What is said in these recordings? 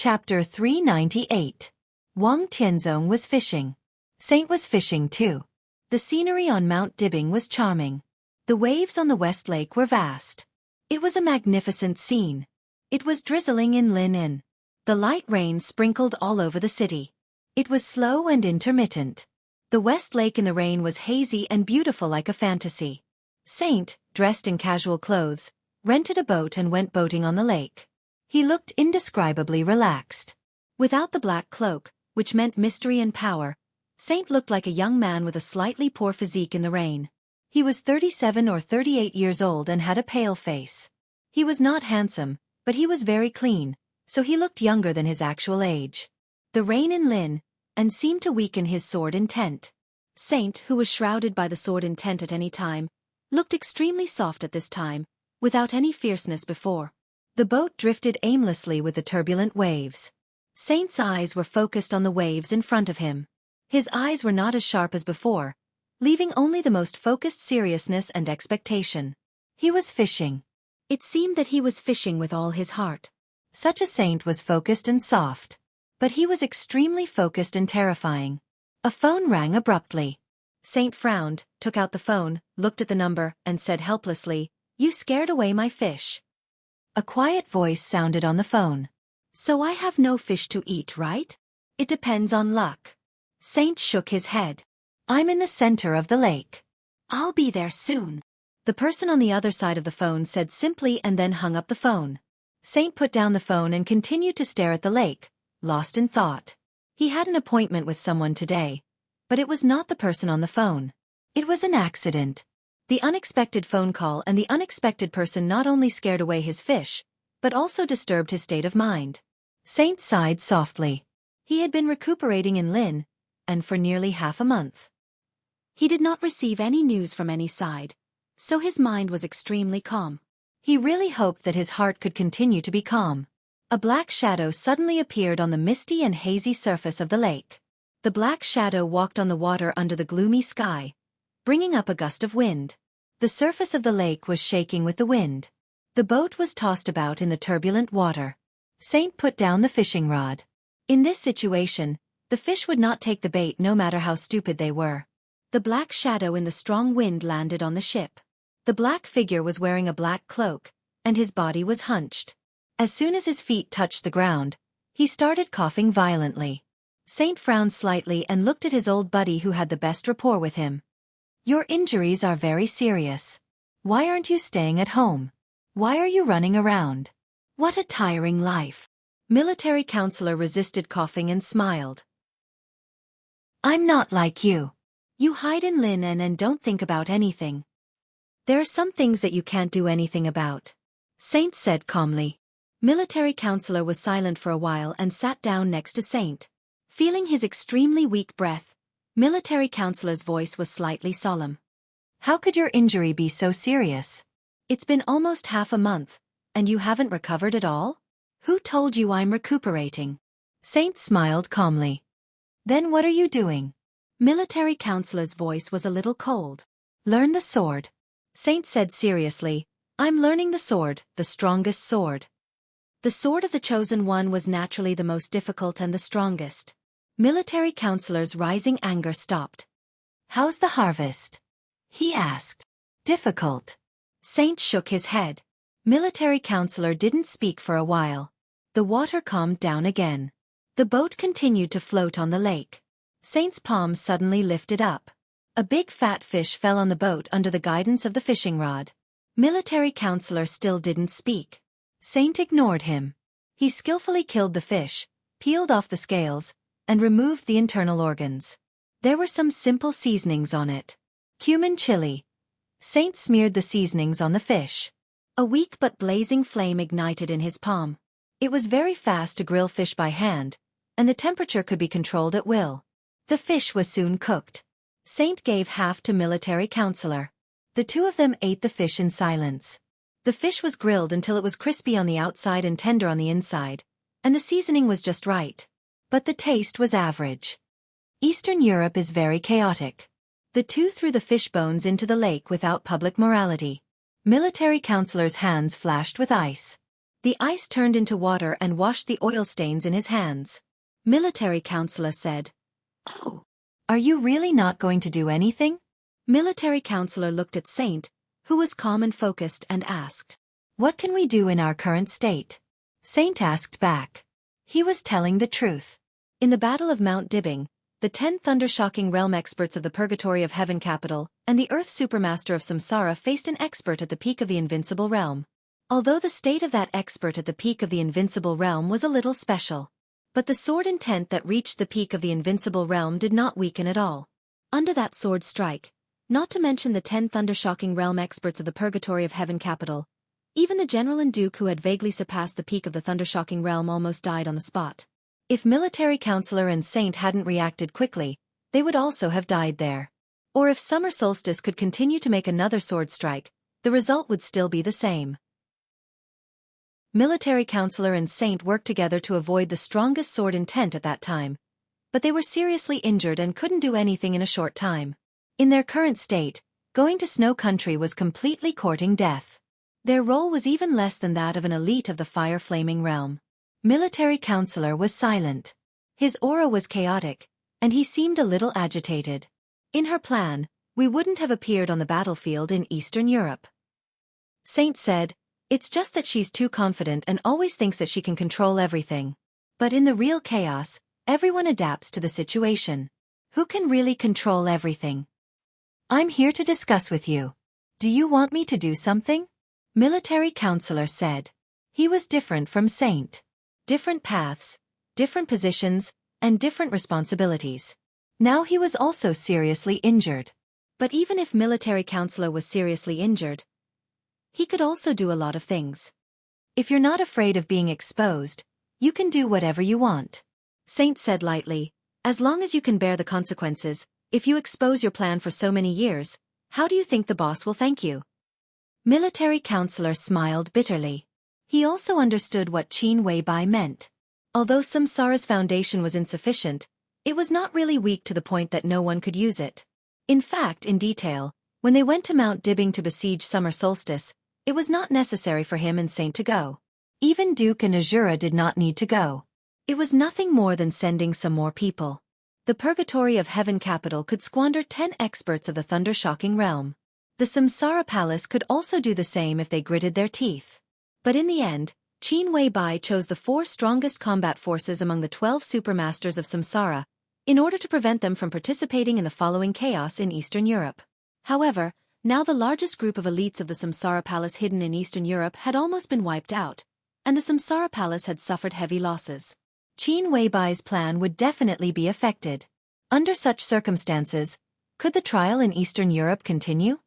Chapter 398. Wang Tianzong was fishing. Saint was fishing too. The scenery on Mount Dibing was charming. The waves on the West Lake were vast. It was a magnificent scene. It was drizzling in Lin. The light rain sprinkled all over the city. It was slow and intermittent. The West Lake in the rain was hazy and beautiful like a fantasy. Saint, dressed in casual clothes, rented a boat and went boating on the lake. He looked indescribably relaxed. Without the black cloak, which meant mystery and power, Saint looked like a young man with a slightly poor physique in the rain. He was 37 or 38 years old and had a pale face. He was not handsome, but he was very clean, so he looked younger than his actual age. The rain in Lin, and seemed to weaken his sword intent. Saint, who was shrouded by the sword intent at any time, looked extremely soft at this time, without any fierceness before. The boat drifted aimlessly with the turbulent waves. Saint's eyes were focused on the waves in front of him. His eyes were not as sharp as before, leaving only the most focused seriousness and expectation. He was fishing. It seemed that he was fishing with all his heart. Such a saint was focused and soft. But he was extremely focused and terrifying. A phone rang abruptly. Saint frowned, took out the phone, looked at the number, and said helplessly, "You scared away my fish." A quiet voice sounded on the phone. "So I have no fish to eat, right? It depends on luck." Saint shook his head. "I'm in the center of the lake. I'll be there soon." The person on the other side of the phone said simply and then hung up the phone. Saint put down the phone and continued to stare at the lake, lost in thought. He had an appointment with someone today, but it was not the person on the phone. It was an accident. The unexpected phone call and the unexpected person not only scared away his fish, but also disturbed his state of mind. Saint sighed softly. He had been recuperating in Lin, and for nearly half a month. He did not receive any news from any side, so his mind was extremely calm. He really hoped that his heart could continue to be calm. A black shadow suddenly appeared on the misty and hazy surface of the lake. The black shadow walked on the water under the gloomy sky, bringing up a gust of wind. The surface of the lake was shaking with the wind. The boat was tossed about in the turbulent water. Saint put down the fishing rod. In this situation, the fish would not take the bait no matter how stupid they were. The black shadow in the strong wind landed on the ship. The black figure was wearing a black cloak, and his body was hunched. As soon as his feet touched the ground, he started coughing violently. Saint frowned slightly and looked at his old buddy who had the best rapport with him. "Your injuries are very serious. Why aren't you staying at home? Why are you running around? What a tiring life." Military counselor resisted coughing and smiled. "I'm not like you. You hide in Lin and don't think about anything. There are some things that you can't do anything about," Saint said calmly. Military counselor was silent for a while and sat down next to Saint. Feeling his extremely weak breath, military counselor's voice was slightly solemn. "How could your injury be so serious? It's been almost half a month, and you haven't recovered at all? Who told you I'm recuperating?" Saint smiled calmly. "Then what are you doing?" Military counselor's voice was a little cold. "Learn the sword," Saint said seriously. "I'm learning the sword, the strongest sword." The sword of the chosen one was naturally the most difficult and the strongest. Military counselor's rising anger stopped. "How's the harvest?" he asked. "Difficult." Saint shook his head. Military counselor didn't speak for a while. The water calmed down again. The boat continued to float on the lake. Saint's palm suddenly lifted up. A big fat fish fell on the boat under the guidance of the fishing rod. Military counselor still didn't speak. Saint ignored him. He skillfully killed the fish, peeled off the scales, and removed the internal organs. There were some simple seasonings on it. Cumin chili. Saint smeared the seasonings on the fish. A weak but blazing flame ignited in his palm. It was very fast to grill fish by hand, and the temperature could be controlled at will. The fish was soon cooked. Saint gave half to military counselor. The two of them ate the fish in silence. The fish was grilled until it was crispy on the outside and tender on the inside, and the seasoning was just right. But the taste was average. Eastern Europe is very chaotic. The two threw the fish bones into the lake without public morality. Military counselor's hands flashed with ice. The ice turned into water and washed the oil stains in his hands. Military Counselor said, "Oh, are you really not going to do anything?" Military Counselor looked at Saint, who was calm and focused, and asked, "What can we do in our current state?" Saint asked back. He was telling the truth. In the Battle of Mount Dibbing, the 10 thunder-shocking realm experts of the Purgatory of Heaven capital and the Earth Supermaster of Samsara faced an expert at the peak of the Invincible Realm. Although the state of that expert at the peak of the Invincible Realm was a little special. But the sword intent that reached the peak of the Invincible Realm did not weaken at all. Under that sword strike, not to mention the 10 thunder-shocking realm experts of the Purgatory of Heaven capital, even the general and duke who had vaguely surpassed the peak of the thunder-shocking realm almost died on the spot. If Military Counselor and Saint hadn't reacted quickly, they would also have died there. Or if Summer Solstice could continue to make another sword strike, the result would still be the same. Military Counselor and Saint worked together to avoid the strongest sword intent at that time, but they were seriously injured and couldn't do anything in a short time. In their current state, going to Snow Country was completely courting death. Their role was even less than that of an elite of the fire-flaming realm. Military Counselor was silent. His aura was chaotic, and he seemed a little agitated. In her plan, we wouldn't have appeared on the battlefield in Eastern Europe. Saint said, "It's just that she's too confident and always thinks that she can control everything. But in the real chaos, everyone adapts to the situation. Who can really control everything? I'm here to discuss with you. Do you want me to do something?" Military Counselor said. He was different from Saint. Different paths, different positions, and different responsibilities. Now he was also seriously injured. But even if Military Counselor was seriously injured, he could also do a lot of things. If you're not afraid of being exposed, you can do whatever you want. Saint said lightly, "As long as you can bear the consequences, if you expose your plan for so many years, how do you think the boss will thank you?" Military Counselor smiled bitterly. He also understood what Qin Weibai meant. Although Samsara's foundation was insufficient, it was not really weak to the point that no one could use it. In fact, in detail, when they went to Mount Dibbing to besiege Summer Solstice, it was not necessary for him and Saint to go. Even Duke and Azura did not need to go. It was nothing more than sending some more people. The Purgatory of Heaven capital could squander 10 experts of the thunder-shocking realm. The Samsara Palace could also do the same if they gritted their teeth. But in the end, Qin Weibai chose the 4 strongest combat forces among the 12 supermasters of Samsara, in order to prevent them from participating in the following chaos in Eastern Europe. However, now the largest group of elites of the Samsara Palace hidden in Eastern Europe had almost been wiped out, and the Samsara Palace had suffered heavy losses. Qin Weibai's plan would definitely be affected. Under such circumstances, could the trial in Eastern Europe continue?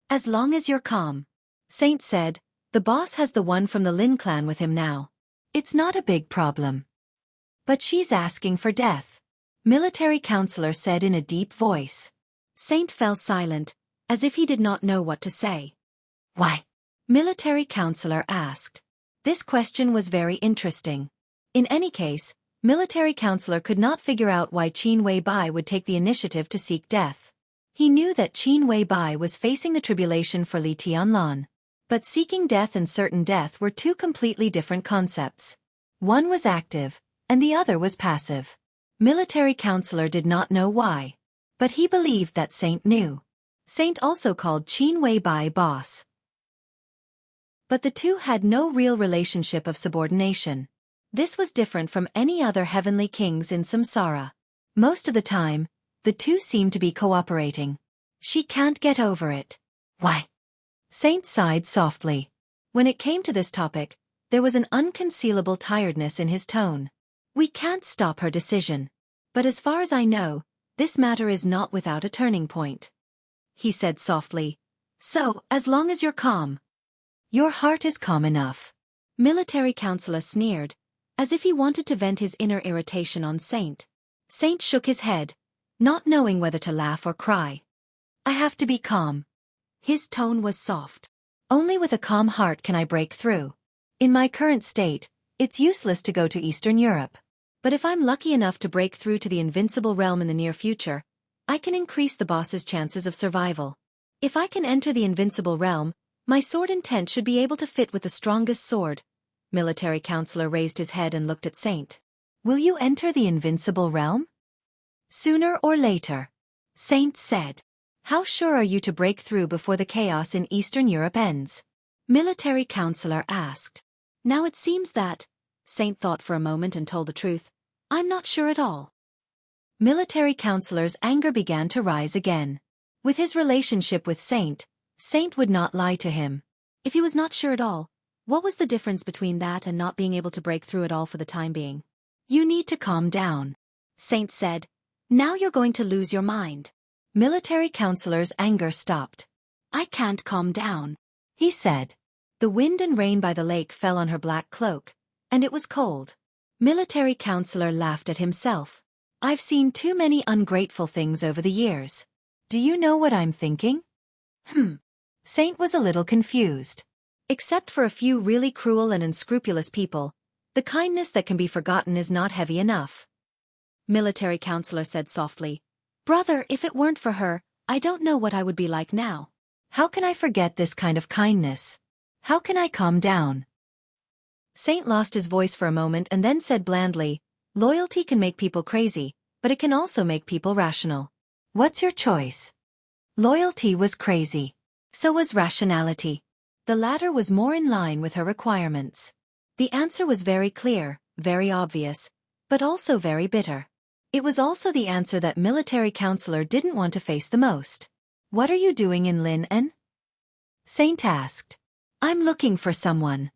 "As long as you're calm," Saint said. "The boss has the one from the Lin clan with him now. It's not a big problem." "But she's asking for death," Military Counselor said in a deep voice. Saint fell silent, as if he did not know what to say. "Why?" Military Counselor asked. This question was very interesting. In any case, Military Counselor could not figure out why Qin Weibai would take the initiative to seek death. He knew that Qin Weibai was facing the tribulation for Li Tianlan. But seeking death and certain death were two completely different concepts. One was active, and the other was passive. Military Counselor did not know why. But he believed that Saint knew. Saint also called Qin Weibai boss. But the two had no real relationship of subordination. This was different from any other heavenly kings in Samsara. Most of the time, the two seemed to be cooperating. "She can't get over it." "Why?" Saint sighed softly. When it came to this topic, there was an unconcealable tiredness in his tone. "We can't stop her decision. But as far as I know, this matter is not without a turning point," he said softly. "So, as long as you're calm." "Your heart is calm enough." Military Counselor sneered, as if he wanted to vent his inner irritation on Saint. Saint shook his head, not knowing whether to laugh or cry. "I have to be calm." His tone was soft. "Only with a calm heart can I break through. In my current state, it's useless to go to Eastern Europe. But if I'm lucky enough to break through to the Invincible Realm in the near future, I can increase the boss's chances of survival. If I can enter the Invincible Realm, my sword intent should be able to fit with the strongest sword, Military counselor raised his head and looked at Saint. Will you enter the invincible realm? Sooner or later, Saint said. How sure are you to break through before the chaos in Eastern Europe ends? Military counselor asked. Now it seems that, Saint thought for a moment and told the truth, I'm not sure at all. Military counselor's anger began to rise again. With his relationship with Saint, Saint would not lie to him. If he was not sure at all, what was the difference between that and not being able to break through at all for the time being? You need to calm down, Saint said. Now you're going to lose your mind. Military counselor's anger stopped. I can't calm down, he said. The wind and rain by the lake fell on her black cloak, and it was cold. Military counselor laughed at himself. I've seen too many ungrateful things over the years. Do you know what I'm thinking? Saint was a little confused. Except for a few really cruel and unscrupulous people, the kindness that can be forgotten is not heavy enough. Military counselor said softly, Brother, if it weren't for her, I don't know what I would be like now. How can I forget this kind of kindness? How can I calm down? Saint lost his voice for a moment and then said blandly, Loyalty can make people crazy, but it can also make people rational. What's your choice? Loyalty was crazy. So was rationality. The latter was more in line with her requirements. The answer was very clear, very obvious, but also very bitter. It was also the answer that military counselor didn't want to face the most. What are you doing in Lin-en? Saint asked. I'm looking for someone.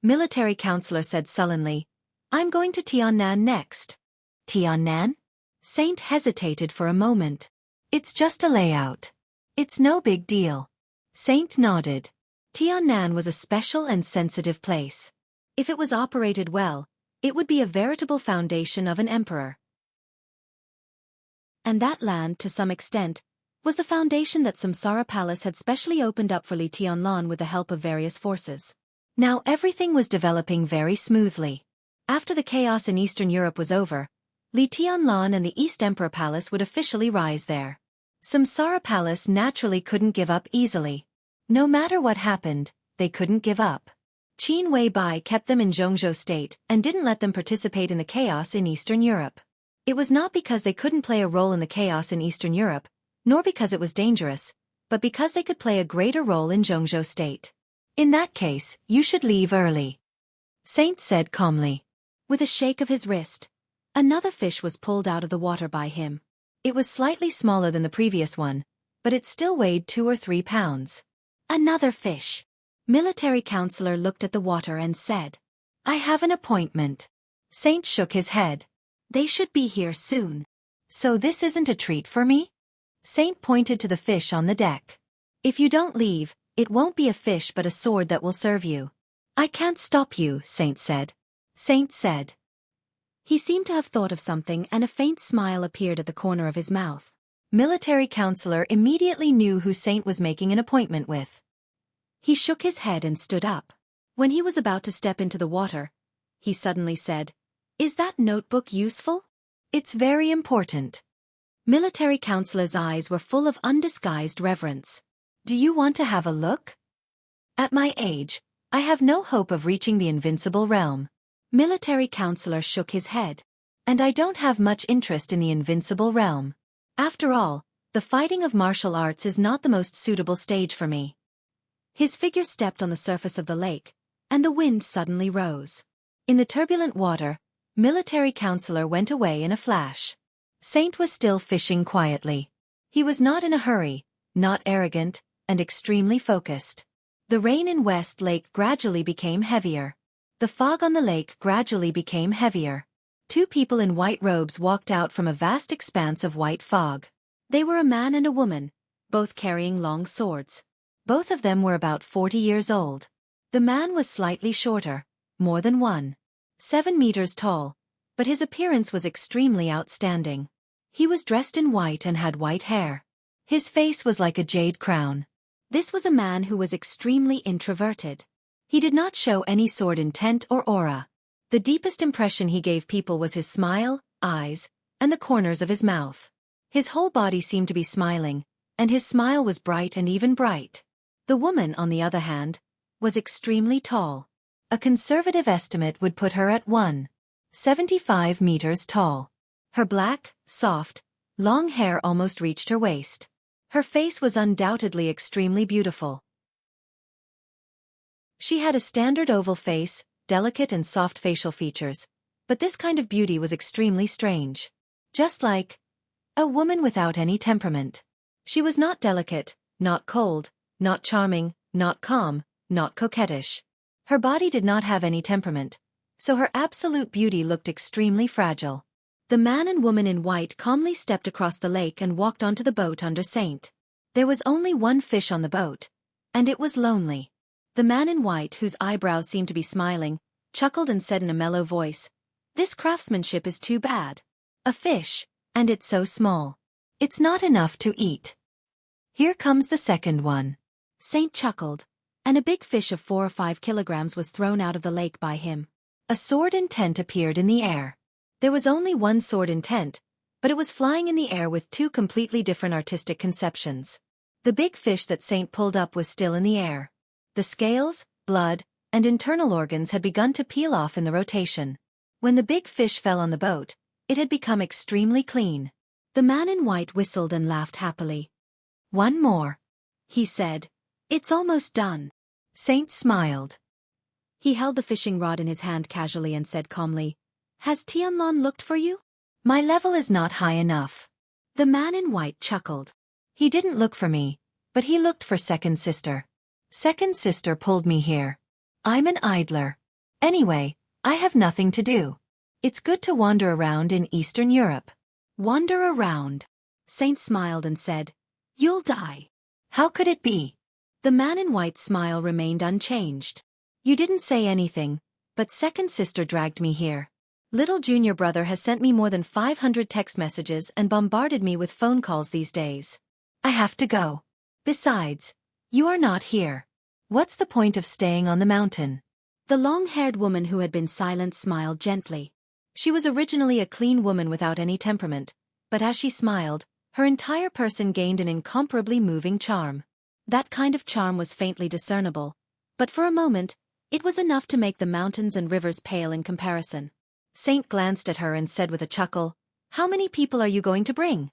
Military counselor said sullenly, I'm going to Tiannan next. Tiannan? Saint hesitated for a moment. It's just a layout. It's no big deal. Saint nodded. Tiannan was a special and sensitive place. If it was operated well, it would be a veritable foundation of an emperor. And that land, to some extent, was the foundation that Samsara Palace had specially opened up for Li Tianlan with the help of various forces. Now everything was developing very smoothly. After the chaos in Eastern Europe was over, Li Tianlan and the East Emperor Palace would officially rise there. Samsara Palace naturally couldn't give up easily. No matter what happened, they couldn't give up. Qin Weibai kept them in Jianghu state and didn't let them participate in the chaos in Eastern Europe. It was not because they couldn't play a role in the chaos in Eastern Europe, nor because it was dangerous, but because they could play a greater role in Jianghu state. In that case, you should leave early, Saint said calmly. With a shake of his wrist, another fish was pulled out of the water by him. It was slightly smaller than the previous one, but it still weighed 2 or 3 pounds. Another fish. Military counselor looked at the water and said, I have an appointment. Saint shook his head. They should be here soon. So this isn't a treat for me? Saint pointed to the fish on the deck. If you don't leave, it won't be a fish but a sword that will serve you. I can't stop you, Saint said. Saint said. He seemed to have thought of something and a faint smile appeared at the corner of his mouth. Military counselor immediately knew who Saint was making an appointment with. He shook his head and stood up. When he was about to step into the water, he suddenly said, Is that notebook useful? It's very important. Military counselor's eyes were full of undisguised reverence. Do you want to have a look? At my age, I have no hope of reaching the invincible realm. Military counselor shook his head. And I don't have much interest in the invincible realm. After all, the fighting of martial arts is not the most suitable stage for me. His figure stepped on the surface of the lake, and the wind suddenly rose. In the turbulent water, military counselor went away in a flash. Saint was still fishing quietly. He was not in a hurry, not arrogant, and extremely focused. The rain in West Lake gradually became heavier. The fog on the lake gradually became heavier. 2 people in white robes walked out from a vast expanse of white fog. They were a man and a woman, both carrying long swords. Both of them were about 40 years old. The man was slightly shorter, more than 7 meters tall, but his appearance was extremely outstanding. He was dressed in white and had white hair. His face was like a jade crown. This was a man who was extremely introverted. He did not show any sword intent or aura. The deepest impression he gave people was his smile, eyes, and the corners of his mouth. His whole body seemed to be smiling, and his smile was bright and even bright. The woman, on the other hand, was extremely tall. A conservative estimate would put her at 1.75 meters tall. Her black, soft, long hair almost reached her waist. Her face was undoubtedly extremely beautiful. She had a standard oval face, delicate and soft facial features, but this kind of beauty was extremely strange. Just like a woman without any temperament. She was not delicate, not cold, not charming, not calm, not coquettish. Her body did not have any temperament, so her absolute beauty looked extremely fragile. The man and woman in white calmly stepped across the lake and walked onto the boat under Saint. There was only one fish on the boat, and it was lonely. The man in white, whose eyebrows seemed to be smiling, chuckled and said in a mellow voice, "This craftsmanship is too bad. A fish, and it's so small. It's not enough to eat. Here comes the second one." Saint chuckled, and a big fish of 4 or 5 kilograms was thrown out of the lake by him. A sword in tent appeared in the air. There was only one sword in tent, but it was flying in the air with 2 completely different artistic conceptions. The big fish that Saint pulled up was still in the air. The scales, blood, and internal organs had begun to peel off in the rotation. When the big fish fell on the boat, it had become extremely clean. The man in white whistled and laughed happily. "One more," he said. "It's almost done." Saint smiled. He held the fishing rod in his hand casually and said calmly, "Has Tianlon looked for you? My level is not high enough." The man in white chuckled. "He didn't look for me, but he looked for second sister. Second sister pulled me here. I'm an idler. Anyway, I have nothing to do. It's good to wander around in Eastern Europe." "Wander around?" Saint smiled and said, "You'll die." "How could it be?" The man in white's smile remained unchanged. "You didn't say anything, but second sister dragged me here. Little junior brother has sent me more than 500 text messages and bombarded me with phone calls these days. I have to go. Besides, you are not here. What's the point of staying on the mountain?" The long-haired woman who had been silent smiled gently. She was originally a clean woman without any temperament, but as she smiled, her entire person gained an incomparably moving charm. That kind of charm was faintly discernible, but for a moment, it was enough to make the mountains and rivers pale in comparison. Saint glanced at her and said with a chuckle, "How many people are you going to bring?"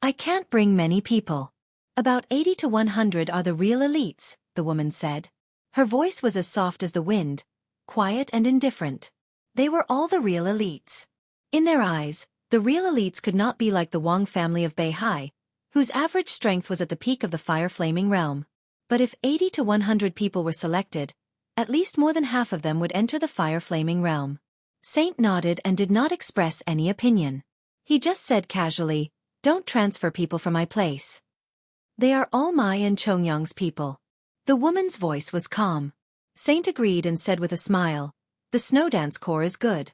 "I can't bring many people. About 80 to 100 are the real elites," the woman said. Her voice was as soft as the wind, quiet and indifferent. They were all the real elites. In their eyes, the real elites could not be like the Wang family of Beihai, whose average strength was at the peak of the fire-flaming realm. But if 80 to 100 people were selected, at least more than half of them would enter the fire-flaming realm. Saint nodded and did not express any opinion. He just said casually, "Don't transfer people from my place. They are all my and Chongyang's people." The woman's voice was calm. Saint agreed and said with a smile, "The snow dance corps is good."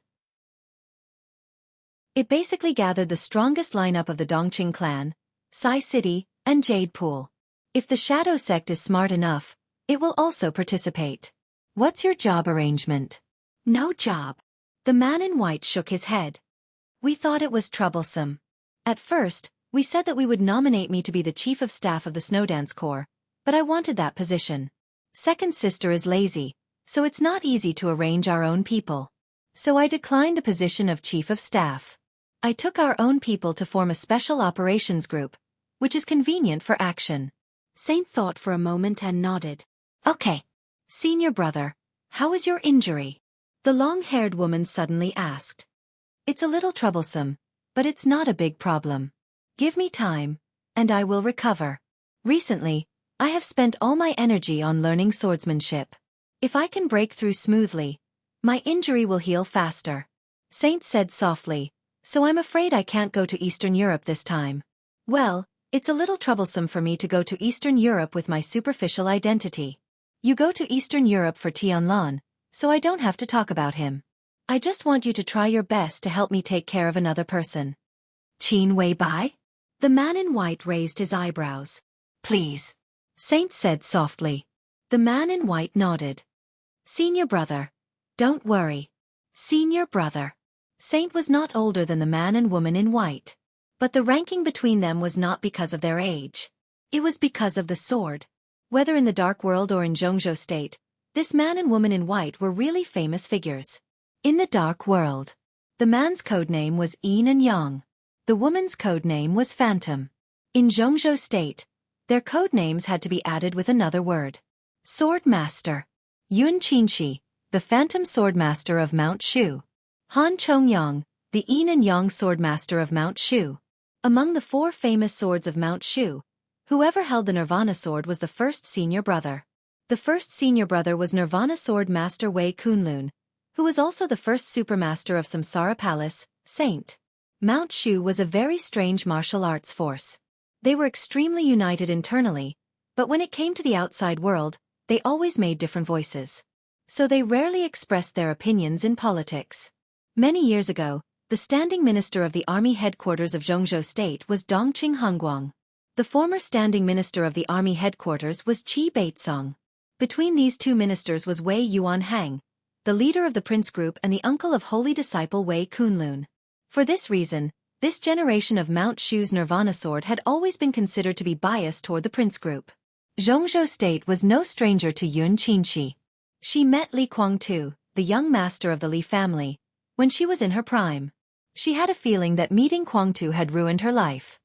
It basically gathered the strongest lineup of the Dongqing clan, Sai City, and Jade Pool. If the Shadow Sect is smart enough, it will also participate. "What's your job arrangement?" "No job." The man in white shook his head. "We thought it was troublesome. At first, we said that we would nominate me to be the chief of staff of the Snowdance Corps, but I wanted that position. Second sister is lazy, so it's not easy to arrange our own people. So I declined the position of chief of staff. I took our own people to form a special operations group, which is convenient for action." Saint thought for a moment and nodded. "Okay. Senior brother, how is your injury?" The long-haired woman suddenly asked. "It's a little troublesome, but it's not a big problem. Give me time, and I will recover. Recently, I have spent all my energy on learning swordsmanship. If I can break through smoothly, my injury will heal faster." Saint said softly, "So I'm afraid I can't go to Eastern Europe this time." "Well, it's a little troublesome for me to go to Eastern Europe with my superficial identity. You go to Eastern Europe for Tianlon, so I don't have to talk about him. I just want you to try your best to help me take care of another person." "Qin Wei Bai?" The man in white raised his eyebrows. "Please," Saint said softly. The man in white nodded. "Senior brother. Don't worry. Senior brother." Saint was not older than the man and woman in white. But the ranking between them was not because of their age. It was because of the sword. Whether in the Dark World or in Zhongzhou State, This man and woman in white were really famous figures. In the dark world, the man's codename was Yin and Yang. The woman's codename was Phantom. In Jianghu state, their codenames had to be added with another word. Sword Master. Yun Qinshi, the Phantom Swordmaster of Mount Shu. Han Chongyang, the Yin and Yang Swordmaster of Mount Shu. Among the 4 famous swords of Mount Shu, whoever held the Nirvana sword was the first senior brother. The first senior brother was Nirvana Sword Master Wei Kunlun, who was also the first supermaster of Samsara Palace, Saint. Mount Shu was a very strange martial arts force. They were extremely united internally, but when it came to the outside world, they always made different voices. So they rarely expressed their opinions in politics. Many years ago, the standing minister of the army headquarters of Jianghu state was Dongqing Hongguang. The former standing minister of the army headquarters was Qi Baitsong. Between these 2 ministers was Wei Yuanhang, the leader of the prince group and the uncle of holy disciple Wei Kunlun. For this reason, this generation of Mount Shu's Nirvana sword had always been considered to be biased toward the prince group. Jianghu state was no stranger to Yun Qinshi. She met Li Kuangtu, the young master of the Li family, when she was in her prime. She had a feeling that meeting Kuangtu had ruined her life.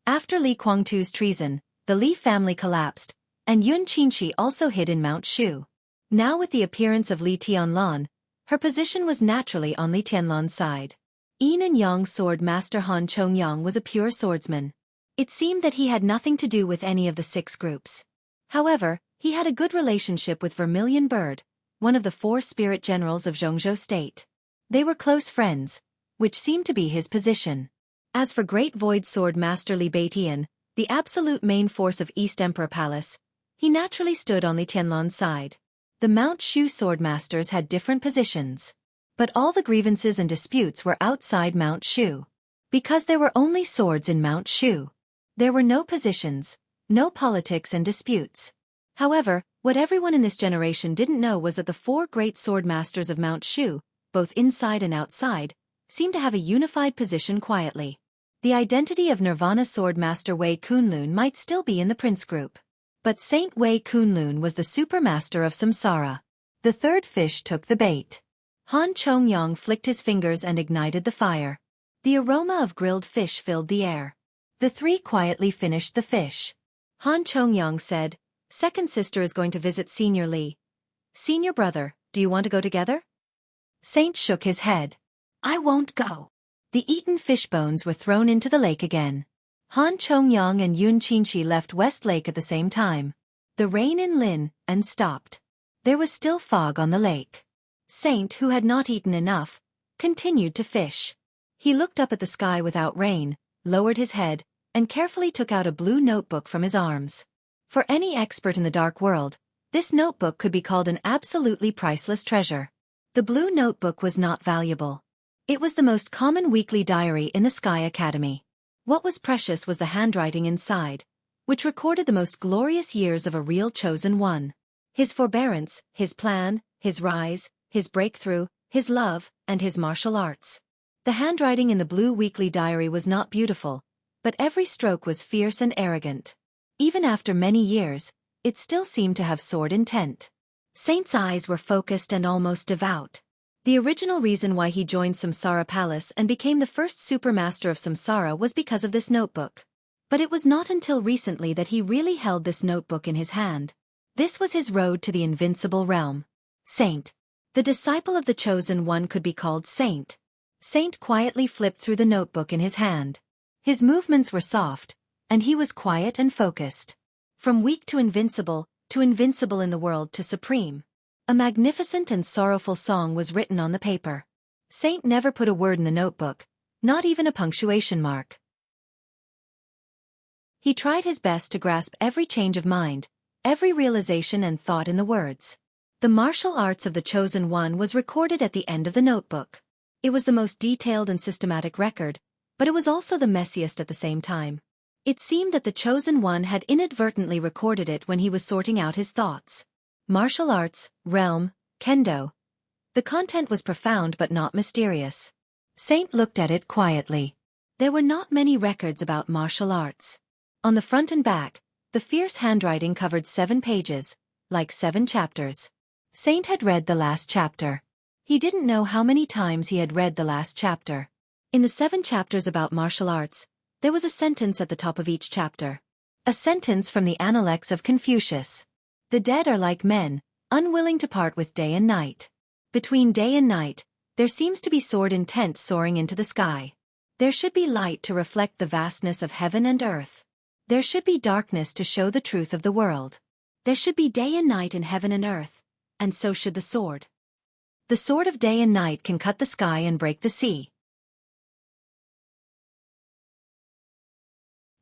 After Li Kuangtu's treason, the Li family collapsed, and Yun Qinshi also hid in Mount Shu. Now with the appearance of Li Tianlan, her position was naturally on Li Tianlan's side. Yin and Yang sword master Han Chongyang was a pure swordsman. It seemed that he had nothing to do with any of the 6 groups. However, he had a good relationship with Vermilion Bird, one of the 4 spirit generals of Jianghu state. They were close friends, which seemed to be his position. As for Great Void Sword Master Li Baitian, the absolute main force of East Emperor Palace, he naturally stood on Li Tianlan's side. The Mount Shu swordmasters had different positions. But all the grievances and disputes were outside Mount Shu. Because there were only swords in Mount Shu, there were no positions, no politics and disputes. However, what everyone in this generation didn't know was that the 4 great swordmasters of Mount Shu, both inside and outside, seemed to have a unified position quietly. The identity of Nirvana Sword Master Wei Kunlun might still be in the prince group. But Saint Wei Kunlun was the supermaster of Samsara. The 3rd fish took the bait. Han Chongyang flicked his fingers and ignited the fire. The aroma of grilled fish filled the air. The 3 quietly finished the fish. Han Chongyang said, "Second sister is going to visit Senior Li. Senior brother, do you want to go together?" Saint shook his head. "I won't go." The eaten fish bones were thrown into the lake again. Han Chongyang and Yun Qinshi left West Lake at the same time. The rain in Lin and stopped. There was still fog on the lake. Saint, who had not eaten enough, continued to fish. He looked up at the sky without rain, lowered his head, and carefully took out a blue notebook from his arms. For any expert in the dark world, this notebook could be called an absolutely priceless treasure. The blue notebook was not valuable. It was the most common weekly diary in the Sky Academy. What was precious was the handwriting inside, which recorded the most glorious years of a real chosen one. His forbearance, his plan, his rise, his breakthrough, his love, and his martial arts. The handwriting in the blue weekly diary was not beautiful, but every stroke was fierce and arrogant. Even after many years, it still seemed to have sword intent. Saint's eyes were focused and almost devout. The original reason why he joined Samsara Palace and became the first supermaster of Samsara was because of this notebook. But it was not until recently that he really held this notebook in his hand. This was his road to the invincible realm. Saint. The disciple of the Chosen One could be called Saint. Saint quietly flipped through the notebook in his hand. His movements were soft, and he was quiet and focused. From weak to invincible in the world to supreme. A magnificent and sorrowful song was written on the paper. Saint never put a word in the notebook, not even a punctuation mark. He tried his best to grasp every change of mind, every realization and thought in the words. The martial arts of the Chosen One was recorded at the end of the notebook. It was the most detailed and systematic record, but it was also the messiest at the same time. It seemed that the Chosen One had inadvertently recorded it when he was sorting out his thoughts. Martial arts, realm, kendo. The content was profound but not mysterious. Saint looked at it quietly. There were not many records about martial arts. On the front and back, the fierce handwriting covered 7 pages, like 7 chapters. Saint had read the last chapter. He didn't know how many times he had read the last chapter. In the 7 chapters about martial arts, there was a sentence at the top of each chapter. A sentence from the Analects of Confucius. The dead are like men, unwilling to part with day and night. Between day and night, there seems to be sword intent soaring into the sky. There should be light to reflect the vastness of heaven and earth. There should be darkness to show the truth of the world. There should be day and night in heaven and earth, and so should the sword. The sword of day and night can cut the sky and break the sea.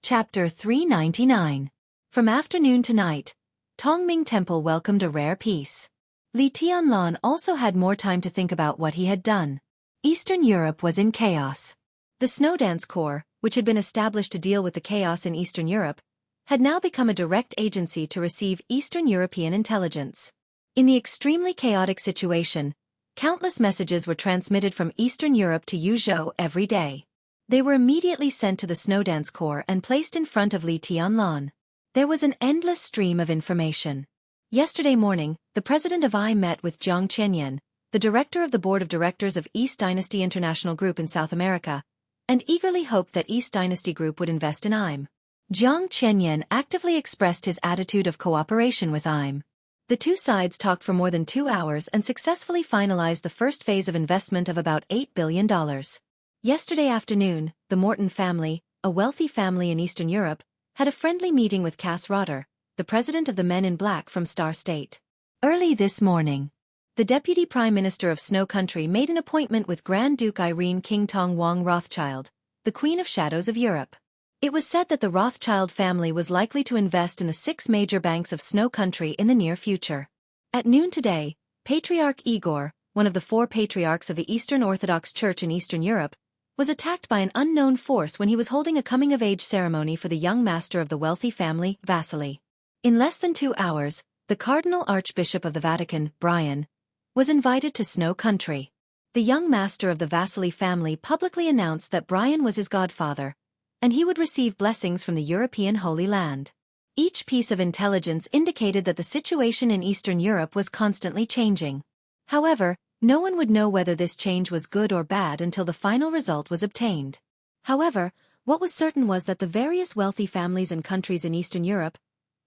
Chapter 399. From afternoon to night, Tongming Temple welcomed a rare peace. Li Tianlan also had more time to think about what he had done. Eastern Europe was in chaos. The Snowdance Corps, which had been established to deal with the chaos in Eastern Europe, had now become a direct agency to receive Eastern European intelligence. In the extremely chaotic situation, countless messages were transmitted from Eastern Europe to Yuzhou every day. They were immediately sent to the Snowdance Corps and placed in front of Li Tianlan. There was an endless stream of information. Yesterday morning, the president of I met with Xianxia, the director of the board of directors of East Dynasty International Group in South America, and eagerly hoped that East Dynasty Group would invest in IM. Jiang Qianyan actively expressed his attitude of cooperation with IM. The two sides talked for more than 2 hours and successfully finalized the first phase of investment of about $8 billion. Yesterday afternoon, the Morton family, a wealthy family in Eastern Europe, had a friendly meeting with Cass Rotter, the president of the Men in Black from Star State. Early this morning, the Deputy Prime Minister of Snow Country made an appointment with Grand Duke Irene King Tong Wang Rothschild, the Queen of Shadows of Europe. It was said that the Rothschild family was likely to invest in the 6 major banks of Snow Country in the near future. At noon today, Patriarch Igor, one of the 4 patriarchs of the Eastern Orthodox Church in Eastern Europe, was attacked by an unknown force when he was holding a coming-of-age ceremony for the young master of the wealthy family, Vasily. In less than 2 hours, the Cardinal Archbishop of the Vatican, Brian, was invited to Snow Country. The young master of the Vasily family publicly announced that Brian was his godfather, and he would receive blessings from the European Holy Land. Each piece of intelligence indicated that the situation in Eastern Europe was constantly changing. However, no one would know whether this change was good or bad until the final result was obtained. However, what was certain was that the various wealthy families and countries in Eastern Europe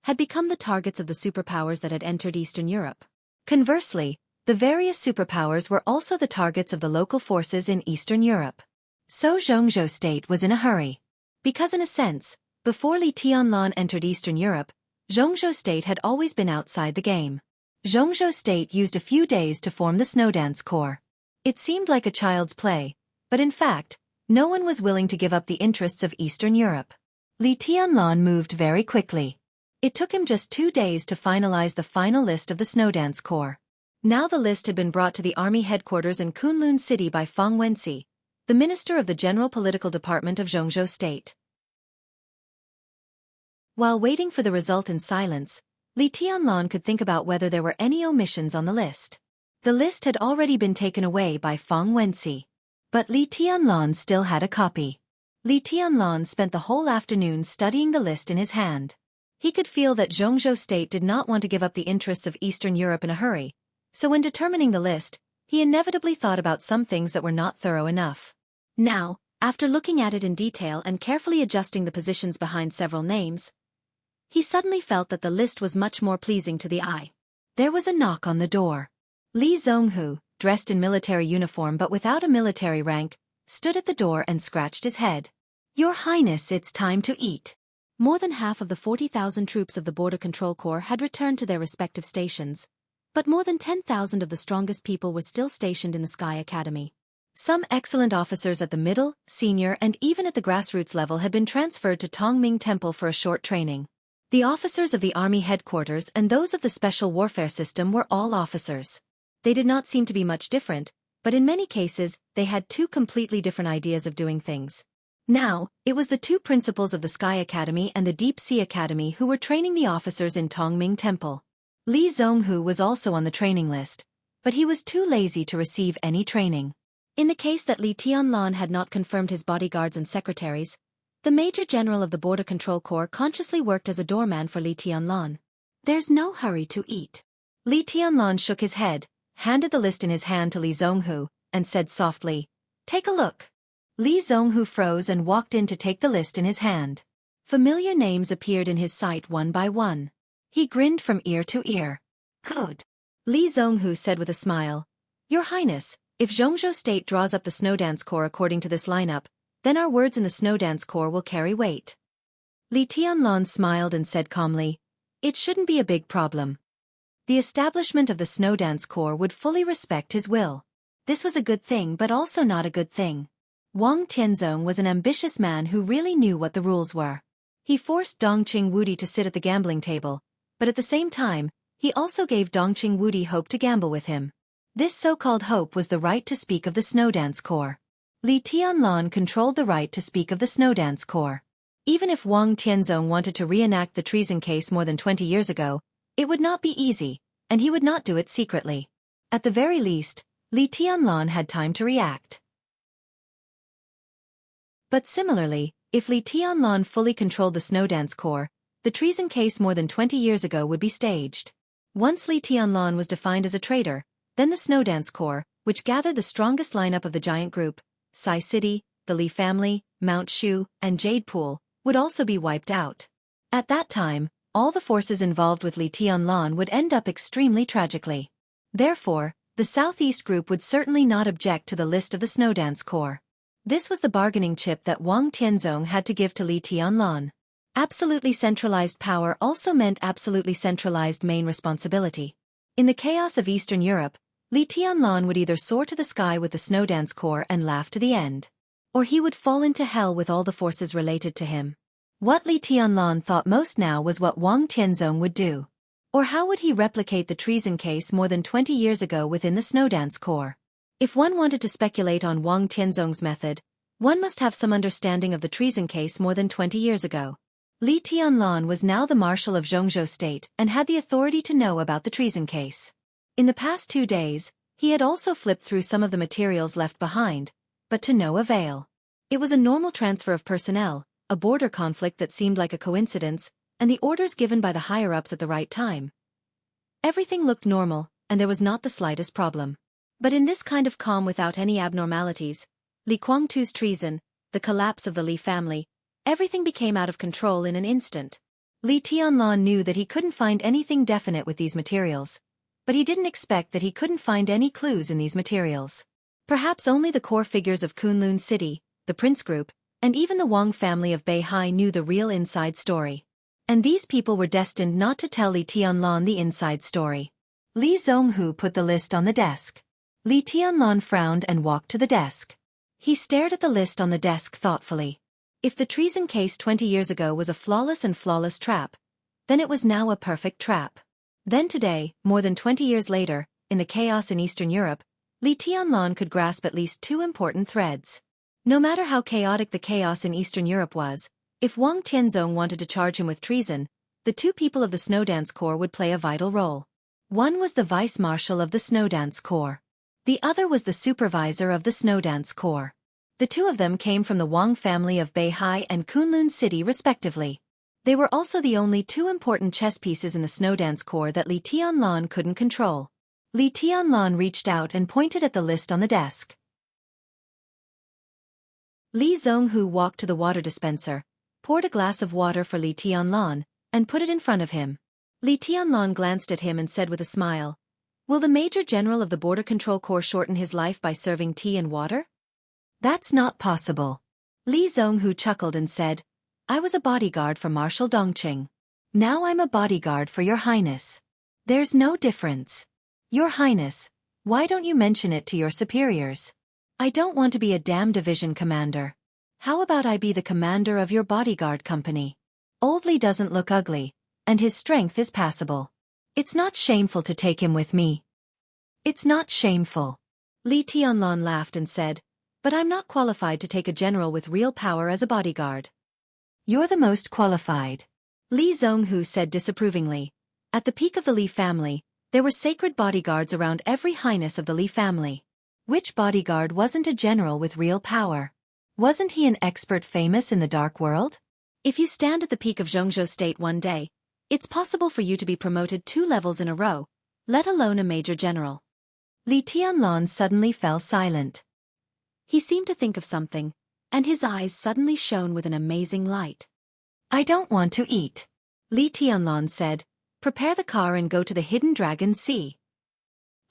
had become the targets of the superpowers that had entered Eastern Europe. Conversely, the various superpowers were also the targets of the local forces in Eastern Europe. So Jianghu state was in a hurry. Because in a sense, before Li Tianlan entered Eastern Europe, Jianghu state had always been outside the game. Jianghu state used a few days to form the Snowdance Corps. It seemed like a child's play, but in fact, no one was willing to give up the interests of Eastern Europe. Li Tianlan moved very quickly. It took him just 2 days to finalize the final list of the Snowdance Corps. Now the list had been brought to the army headquarters in Kunlun City by Fang Wenxi, the minister of the General Political Department of Jianghu State. While waiting for the result in silence, Li Tianlan could think about whether there were any omissions on the list. The list had already been taken away by Fang Wenxi. But Li Tianlan still had a copy. Li Tianlan spent the whole afternoon studying the list in his hand. He could feel that Jianghu State did not want to give up the interests of Eastern Europe in a hurry, so when determining the list, he inevitably thought about some things that were not thorough enough. Now, after looking at it in detail and carefully adjusting the positions behind several names, he suddenly felt that the list was much more pleasing to the eye. There was a knock on the door. Li Zhonghu, dressed in military uniform but without a military rank, stood at the door and scratched his head. "Your Highness, it's time to eat." More than half of the 40,000 troops of the Border Control Corps had returned to their respective stations, but more than 10,000 of the strongest people were still stationed in the Sky Academy. Some excellent officers at the middle, senior and even at the grassroots level had been transferred to Tongming Temple for a short training. The officers of the army headquarters and those of the special warfare system were all officers. They did not seem to be much different, but in many cases, they had 2 completely different ideas of doing things. Now, it was the 2 principals of the Sky Academy and the Deep Sea Academy who were training the officers in Tongming Temple. Li Zhonghu was also on the training list, but he was too lazy to receive any training. In the case that Li Tianlan had not confirmed his bodyguards and secretaries, the Major General of the Border Control Corps consciously worked as a doorman for Li Tianlan. There's no hurry to eat. Li Tianlan shook his head, handed the list in his hand to Li Zhonghu, and said softly, "Take a look." Li Zhonghu froze and walked in to take the list in his hand. Familiar names appeared in his sight one by one. He grinned from ear to ear. "Good." Li Zhonghu said with a smile, "Your Highness, if Jianghu State draws up the Snowdance Corps according to this lineup, then our words in the Snowdance Corps will carry weight." Li Tianlan smiled and said calmly, "It shouldn't be a big problem. The establishment of the Snowdance Corps would fully respect his will." This was a good thing but also not a good thing. Wang Tianzong was an ambitious man who really knew what the rules were. He forced Dongqing Wudi to sit at the gambling table, but at the same time, he also gave Dongqing Wudi hope to gamble with him. This so-called hope was the right to speak of the Snowdance Corps. Li Tianlan controlled the right to speak of the Snowdance Corps. Even if Wang Tianzong wanted to reenact the treason case more than 20 years ago, it would not be easy, and he would not do it secretly. At the very least, Li Tianlan had time to react. But similarly, if Li Tianlan fully controlled the Snowdance Corps, the treason case more than 20 years ago would be staged. Once Li Tianlan was defined as a traitor, then the Snowdance Corps, which gathered the strongest lineup of the giant group, Sai City, the Li family, Mount Shu, and Jade Pool, would also be wiped out. At that time, all the forces involved with Li Tianlan would end up extremely tragically. Therefore, the Southeast Group would certainly not object to the list of the Snowdance Corps. This was the bargaining chip that Wang Tianzong had to give to Li Tianlan. Absolutely centralized power also meant absolutely centralized main responsibility. In the chaos of Eastern Europe, Li Tianlan would either soar to the sky with the Snowdance Corps and laugh to the end, or he would fall into hell with all the forces related to him. What Li Tianlan thought most now was what Wang Tianzong would do. Or how would he replicate the treason case more than 20 years ago within the Snowdance Corps? If one wanted to speculate on Wang Tianzong's method, one must have some understanding of the treason case more than 20 years ago. Li Tianlan was now the Marshal of Jianghu State and had the authority to know about the treason case. In the past 2 days, he had also flipped through some of the materials left behind, but to no avail. It was a normal transfer of personnel, a border conflict that seemed like a coincidence, and the orders given by the higher-ups at the right time. Everything looked normal, and there was not the slightest problem. But in this kind of calm without any abnormalities, Li Guangtu's treason, the collapse of the Li family, everything became out of control in an instant. Li Tianlan knew that he couldn't find anything definite with these materials, but he didn't expect that he couldn't find any clues in these materials. Perhaps only the core figures of Kunlun City, the Prince Group, and even the Wang family of Beihai knew the real inside story. And these people were destined not to tell Li Tianlan the inside story. Li Zhonghu put the list on the desk. Li Tianlan frowned and walked to the desk. He stared at the list on the desk thoughtfully. If the treason case 20 years ago was a flawless trap, then it was now a perfect trap. Then today, more than 20 years later, in the chaos in Eastern Europe, Li Tianlan could grasp at least 2 important threads. No matter how chaotic the chaos in Eastern Europe was, if Wang Tianzong wanted to charge him with treason, the 2 people of the Snowdance Corps would play a vital role. One was the Vice Marshal of the Snowdance Corps. The other was the Supervisor of the Snowdance Corps. The 2 of them came from the Wang family of Beihai and Kunlun City respectively. They were also the only 2 important chess pieces in the Snowdance Corps that Li Tianlan couldn't control. Li Tianlan reached out and pointed at the list on the desk. Li Zhonghu walked to the water dispenser, poured a glass of water for Li Tianlan, and put it in front of him. Li Tianlan glanced at him and said with a smile, "Will the Major General of the Border Control Corps shorten his life by serving tea and water?" "That's not possible." Li Zhonghu chuckled and said, "I was a bodyguard for Marshal Dongqing. Now I'm a bodyguard for Your Highness. There's no difference. Your Highness, why don't you mention it to your superiors? I don't want to be a damn division commander. How about I be the commander of your bodyguard company? Old Li doesn't look ugly, and his strength is passable. It's not shameful to take him with me." "It's not shameful." Li Tianlan laughed and said, "But I'm not qualified to take a general with real power as a bodyguard." "You're the most qualified." Li Zhonghu said disapprovingly. At the peak of the Li family, there were sacred bodyguards around every highness of the Li family. Which bodyguard wasn't a general with real power? Wasn't he an expert famous in the dark world? If you stand at the peak of Jianghu State one day, It's possible for you to be promoted 2 levels in a row, let alone a major general. Li Tianlan suddenly fell silent. He seemed to think of something, and his eyes suddenly shone with an amazing light. I don't want to eat, Li Tianlan said. Prepare the car and go to the Hidden Dragon Sea.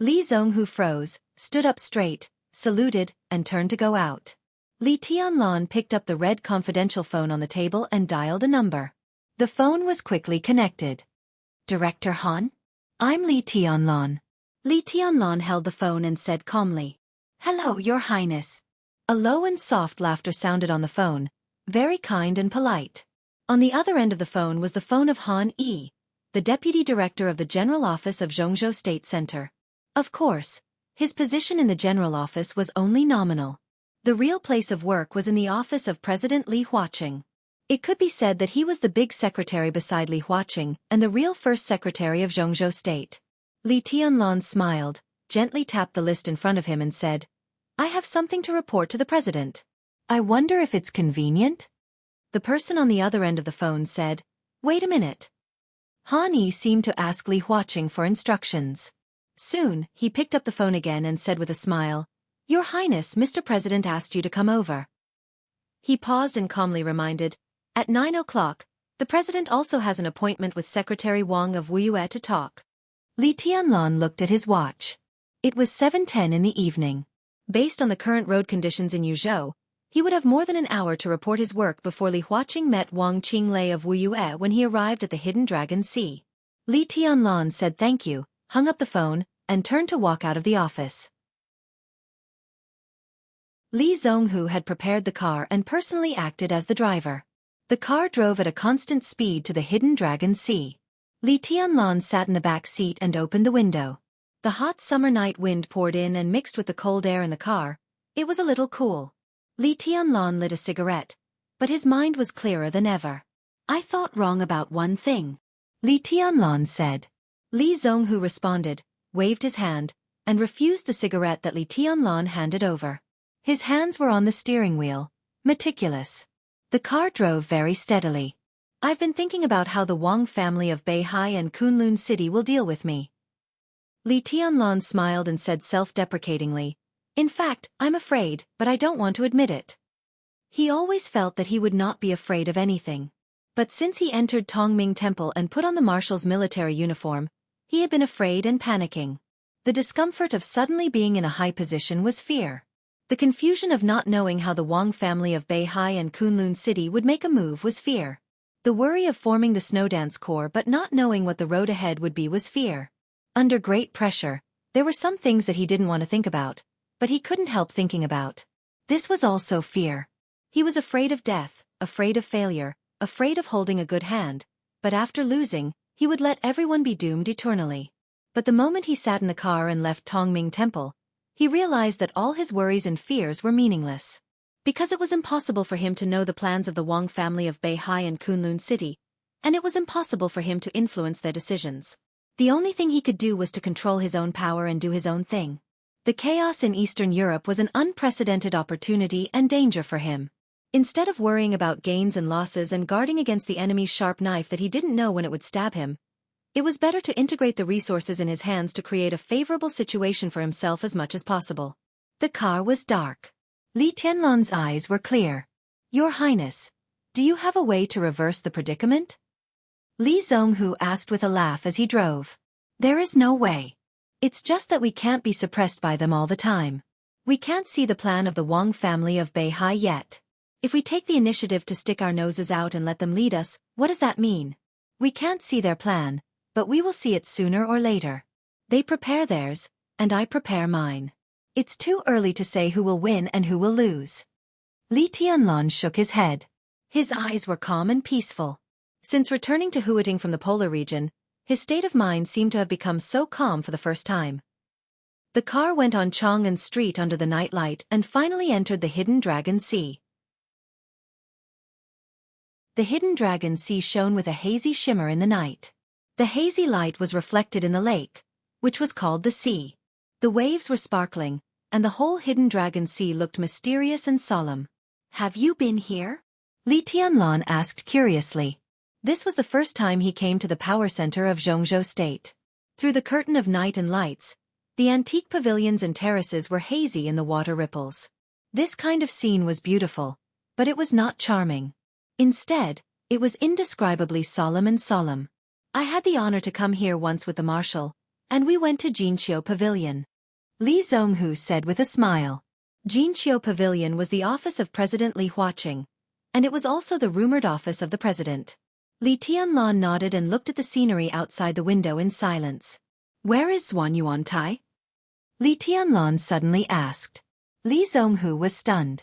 Li Zhonghu froze, stood up straight, saluted, and turned to go out. Li Tianlan picked up the red confidential phone on the table and dialed a number. The phone was quickly connected. Director Han? I'm Li Tianlan. Li Tianlan held the phone and said calmly, Hello, Your Highness. A low and soft laughter sounded on the phone, very kind and polite. On the other end of the phone was the phone of Han Yi, the deputy director of the General Office of Jianghu State Center. Of course, his position in the General Office was only nominal. The real place of work was in the office of President Li Huaqing. It could be said that he was the big secretary beside Li Huaqing and the real first secretary of Jianghu State. Li Tianlan smiled, gently tapped the list in front of him and said, I have something to report to the president. I wonder if it's convenient? The person on the other end of the phone said, Wait a minute. Han Yi seemed to ask Li Huaqing for instructions. Soon, he picked up the phone again and said with a smile, Your Highness, Mr. President asked you to come over. He paused and calmly reminded, At 9 o'clock, the president also has an appointment with Secretary Wang of Wuxia to talk. Li Tianlan looked at his watch. It was 7:10 in the evening. Based on the current road conditions in Yuzhou, he would have more than an hour to report his work before Li Huaqing met Wang Qinglei of Wuxia when he arrived at the Hidden Dragon Sea. Li Tianlan said thank you, hung up the phone, and turned to walk out of the office. Li Zhonghu had prepared the car and personally acted as the driver. The car drove at a constant speed to the Hidden Dragon Sea. Li Tianlan sat in the back seat and opened the window. The hot summer night wind poured in and mixed with the cold air in the car. It was a little cool. Li Tianlan lit a cigarette, but his mind was clearer than ever. I thought wrong about one thing, Li Tianlan said. Li Zhonghu responded, waved his hand, and refused the cigarette that Li Tianlan handed over. His hands were on the steering wheel, meticulous. The car drove very steadily. I've been thinking about how the Wang family of Beihai and Kunlun City will deal with me. Li Tianlan smiled and said self-deprecatingly, In fact, I'm afraid, but I don't want to admit it. He always felt that he would not be afraid of anything. But since he entered Tongming Temple and put on the marshal's military uniform, he had been afraid and panicking. The discomfort of suddenly being in a high position was fear. The confusion of not knowing how the Wang family of Beihai and Kunlun City would make a move was fear. The worry of forming the Snowdance Corps but not knowing what the road ahead would be was fear. Under great pressure, there were some things that he didn't want to think about, but he couldn't help thinking about. This was also fear. He was afraid of death, afraid of failure, afraid of holding a good hand, but after losing, he would let everyone be doomed eternally. But the moment he sat in the car and left Tongming Temple, he realized that all his worries and fears were meaningless. Because it was impossible for him to know the plans of the Wang family of Beihai and Kunlun City, and it was impossible for him to influence their decisions. The only thing he could do was to control his own power and do his own thing. The chaos in Eastern Europe was an unprecedented opportunity and danger for him. Instead of worrying about gains and losses and guarding against the enemy's sharp knife that he didn't know when it would stab him, it was better to integrate the resources in his hands to create a favorable situation for himself as much as possible. The car was dark. Li Tianlan's eyes were clear. Your Highness, do you have a way to reverse the predicament? Li Zhonghu asked with a laugh as he drove. There is no way. It's just that we can't be suppressed by them all the time. We can't see the plan of the Wang family of Beihai yet. If we take the initiative to stick our noses out and let them lead us, what does that mean? We can't see their plan, but we will see it sooner or later. They prepare theirs, and I prepare mine. It's too early to say who will win and who will lose. Li Tianlan shook his head. His eyes were calm and peaceful. Since returning to Huiting from the polar region, his state of mind seemed to have become so calm for the first time. The car went on Chang'an Street under the night light and finally entered the Hidden Dragon Sea. The Hidden Dragon Sea shone with a hazy shimmer in the night. The hazy light was reflected in the lake, which was called the sea. The waves were sparkling, and the whole Hidden Dragon Sea looked mysterious and solemn. Have you been here? Li Tianlan asked curiously. This was the first time he came to the power center of Jianghu state. Through the curtain of night and lights, the antique pavilions and terraces were hazy in the water ripples. This kind of scene was beautiful, but it was not charming. Instead, it was indescribably solemn and solemn. I had the honor to come here once with the marshal, and we went to Xianxia Pavilion. Li Zhonghu said with a smile. Xianxia Pavilion was the office of President Li Huaqing, and it was also the rumored office of the president. Li Tianlan nodded and looked at the scenery outside the window in silence. Where is Yuantai? Li Tianlan suddenly asked. Li Zhonghu was stunned.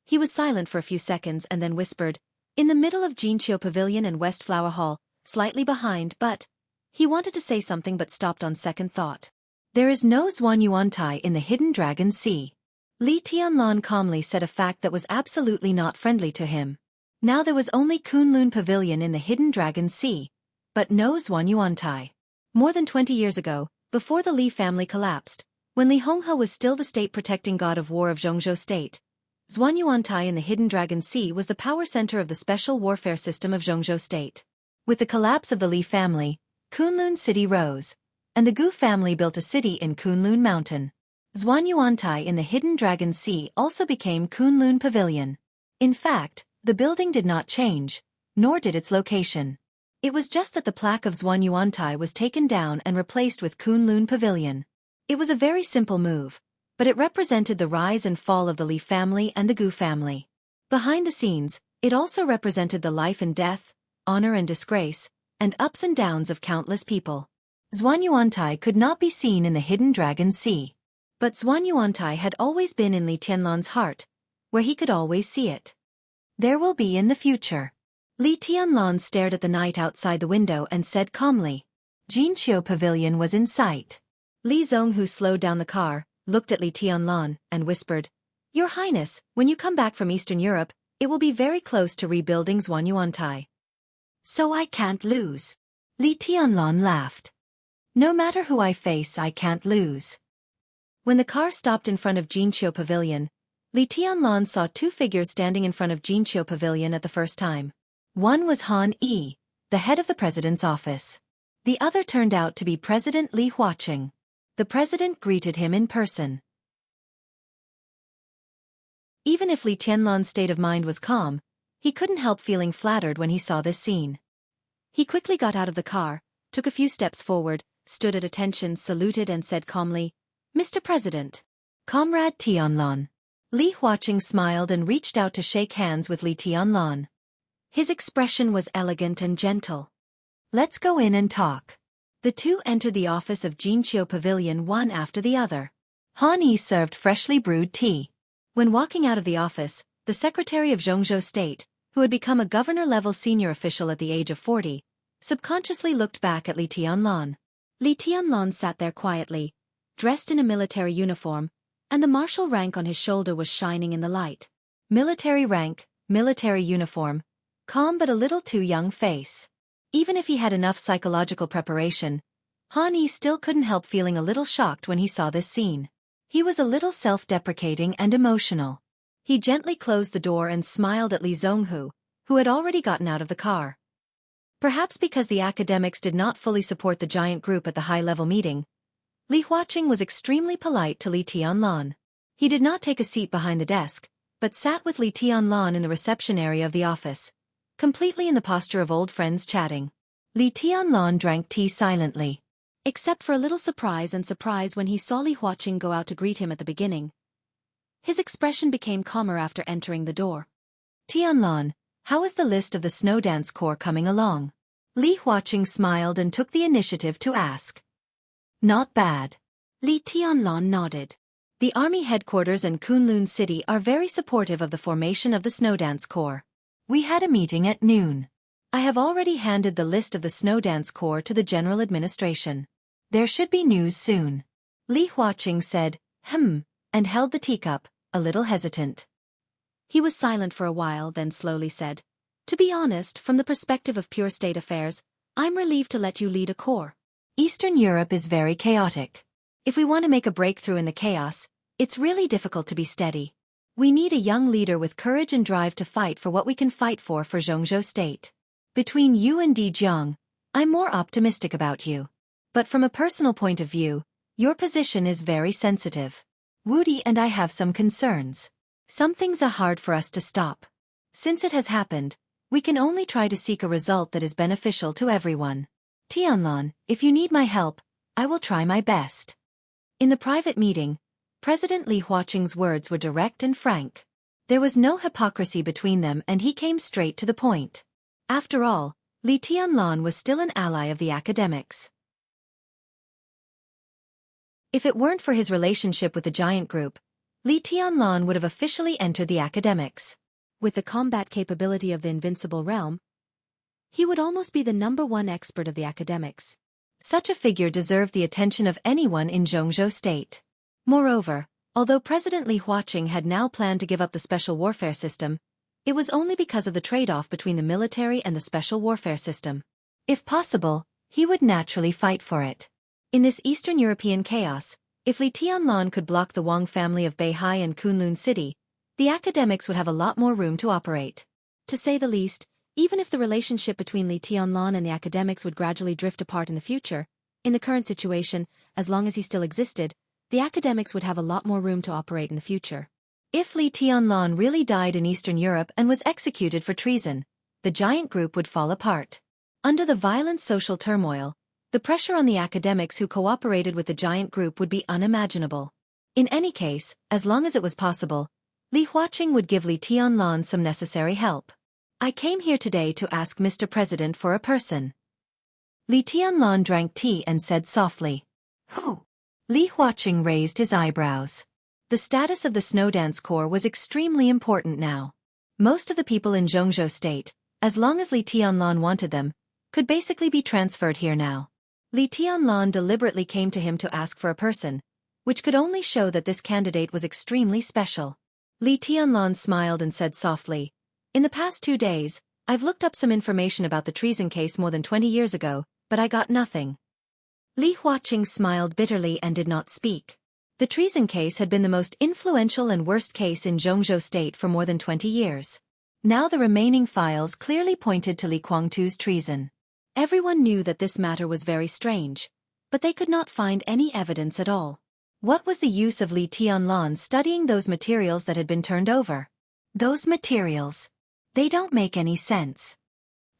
He was silent for a few seconds and then whispered, in the middle of Xianxia Pavilion and West Flower Hall, slightly behind, but... He wanted to say something but stopped on second thought. There is no Yuantai in the Hidden Dragon Sea. Li Tianlan calmly said a fact that was absolutely not friendly to him. Now there was only Kunlun Pavilion in the Hidden Dragon Sea, but no Yuantai. More than 20 years ago, before the Li family collapsed, when Li Honghe was still the state-protecting god of war of Jianghu state, Yuantai in the Hidden Dragon Sea was the power center of the special warfare system of Jianghu state. With the collapse of the Li family, Kunlun City rose, and the Gu family built a city in Kunlun Mountain. Yuantai in the Hidden Dragon Sea also became Kunlun Pavilion. In fact, the building did not change, nor did its location. It was just that the plaque of Yuantai was taken down and replaced with Kunlun Pavilion. It was a very simple move, but it represented the rise and fall of the Li family and the Gu family. Behind the scenes, it also represented the life and death, honor and disgrace, and ups and downs of countless people. Yuantai could not be seen in the Hidden Dragon Sea. But Yuantai had always been in Li Tianlan's heart, where he could always see it. There will be in the future. Li Tianlan stared at the night outside the window and said calmly. Xianxia Pavilion was in sight. Li Zhonghu slowed down the car, looked at Li Tianlan, and whispered, Your Highness, when you come back from Eastern Europe, it will be very close to rebuilding Yuantai. So I can't lose. Li Tianlan laughed. No matter who I face, I can't lose. When the car stopped in front of Xianxia Pavilion, Li Tianlan saw two figures standing in front of Xianxia Pavilion at the first time. One was Han Yi, the head of the president's office. The other turned out to be President Li Huaqing. The president greeted him in person. Even if Li Tianlan's state of mind was calm, he couldn't help feeling flattered when he saw this scene. He quickly got out of the car, took a few steps forward, stood at attention, saluted and said calmly, Mr. President. Comrade Tianlan. Li Huaqing smiled and reached out to shake hands with Li Tianlan. His expression was elegant and gentle. Let's go in and talk. The two entered the office of Xianxia Pavilion one after the other. Han Yi served freshly brewed tea. When walking out of the office, the secretary of Jianghu state, who had become a governor-level senior official at the age of 40, subconsciously looked back at Li Tianlan. Li Tianlan sat there quietly, dressed in a military uniform, and the martial rank on his shoulder was shining in the light. Military rank, military uniform, calm but a little too young face. Even if he had enough psychological preparation, Han Yi still couldn't help feeling a little shocked when he saw this scene. He was a little self-deprecating and emotional. He gently closed the door and smiled at Li Zhonghu, who had already gotten out of the car. Perhaps because the academics did not fully support the giant group at the high-level meeting, Li Huaqing was extremely polite to Li Tianlan. He did not take a seat behind the desk, but sat with Li Tianlan in the reception area of the office, completely in the posture of old friends chatting. Li Tianlan drank tea silently. Except for a little surprise when he saw Li Huaqing go out to greet him at the beginning. His expression became calmer after entering the door. Tianlan, how is the list of the Snow Dance Corps coming along? Li Huaqing smiled and took the initiative to ask. Not bad. Li Tianlan nodded. The army headquarters and Kunlun City are very supportive of the formation of the Snow Dance Corps. We had a meeting at noon. I have already handed the list of the Snow Dance Corps to the general administration. There should be news soon. Li Huaqing said, and held the teacup, a little hesitant. He was silent for a while, then slowly said, To be honest, from the perspective of pure state affairs, I'm relieved to let you lead a corps. Eastern Europe is very chaotic. If we want to make a breakthrough in the chaos, it's really difficult to be steady. We need a young leader with courage and drive to fight for what we can fight for Jianghu state. Between you and Jianghu, I'm more optimistic about you. But from a personal point of view, your position is very sensitive. Wudi and I have some concerns. Some things are hard for us to stop. Since it has happened, we can only try to seek a result that is beneficial to everyone. Tianlan, if you need my help, I will try my best. In the private meeting, President Li Huaqing's words were direct and frank. There was no hypocrisy between them and he came straight to the point. After all, Li Tianlan was still an ally of the academics. If it weren't for his relationship with the giant group, Li Tianlan would have officially entered the academics. With the combat capability of the invincible realm, he would almost be the #1 expert of the academics. Such a figure deserved the attention of anyone in Jianghu state. Moreover, although President Li Huaqing had now planned to give up the special warfare system, it was only because of the trade-off between the military and the special warfare system. If possible, he would naturally fight for it. In this Eastern European chaos, if Li Tianlan could block the Wang family of Beihai and Kunlun City, the academics would have a lot more room to operate. To say the least, even if the relationship between Li Tianlan and the academics would gradually drift apart in the future, in the current situation, as long as he still existed, the academics would have a lot more room to operate in the future. If Li Tianlan really died in Eastern Europe and was executed for treason, the giant group would fall apart. Under the violent social turmoil, the pressure on the academics who cooperated with the giant group would be unimaginable. In any case, as long as it was possible, Li Huaqing would give Li Tianlan some necessary help. I came here today to ask Mr. President for a person. Li Tianlan drank tea and said softly. Who? Li Huaqing raised his eyebrows. The status of the Snowdance Corps was extremely important now. Most of the people in Jianghu state, as long as Li Tianlan wanted them, could basically be transferred here now. Li Tianlan deliberately came to him to ask for a person, which could only show that this candidate was extremely special. Li Tianlan smiled and said softly, "In the past 2 days, I've looked up some information about the treason case more than 20 years ago, but I got nothing." Li Huaqing smiled bitterly and did not speak. The treason case had been the most influential and worst case in Jianghu state for more than 20 years. Now the remaining files clearly pointed to Li Guangtu's treason. Everyone knew that this matter was very strange, but they could not find any evidence at all. What was the use of Li Tianlan studying those materials that had been turned over? Those materials. They don't make any sense.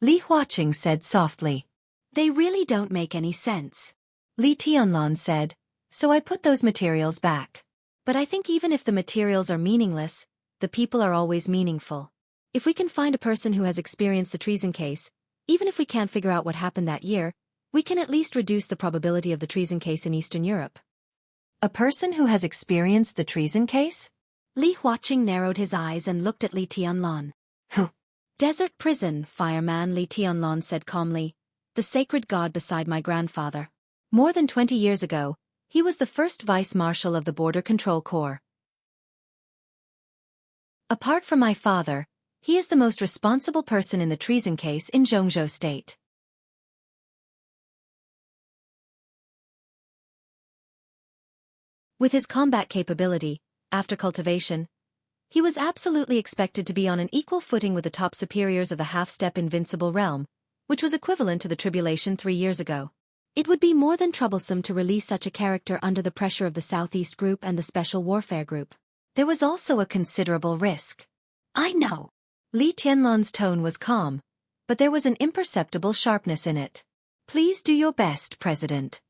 Li Huaqing said softly. They really don't make any sense. Li Tianlan said, so I put those materials back. But I think even if the materials are meaningless, the people are always meaningful. If we can find a person who has experienced the treason case, even if we can't figure out what happened that year, we can at least reduce the probability of the treason case in Eastern Europe. A person who has experienced the treason case? Li Huaqing narrowed his eyes and looked at Li Tianlan. Who? Desert prison, fireman, Li Tianlan said calmly. The sacred god beside my grandfather. More than 20 years ago, he was the first vice-marshal of the Border Control Corps. Apart from my father, he is the most responsible person in the treason case in Jianghu state. With his combat capability, after cultivation, he was absolutely expected to be on an equal footing with the top superiors of the half-step invincible realm, which was equivalent to the tribulation 3 years ago. It would be more than troublesome to release such a character under the pressure of the Southeast Group and the Special Warfare Group. There was also a considerable risk. I know. Li Tianlan's tone was calm, but there was an imperceptible sharpness in it. Please do your best, President.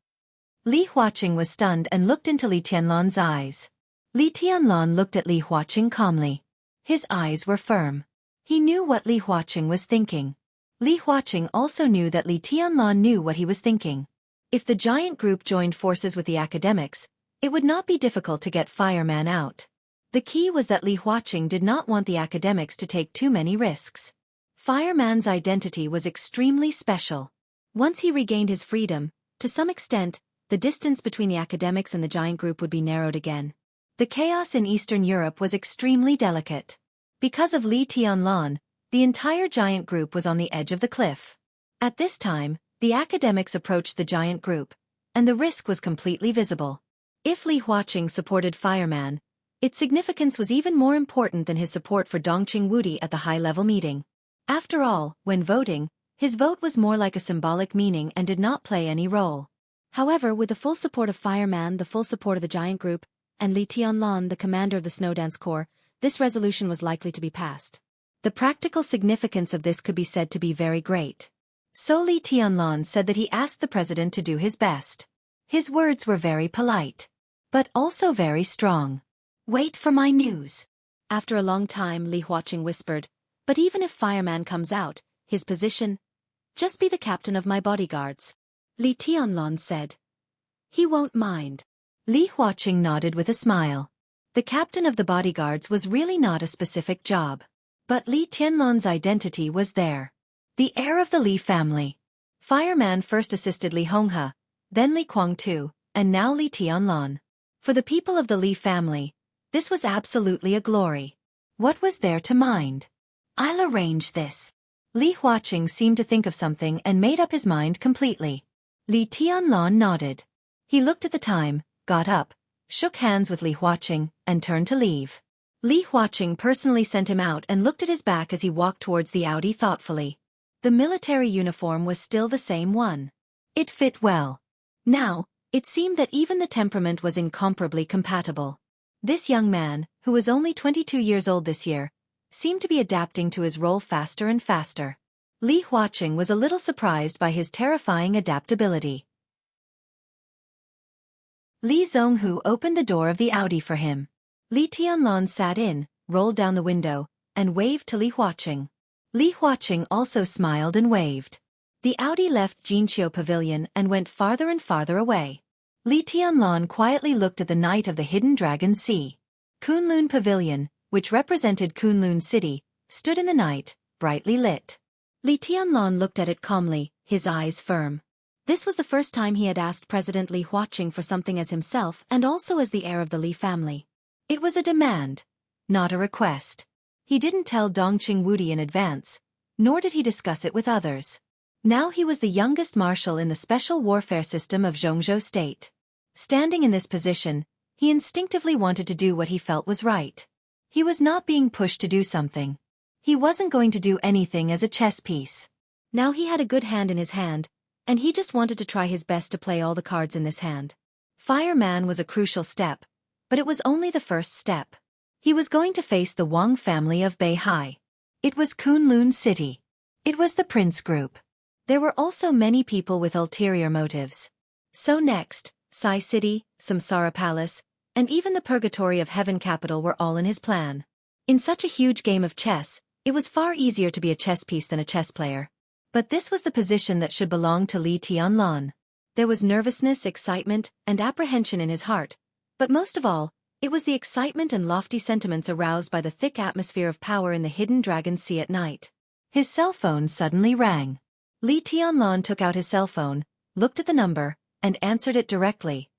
Li Huaqing was stunned and looked into Li Tianlan's eyes. Li Tianlan looked at Li Huaqing calmly. His eyes were firm. He knew what Li Huaqing was thinking. Li Huaqing also knew that Li Tianlan knew what he was thinking. If the giant group joined forces with the academics, it would not be difficult to get Fireman out. The key was that Li Huaqing did not want the academics to take too many risks. Fireman's identity was extremely special. Once he regained his freedom, to some extent, the distance between the academics and the giant group would be narrowed again. The chaos in Eastern Europe was extremely delicate. Because of Li Tianlan, the entire giant group was on the edge of the cliff. At this time, the academics approached the giant group, and the risk was completely visible. If Li Huaqing supported Fireman, its significance was even more important than his support for Dongqing Wudi at the high-level meeting. After all, when voting, His vote was more like a symbolic meaning and did not play any role. However, with the full support of Fireman, the full support of the giant group, and Li Tianlan, the commander of the Snowdance Corps, this resolution was likely to be passed. The practical significance of this could be said to be very great. So Li Tianlan said that he asked the president to do his best. His words were very polite, but also very strong. Wait for my news. After a long time, Li Huaqing whispered, but even if Fireman comes out, his position? Just be the captain of my bodyguards. Li Tianlan said. He won't mind. Li Huaqing nodded with a smile. The captain of the bodyguards was really not a specific job. But Li Tianlan's identity was there. The heir of the Li family. Fireman first assisted Li Honghe, then Li Guangtu, and now Li Tianlan. For the people of the Li family, this was absolutely a glory. What was there to mind? I'll arrange this. Li Huaqing seemed to think of something and made up his mind completely. Li Tianlan nodded. He looked at the time, got up, shook hands with Li Huaqing, and turned to leave. Li Huaqing personally sent him out and looked at his back as he walked towards the Audi thoughtfully. The military uniform was still the same one. It fit well. Now, it seemed that even the temperament was incomparably compatible. This young man, who was only 22 years old this year, seemed to be adapting to his role faster and faster. Li Huaqing was a little surprised by his terrifying adaptability. Li Zhonghu opened the door of the Audi for him. Li Tianlan sat in, rolled down the window, and waved to Li Huaqing. Li Huaqing also smiled and waved. The Audi left Xianxia Pavilion and went farther and farther away. Li Tianlan quietly looked at the night of the Hidden Dragon Sea. Kunlun Pavilion, which represented Kunlun City, stood in the night, brightly lit. Li Tianlan looked at it calmly, his eyes firm. This was the first time he had asked President Li Huaqing for something as himself and also as the heir of the Li family. It was a demand, not a request. He didn't tell Dongqing Wudi in advance, nor did he discuss it with others. Now he was the youngest marshal in the special warfare system of Jianghu State. Standing in this position, he instinctively wanted to do what he felt was right. He was not being pushed to do something. He wasn't going to do anything as a chess piece. Now he had a good hand in his hand, and he just wanted to try his best to play all the cards in this hand. Fireman was a crucial step, but it was only the first step. He was going to face the Wang family of Beihai. It was Kunlun City. It was the Prince Group. There were also many people with ulterior motives. So next, Sai City, Samsara Palace, and even the Purgatory of Heaven capital were all in his plan. In such a huge game of chess, it was far easier to be a chess piece than a chess player. But this was the position that should belong to Li Tianlan. There was nervousness, excitement, and apprehension in his heart, but most of all, it was the excitement and lofty sentiments aroused by the thick atmosphere of power in the Hidden Dragon Sea at night. His cell phone suddenly rang. Li Tianlan took out his cell phone, looked at the number, and answered it directly.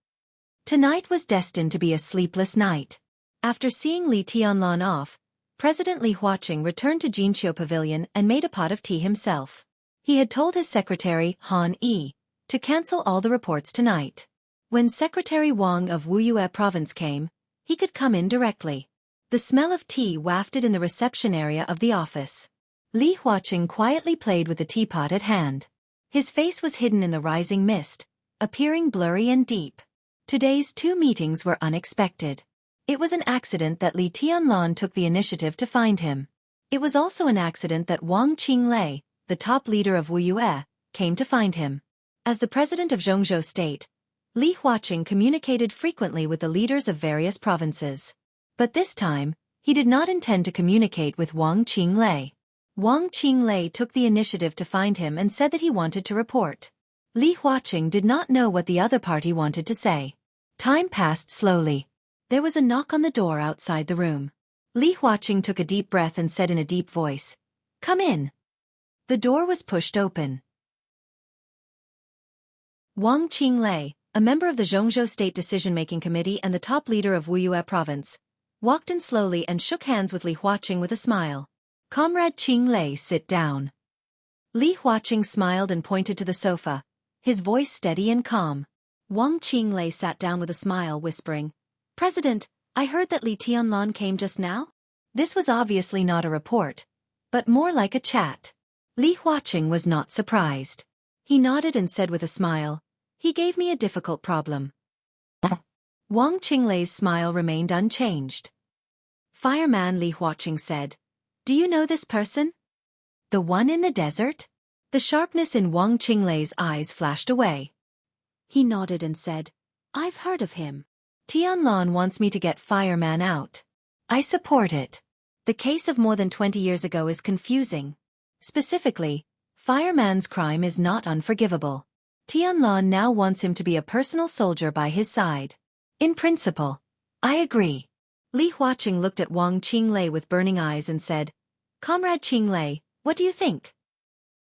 Tonight was destined to be a sleepless night. After seeing Li Tianlan off, President Li Huaqing returned to Xianxia Pavilion and made a pot of tea himself. He had told his secretary, Han Yi, to cancel all the reports tonight. When Secretary Wang of Wuxia province came, he could come in directly. The smell of tea wafted in the reception area of the office. Li Huaqing quietly played with the teapot at hand. His face was hidden in the rising mist, appearing blurry and deep. Today's two meetings were unexpected. It was an accident that Li Tianlan took the initiative to find him. It was also an accident that Wang Qinglei, the top leader of Wuxia, came to find him. As the president of Jianghu State, Li Huaqing communicated frequently with the leaders of various provinces. But this time, he did not intend to communicate with Wang Qinglei. Wang Qinglei took the initiative to find him and said that he wanted to report. Li Huaqing did not know what the other party wanted to say. Time passed slowly. There was a knock on the door outside the room. Li Huaqing took a deep breath and said in a deep voice, "Come in." The door was pushed open. Wang Qinglei, a member of the Jianghu State Decision-Making Committee and the top leader of Wuxia Province, walked in slowly and shook hands with Li Huaqing with a smile. "Comrade Qinglei, sit down." Li Huaqing smiled and pointed to the sofa, his voice steady and calm. Wang Qinglei sat down with a smile, whispering, "President, I heard that Li Tianlan came just now?" This was obviously not a report, but more like a chat. Li Huaqing was not surprised. He nodded and said with a smile, "He gave me a difficult problem." Wang Qinglei's smile remained unchanged. "Fireman," Li Huaqing said. "Do you know this person? The one in the desert?" The sharpness in Wang Qinglei's eyes flashed away. He nodded and said, "I've heard of him. Tianlan wants me to get Fireman out. I support it. The case of more than 20 years ago is confusing. Specifically, Fireman's crime is not unforgivable. Tianlan now wants him to be a personal soldier by his side. In principle, I agree." Li Huaqing looked at Wang Qinglei with burning eyes and said, "Comrade Qinglei, what do you think?"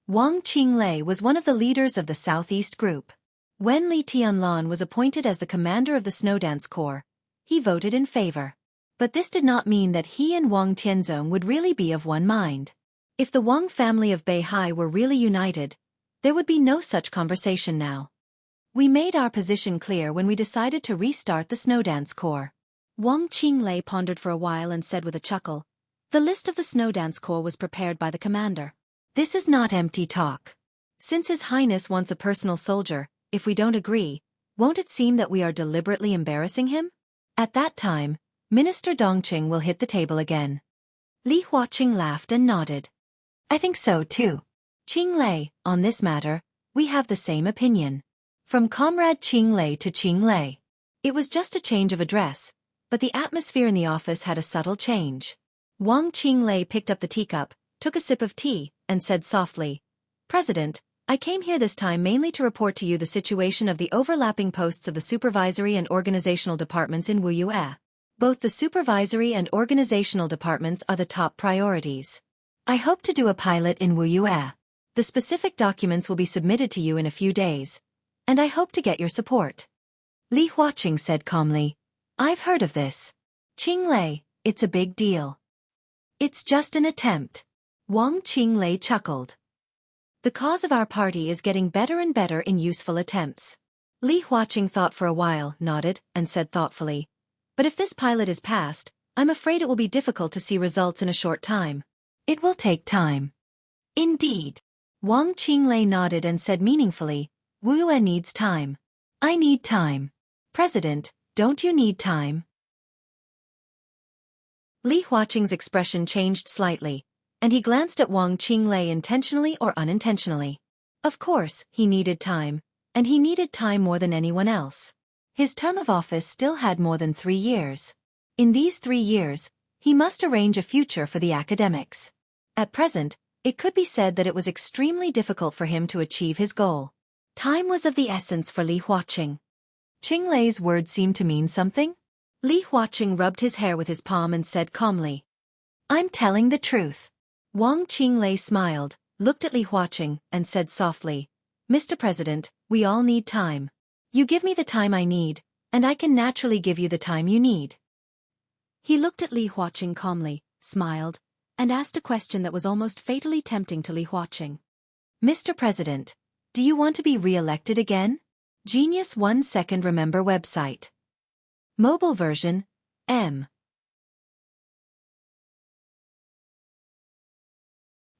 Wang Qinglei was one of the leaders of the Southeast Group. When Li Tianlan was appointed as the commander of the Snowdance Corps, he voted in favor. But this did not mean that he and Wang Tianzong would really be of one mind. If the Wang family of Beihai were really united, there would be no such conversation now. "We made our position clear when we decided to restart the Snowdance Corps." Wang Qinglei pondered for a while and said with a chuckle, "The list of the Snowdance Corps was prepared by the commander. This is not empty talk. Since His Highness wants a personal soldier, if we don't agree, won't it seem that we are deliberately embarrassing him? At that time, Minister Dongqing will hit the table again." Li Huaqing laughed and nodded. "I think so too. Qinglei, on this matter, we have the same opinion." From Comrade Qinglei to Qinglei. It was just a change of address, but the atmosphere in the office had a subtle change. Wang Qinglei picked up the teacup, took a sip of tea, and said softly, "President, I came here this time mainly to report to you the situation of the overlapping posts of the supervisory and organizational departments in Wuxia. Both the supervisory and organizational departments are the top priorities. I hope to do a pilot in Wuxia. The specific documents will be submitted to you in a few days, and I hope to get your support." Li Huaqing said calmly, "I've heard of this. Qinglei, it's a big deal." "It's just an attempt." Wang Qinglei chuckled. "The cause of our party is getting better and better in useful attempts." Li Huaqing thought for a while, nodded, and said thoughtfully, "But if this pilot is passed, I'm afraid it will be difficult to see results in a short time. It will take time." "Indeed." Wang Qinglei nodded and said meaningfully, "Wuxia needs time. I need time. President, don't you need time?" Li Huaqing's expression changed slightly, and he glanced at Wang Qinglei intentionally or unintentionally. Of course, he needed time, and he needed time more than anyone else. His term of office still had more than 3 years. In these 3 years, he must arrange a future for the academics. At present, it could be said that it was extremely difficult for him to achieve his goal. Time was of the essence for Li Huaqing. Qinglei's words seemed to mean something. Li Huaqing rubbed his hair with his palm and said calmly, "I'm telling the truth." Wang Qinglei smiled, looked at Li Huaqing, and said softly, "Mr. President, we all need time. You give me the time I need, and I can naturally give you the time you need." He looked at Li Huaqing calmly, smiled, and asked a question that was almost fatally tempting to Li Huaqing. "Mr. President, do you want to be re-elected again?" Genius 1 Second Remember website. Mobile version, M.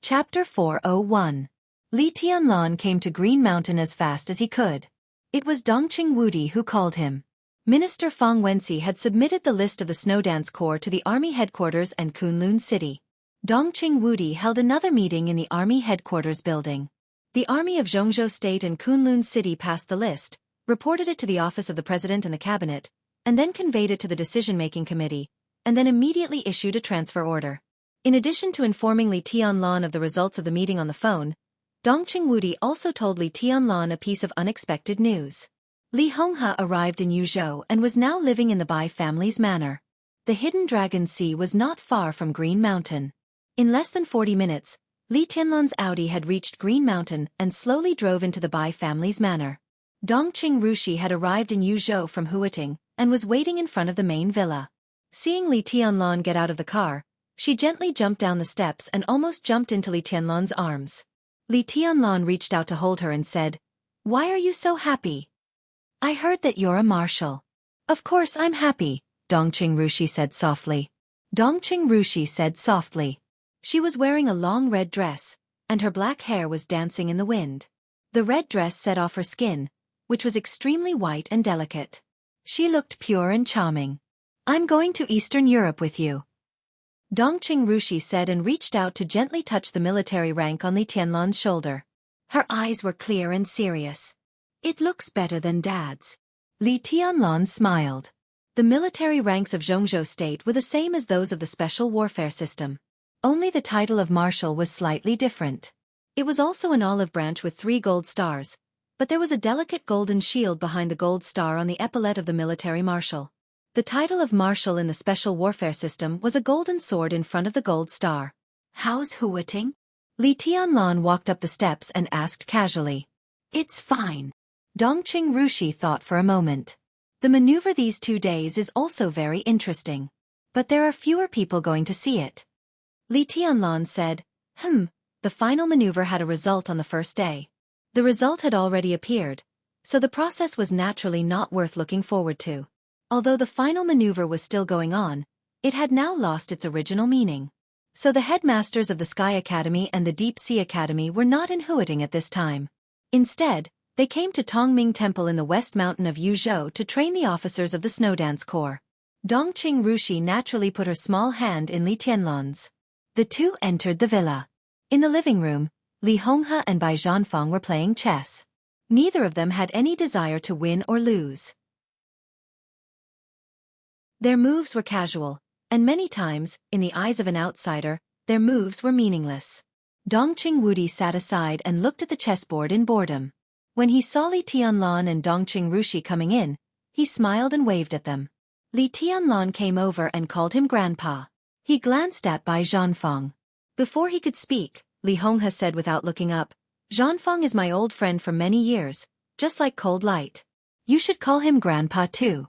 Chapter 401. Li Tianlan came to Green Mountain as fast as he could. It was Dongqing Wudi who called him. Minister Fang Wenxi had submitted the list of the Snowdance Corps to the Army headquarters and Kunlun City. Dongqing Wudi held another meeting in the Army headquarters building. The Army of Jianghu State and Kunlun City passed the list, reported it to the office of the President and the Cabinet, and then conveyed it to the decision-making committee, and then immediately issued a transfer order. In addition to informing Li Tianlan of the results of the meeting on the phone, Dongqing Wudi also told Li Tianlan a piece of unexpected news. Li Honghe arrived in Yuzhou and was now living in the Bai family's manor. The Hidden Dragon Sea was not far from Green Mountain. In less than 40 minutes, Li Tianlan's Audi had reached Green Mountain and slowly drove into the Bai family's manor. Dongqing Rushi had arrived in Yuzhou from Huiting and was waiting in front of the main villa. Seeing Li Tianlan get out of the car, she gently jumped down the steps and almost jumped into Li Tianlan's arms. Li Tianlan reached out to hold her and said, "Why are you so happy?" "I heard that you're a marshal." "Of course I'm happy," Dongqing Rushi said softly. Dongqing Rushi said softly. She was wearing a long red dress, and her black hair was dancing in the wind. The red dress set off her skin, which was extremely white and delicate. She looked pure and charming. "I'm going to Eastern Europe with you," Dongqing Rushi said and reached out to gently touch the military rank on Li Tianlan's shoulder. Her eyes were clear and serious. "It looks better than Dad's." Li Tianlan smiled. The military ranks of Jianghu state were the same as those of the special warfare system. Only the title of marshal was slightly different. It was also an olive branch with 3 gold stars, but there was a delicate golden shield behind the gold star on the epaulette of the military marshal. The title of marshal in the special warfare system was a golden sword in front of the gold star. "How's Huating?" Li Tianlan walked up the steps and asked casually. "It's fine." Dongqing Rushi thought for a moment. The maneuver these 2 days is also very interesting. But there are fewer people going to see it. Li Tianlan said, The final maneuver had a result on the first day. The result had already appeared, so the process was naturally not worth looking forward to. Although the final maneuver was still going on, it had now lost its original meaning. So the headmasters of the Sky Academy and the Deep Sea Academy were not in Huating at this time. Instead, they came to Tongming Temple in the West Mountain of Yuzhou to train the officers of the Snowdance Corps. Dongqing Rushi naturally put her small hand in Li Tianlan's. The two entered the villa. In the living room, Li Honghe and Bai Zhanfang were playing chess. Neither of them had any desire to win or lose. Their moves were casual, and many times, in the eyes of an outsider, their moves were meaningless. Dongqing Wudi sat aside and looked at the chessboard in boredom. When he saw Li Tianlan and Dongqing Rushi coming in, he smiled and waved at them. Li Tianlan came over and called him Grandpa. He glanced at Bai Zhanfang. Before he could speak, Li Honghe said without looking up, "Zhanfang is my old friend for many years, just like cold light. You should call him Grandpa too."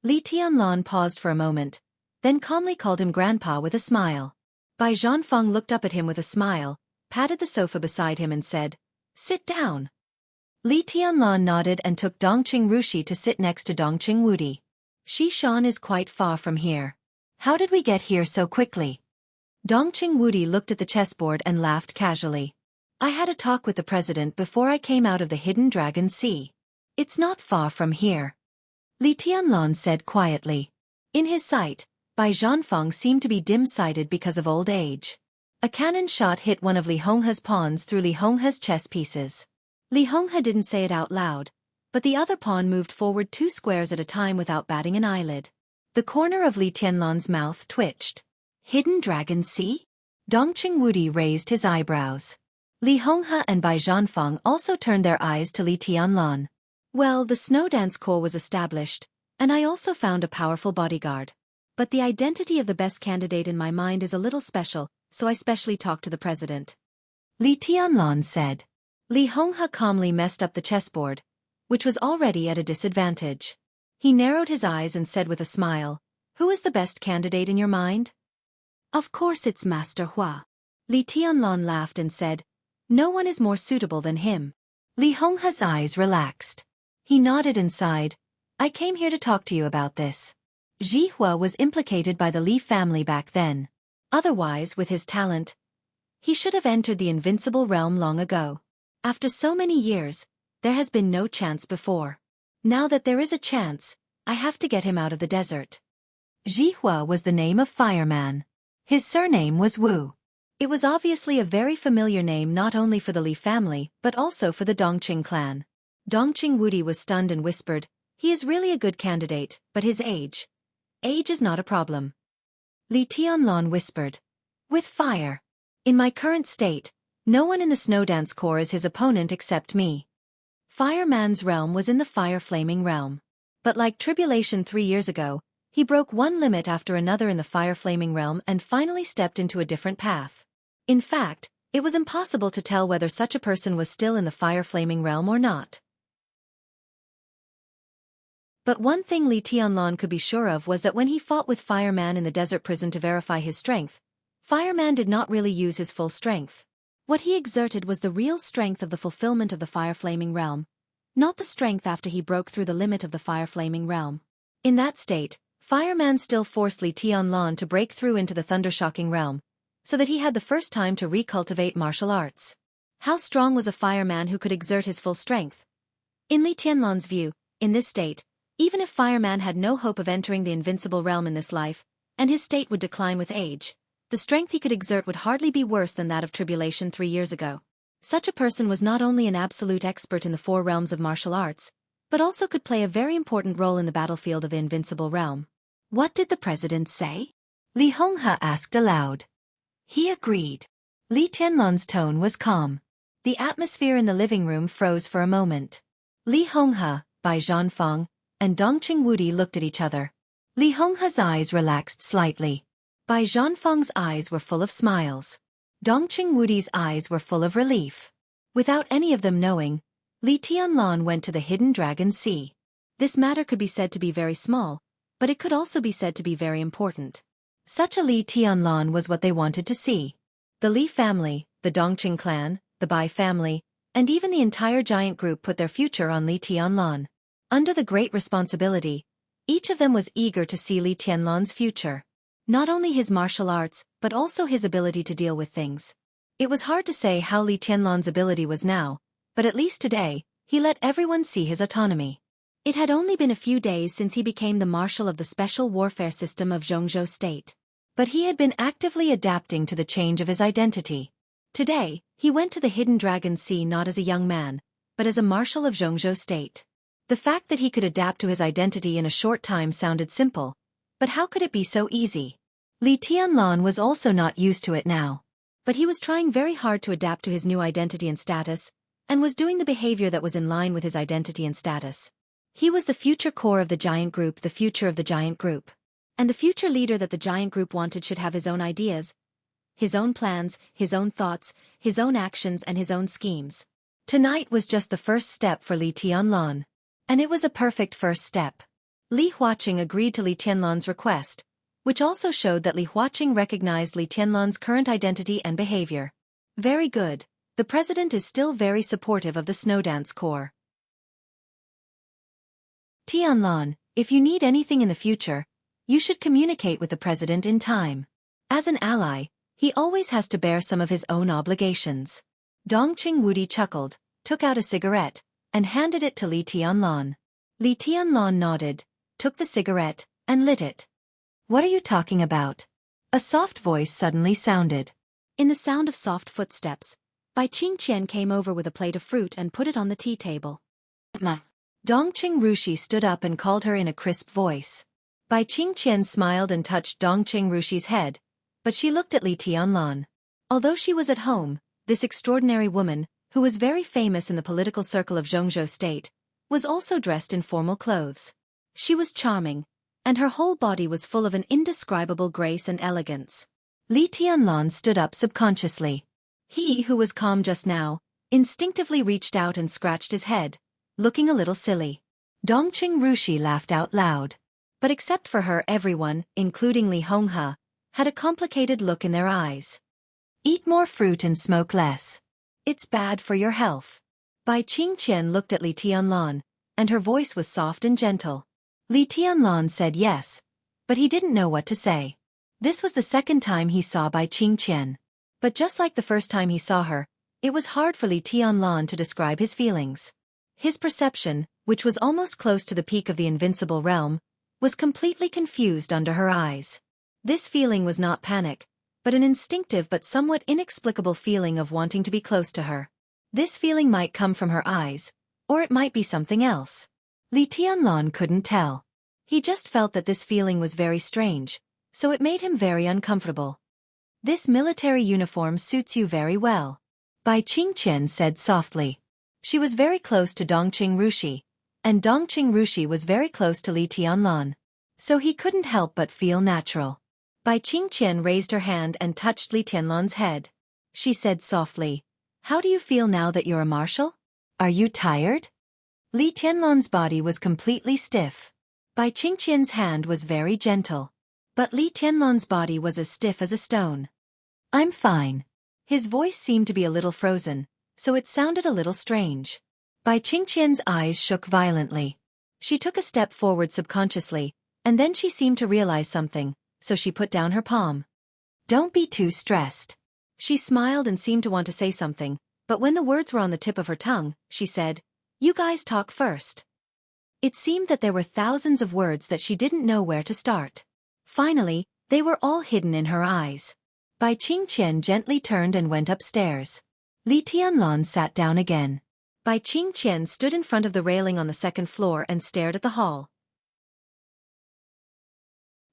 Li Tianlan paused for a moment, then calmly called him Grandpa with a smile. Bai Zhanfang looked up at him with a smile, patted the sofa beside him and said, "Sit down." Li Tianlan nodded and took Dongqing Rushi to sit next to Dongqing Wudi. "Xishan is quite far from here. How did we get here so quickly?" Dongqing Wudi looked at the chessboard and laughed casually. "I had a talk with the president before I came out of the Hidden Dragon Sea. It's not far from here." Li Tianlan said quietly. In his sight, Bai Zhanfang seemed to be dim-sighted because of old age. A cannon shot hit one of Li Honghe's pawns through Li Honghe's chess pieces. Li Honghe didn't say it out loud, but the other pawn moved forward 2 squares at a time without batting an eyelid. The corner of Li Tianlan's mouth twitched. "Hidden Dragon Sea?" Dongqing Wudi raised his eyebrows. Li Honghe and Bai Zhanfang also turned their eyes to Li Tianlan. "Well, the Snowdance Corps was established, and I also found a powerful bodyguard. But the identity of the best candidate in my mind is a little special, so I specially talked to the president," Li Tianlan said. Li Honghe calmly messed up the chessboard, which was already at a disadvantage. He narrowed his eyes and said with a smile, "Who is the best candidate in your mind?" "Of course it's Master Hua." Li Tianlan laughed and said, "No one is more suitable than him." Li Honghe's eyes relaxed. He nodded and sighed, "I came here to talk to you about this. Ji Hua was implicated by the Li family back then. Otherwise, with his talent, he should have entered the invincible realm long ago. After so many years, there has been no chance before. Now that there is a chance, I have to get him out of the desert." Ji Hua was the name of Fireman. His surname was Wu. It was obviously a very familiar name not only for the Li family but also for the Dongqing clan. Dongqing Wudi was stunned and whispered, "He is really a good candidate, but his age. Age is not a problem." Li Tianlan whispered, "With fire. In my current state, no one in the Snowdance Corps is his opponent except me." Fireman's realm was in the fire-flaming realm. But like Tribulation 3 years ago, he broke one limit after another in the fire-flaming realm and finally stepped into a different path. In fact, it was impossible to tell whether such a person was still in the fire-flaming realm or not. But one thing Li Tianlan could be sure of was that when he fought with Fireman in the desert prison to verify his strength, Fireman did not really use his full strength. What he exerted was the real strength of the fulfillment of the fire-flaming realm, not the strength after he broke through the limit of the fire-flaming realm. In that state, Fireman still forced Li Tianlan to break through into the thundershocking realm, so that he had the first time to recultivate martial arts. How strong was a fireman who could exert his full strength? In Li Tianlan's view, in this state, even if fireman had no hope of entering the invincible realm in this life, and his state would decline with age, the strength he could exert would hardly be worse than that of tribulation 3 years ago. Such a person was not only an absolute expert in the 4 realms of martial arts, but also could play a very important role in the battlefield of the invincible realm. What did the president say? Li Honghe asked aloud. He agreed. Li Tianlan's tone was calm. The atmosphere in the living room froze for a moment. Li Honghe, Bai Zhanfeng, and Dongqing Wudi looked at each other. Li Honghe's eyes relaxed slightly. Bai Zhanfeng's eyes were full of smiles. Dongqing Wudi's eyes were full of relief. Without any of them knowing, Li Tianlan went to the hidden dragon sea. This matter could be said to be very small, but it could also be said to be very important. Such a Li Tianlan was what they wanted to see. The Li family, the Dongqing clan, the Bai family, and even the entire giant group put their future on Li Tianlan. Under the great responsibility, each of them was eager to see Li Tianlan's future. Not only his martial arts, but also his ability to deal with things. It was hard to say how Li Tianlan's ability was now, but at least today, he let everyone see his autonomy. It had only been a few days since he became the marshal of the special warfare system of Jianghu state. But he had been actively adapting to the change of his identity. Today, he went to the hidden dragon sea not as a young man, but as a marshal of Jianghu state. The fact that he could adapt to his identity in a short time sounded simple, but how could it be so easy? Li Tianlan was also not used to it now. But he was trying very hard to adapt to his new identity and status, and was doing the behavior that was in line with his identity and status. He was the future core of the giant group, the future of the giant group. And the future leader that the giant group wanted should have his own ideas, his own plans, his own thoughts, his own actions and his own schemes. Tonight was just the first step for Li Tianlan. And it was a perfect first step. Li Huaqing agreed to Li Tianlan's request, which also showed that Li Huaqing recognized Li Tianlan's current identity and behavior. Very good. The president is still very supportive of the Snow Dance Corps. Tianlan, if you need anything in the future, you should communicate with the president in time. As an ally, he always has to bear some of his own obligations. Dongqing Wudi chuckled, took out a cigarette, and handed it to Li Tianlan. Li Tianlan nodded, took the cigarette, and lit it. What are you talking about? A soft voice suddenly sounded. In the sound of soft footsteps, Bai Qingqian came over with a plate of fruit and put it on the tea table. Ma. Dongqing Rushi stood up and called her in a crisp voice. Bai Qingqian smiled and touched Dongqing Rushi's head, but she looked at Li Tianlan. Although she was at home, this extraordinary woman, who was very famous in the political circle of Jianghu state, was also dressed in formal clothes. She was charming, and her whole body was full of an indescribable grace and elegance. Li Tianlan stood up subconsciously. He, who was calm just now, instinctively reached out and scratched his head, looking a little silly. Dongqing Rushi laughed out loud. But except for her, everyone, including Li Honghe, had a complicated look in their eyes. Eat more fruit and smoke less. It's bad for your health. Bai Qingqian looked at Li Tianlan, and her voice was soft and gentle. Li Tianlan said yes, but he didn't know what to say. This was the second time he saw Bai Qingqian. But just like the first time he saw her, it was hard for Li Tianlan to describe his feelings. His perception, which was almost close to the peak of the invincible realm, was completely confused under her eyes. This feeling was not panic, but an instinctive but somewhat inexplicable feeling of wanting to be close to her. This feeling might come from her eyes, or it might be something else. Li Tianlan couldn't tell. He just felt that this feeling was very strange, so it made him very uncomfortable. This military uniform suits you very well, Bai Qingqian said softly. She was very close to Dongqing Rushi, and Dongqing Rushi was very close to Li Tianlan, so he couldn't help but feel natural. Bai Qingqian raised her hand and touched Li Tianlan's head. She said softly, "How do you feel now that you're a marshal? Are you tired?" Li Tianlan's body was completely stiff. Bai Qingqian's hand was very gentle. But Li Tianlan's body was as stiff as a stone. "I'm fine." His voice seemed to be a little frozen, so it sounded a little strange. Bai Qingqian's eyes shook violently. She took a step forward subconsciously, and then she seemed to realize something, so she put down her palm. Don't be too stressed. She smiled and seemed to want to say something, but when the words were on the tip of her tongue, she said, "You guys talk first." It seemed that there were thousands of words that she didn't know where to start. Finally, they were all hidden in her eyes. Bai Qingqian gently turned and went upstairs. Li Tianlan sat down again. Bai Qingqian stood in front of the railing on the second floor and stared at the hall.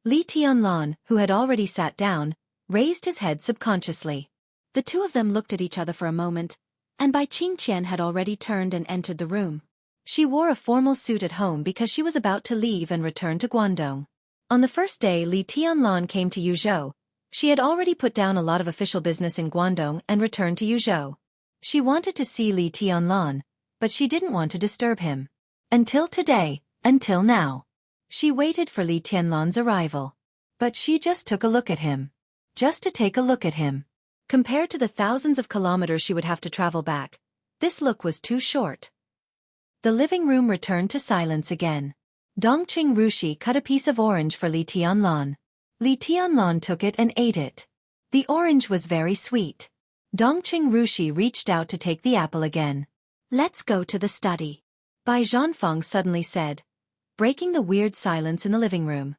Li Tianlan, who had already sat down, raised his head subconsciously. The two of them looked at each other for a moment, and Bai Qingqian had already turned and entered the room. She wore a formal suit at home because she was about to leave and return to Guangdong. On the first day Li Tianlan came to Yuzhou, she had already put down a lot of official business in Guangdong and returned to Yuzhou. She wanted to see Li Tianlan, but she didn't want to disturb him. Until today, until now. She waited for Li Tianlan's arrival. But she just took a look at him. Just to take a look at him. Compared to the thousands of kilometers she would have to travel back, this look was too short. The living room returned to silence again. Dongqing Rushi cut a piece of orange for Li Tianlan. Li Tianlan took it and ate it. The orange was very sweet. Dongqing Rushi reached out to take the apple again. "Let's go to the study," Bai Zhanfeng suddenly said, breaking the weird silence in the living room.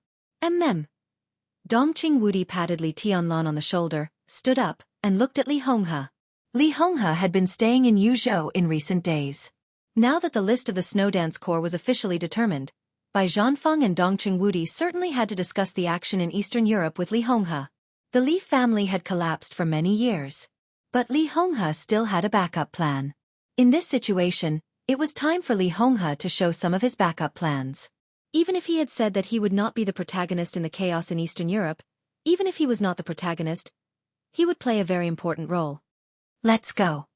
Dongqing Wudi patted Li Tianlan on the shoulder, stood up, and looked at Li Honghe. Li Honghe had been staying in Yuzhou in recent days. Now that the list of the snow dance corps was officially determined, Bai Zhanfeng and Dongqing Wudi certainly had to discuss the action in Eastern Europe with Li Honghe. The Li family had collapsed for many years. But Li Honghe still had a backup plan. In this situation, it was time for Li Honghe to show some of his backup plans. Even if he had said that he would not be the protagonist in the chaos in Eastern Europe, even if he was not the protagonist, he would play a very important role. "Let's go."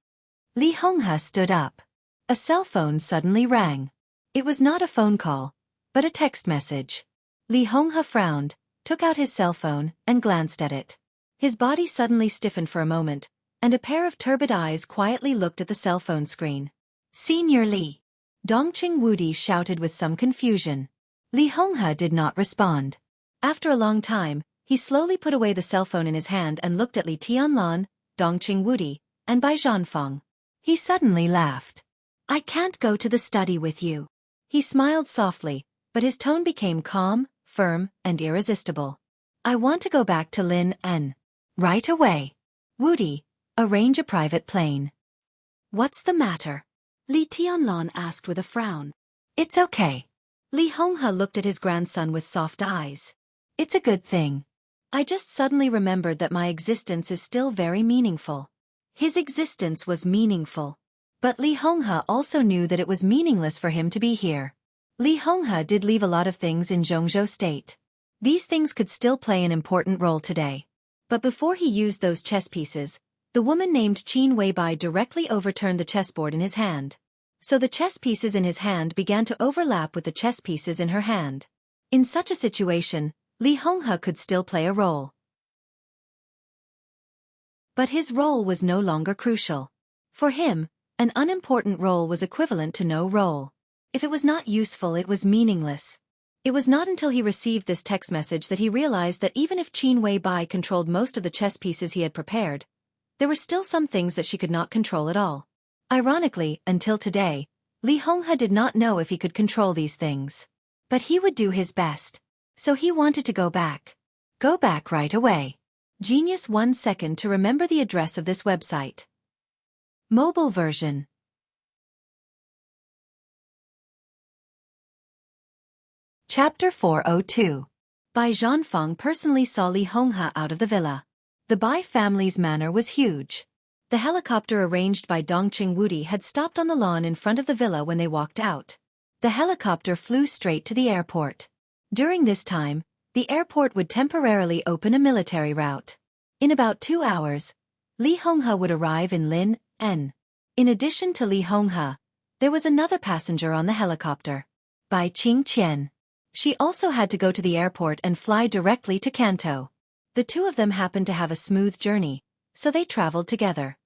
Li Honghe stood up. A cell phone suddenly rang. It was not a phone call, but a text message. Li Honghe frowned, took out his cell phone, and glanced at it. His body suddenly stiffened for a moment, and a pair of turbid eyes quietly looked at the cell phone screen. "Senior Li," Dongqing Wudi shouted with some confusion. Li Honghe did not respond. After a long time, he slowly put away the cell phone in his hand and looked at Li Tianlan, Dongqing Wudi, and Bai Zhanfeng. He suddenly laughed. "I can't go to the study with you." He smiled softly, but his tone became calm, firm, and irresistible. "I want to go back to Lin En. Right away. Wudi, arrange a private plane." "What's the matter?" Li Tianlan asked with a frown. "It's okay." Li Honghe looked at his grandson with soft eyes. "It's a good thing. I just suddenly remembered that my existence is still very meaningful." His existence was meaningful. But Li Honghe also knew that it was meaningless for him to be here. Li Honghe did leave a lot of things in Jianghu State. These things could still play an important role today. But before he used those chess pieces, the woman named Qin Weibai directly overturned the chessboard in his hand. So the chess pieces in his hand began to overlap with the chess pieces in her hand. In such a situation, Li Honghe could still play a role. But his role was no longer crucial. For him, an unimportant role was equivalent to no role. If it was not useful, it was meaningless. It was not until he received this text message that he realized that even if Qin Weibai controlled most of the chess pieces he had prepared, there were still some things that she could not control at all. Ironically, until today, Li Honghe did not know if he could control these things. But he would do his best. So he wanted to go back. Go back right away. Genius 1 second to remember the address of this website. Mobile version. Chapter 402. Bai Zhanfeng personally saw Li Honghe out of the villa. The Bai family's manor was huge. The helicopter arranged by Dongqing Wudi had stopped on the lawn in front of the villa when they walked out. The helicopter flew straight to the airport. During this time, the airport would temporarily open a military route. In about 2 hours, Li Honghe would arrive in Lin En. In addition to Li Honghe, there was another passenger on the helicopter. Bai Qingqian. She also had to go to the airport and fly directly to Kanto. The two of them happened to have a smooth journey, so they traveled together.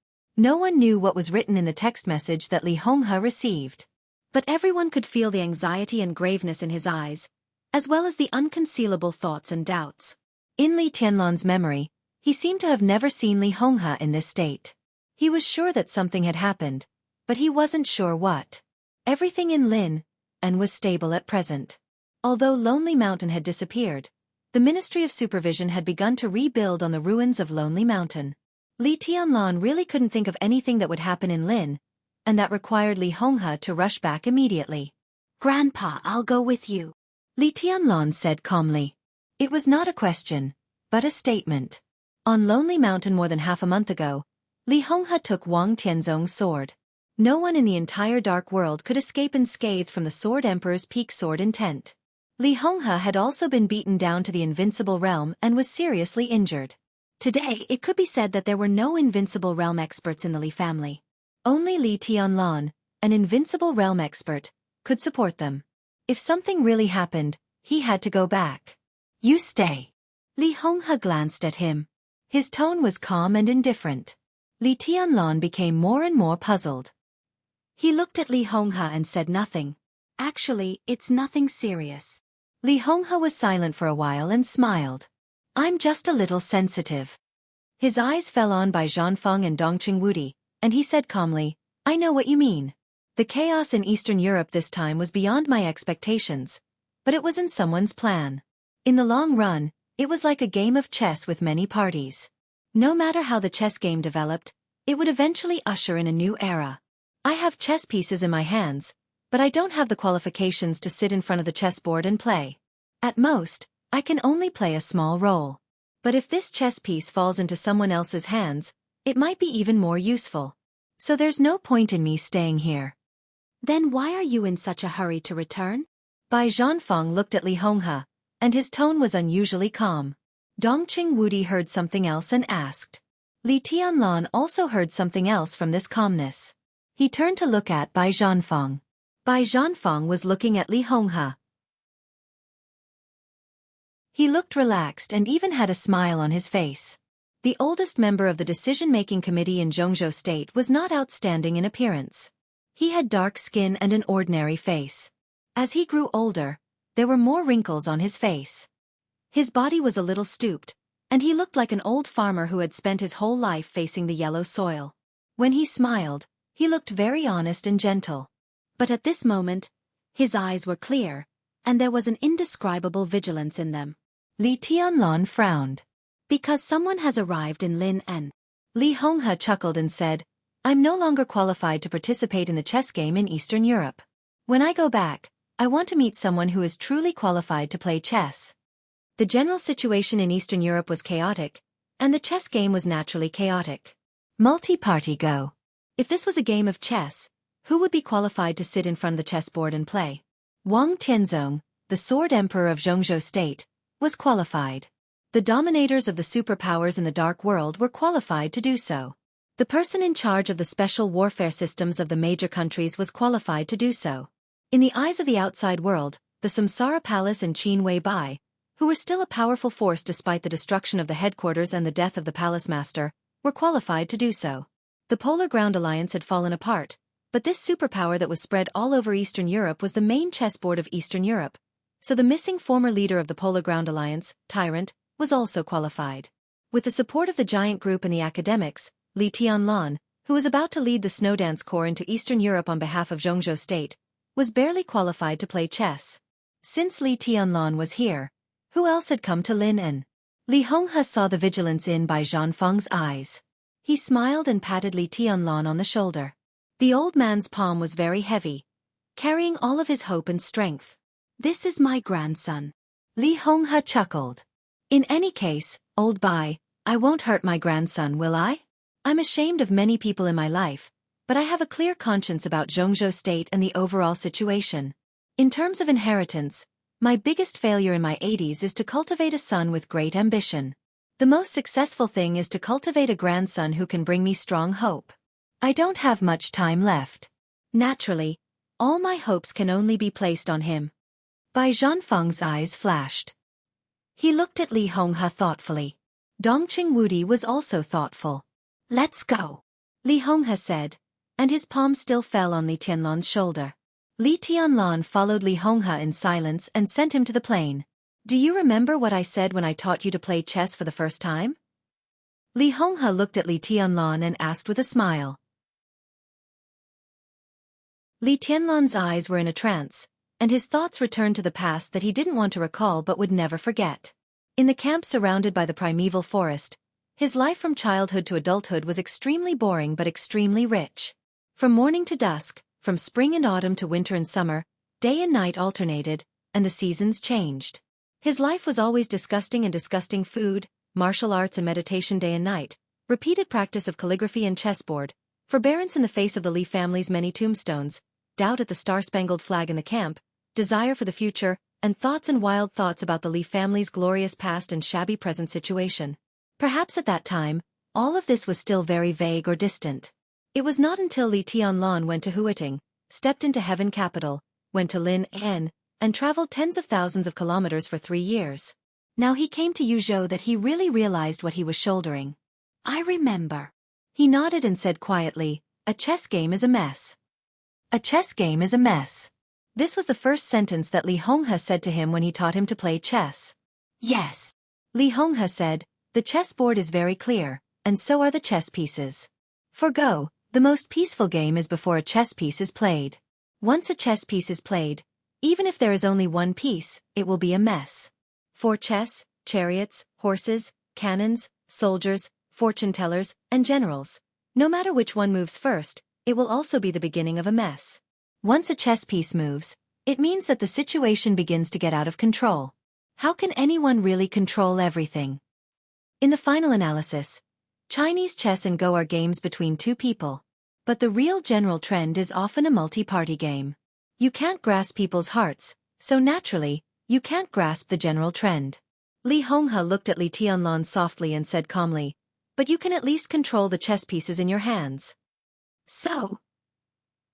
No one knew what was written in the text message that Li Honghe received. But everyone could feel the anxiety and graveness in his eyes, as well as the unconcealable thoughts and doubts. In Li Tianlan's memory, He seemed to have never seen Li Honghe in this state. He was sure that something had happened, but he wasn't sure what. Everything in Lin and was stable at present. Although Lonely Mountain had disappeared, the Ministry of Supervision had begun to rebuild on the ruins of Lonely Mountain. Li Tianlan really couldn't think of anything that would happen in Lin, and that required Li Honghe to rush back immediately. Grandpa, I'll go with you, Li Tianlan said calmly. It was not a question, but a statement. On Lonely Mountain more than half a month ago, Li Honghe took Wang Tianzong's sword. No one in the entire dark world could escape unscathed from the Sword Emperor's peak sword intent. Li Honghe had also been beaten down to the Invincible Realm and was seriously injured. Today, it could be said that there were no Invincible Realm experts in the Li family. Only Li Tianlan, an Invincible Realm expert, could support them. If something really happened, he had to go back. You stay. Li Honghe glanced at him. His tone was calm and indifferent. Li Tianlan became more and more puzzled. He looked at Li Honghe and said nothing. Actually, it's nothing serious. Li Honghe was silent for a while and smiled. I'm just a little sensitive. His eyes fell on by Zhanfeng and Dongqing Wudi, and he said calmly, I know what you mean. The chaos in Eastern Europe this time was beyond my expectations, but it was in someone's plan. In the long run, it was like a game of chess with many parties. No matter how the chess game developed, it would eventually usher in a new era. I have chess pieces in my hands, but I don't have the qualifications to sit in front of the chessboard and play. At most, I can only play a small role. But if this chess piece falls into someone else's hands, it might be even more useful. So there's no point in me staying here. Then why are you in such a hurry to return? Bai Zhanfeng looked at Li Honghe, and his tone was unusually calm. Dongqing Wudi heard something else and asked. Li Tianlan also heard something else from this calmness. He turned to look at Bai Zhanfeng. Bai Zhanfeng was looking at Li Honghe. He looked relaxed and even had a smile on his face. The oldest member of the decision-making committee in Jianghu State was not outstanding in appearance. He had dark skin and an ordinary face. As he grew older, there were more wrinkles on his face. His body was a little stooped, and he looked like an old farmer who had spent his whole life facing the yellow soil. When he smiled, he looked very honest and gentle. But at this moment, his eyes were clear, and there was an indescribable vigilance in them. Li Tianlan frowned. Because someone has arrived in Lin N. Li Honghe chuckled and said, I'm no longer qualified to participate in the chess game in Eastern Europe. When I go back, I want to meet someone who is truly qualified to play chess. The general situation in Eastern Europe was chaotic, and the chess game was naturally chaotic. Multi-party Go. If this was a game of chess, who would be qualified to sit in front of the chessboard and play? Wang Tianzong, the Sword Emperor of Jianghu State, was qualified. The dominators of the superpowers in the Dark World were qualified to do so. The person in charge of the special warfare systems of the major countries was qualified to do so. In the eyes of the outside world, the Samsara Palace and Qin Wei Bai, who were still a powerful force despite the destruction of the headquarters and the death of the palace master, were qualified to do so. The Polar Ground Alliance had fallen apart, but this superpower that was spread all over Eastern Europe was the main chessboard of Eastern Europe. So the missing former leader of the Polar Ground Alliance, Tyrant, was also qualified. With the support of the giant group and the academics, Li Tianlan, who was about to lead the Snowdance Corps into Eastern Europe on behalf of Jianghu State, was barely qualified to play chess. Since Li Tianlan was here, who else had come to Lin An? Li Honghe saw the vigilance in Bai Zhanfeng's eyes. He smiled and patted Li Tianlan on the shoulder. The old man's palm was very heavy, carrying all of his hope and strength. This is my grandson. Li Honghe chuckled. In any case, old Bai, I won't hurt my grandson, will I? I'm ashamed of many people in my life, but I have a clear conscience about Jianghu State and the overall situation. In terms of inheritance, my biggest failure in my 80s is to cultivate a son with great ambition. The most successful thing is to cultivate a grandson who can bring me strong hope. I don't have much time left. Naturally, all my hopes can only be placed on him. Bai Zhanfeng's eyes flashed. He looked at Li Honghe thoughtfully. Dongqing Wudi was also thoughtful. Let's go, Li Honghe said, and his palm still fell on Li Tianlan's shoulder. Li Tianlan followed Li Honghe in silence and sent him to the plain. Do you remember what I said when I taught you to play chess for the first time? Li Honghe looked at Li Tianlan and asked with a smile. Li Tianlan's eyes were in a trance, and his thoughts returned to the past that he didn't want to recall but would never forget. In the camp surrounded by the primeval forest, his life from childhood to adulthood was extremely boring but extremely rich. From morning to dusk, from spring and autumn to winter and summer, day and night alternated, and the seasons changed. His life was always disgusting food, martial arts and meditation day and night, repeated practice of calligraphy and chessboard, forbearance in the face of the Li family's many tombstones, doubt at the star-spangled flag in the camp, desire for the future, and thoughts and wild thoughts about the Li family's glorious past and shabby present situation. Perhaps at that time, all of this was still very vague or distant. It was not until Li Tianlan went to Huiting, stepped into Heaven Capital, went to Lin An, and traveled tens of thousands of kilometers for 3 years. Now he came to Yuzhou that he really realized what he was shouldering. I remember. He nodded and said quietly, a chess game is a mess. A chess game is a mess. This was the first sentence that Li Honghe said to him when he taught him to play chess. Yes. Li Honghe said, the chessboard is very clear, and so are the chess pieces. For Go, the most peaceful game is before a chess piece is played. Once a chess piece is played, even if there is only one piece, it will be a mess. For chess, chariots, horses, cannons, soldiers, fortune-tellers, and generals, no matter which one moves first, it will also be the beginning of a mess. Once a chess piece moves, it means that the situation begins to get out of control. How can anyone really control everything? In the final analysis, Chinese chess and Go are games between two people. But the real general trend is often a multi-party game. You can't grasp people's hearts, so naturally, you can't grasp the general trend. Li Honghe looked at Li Tianlan softly and said calmly, but you can at least control the chess pieces in your hands. So?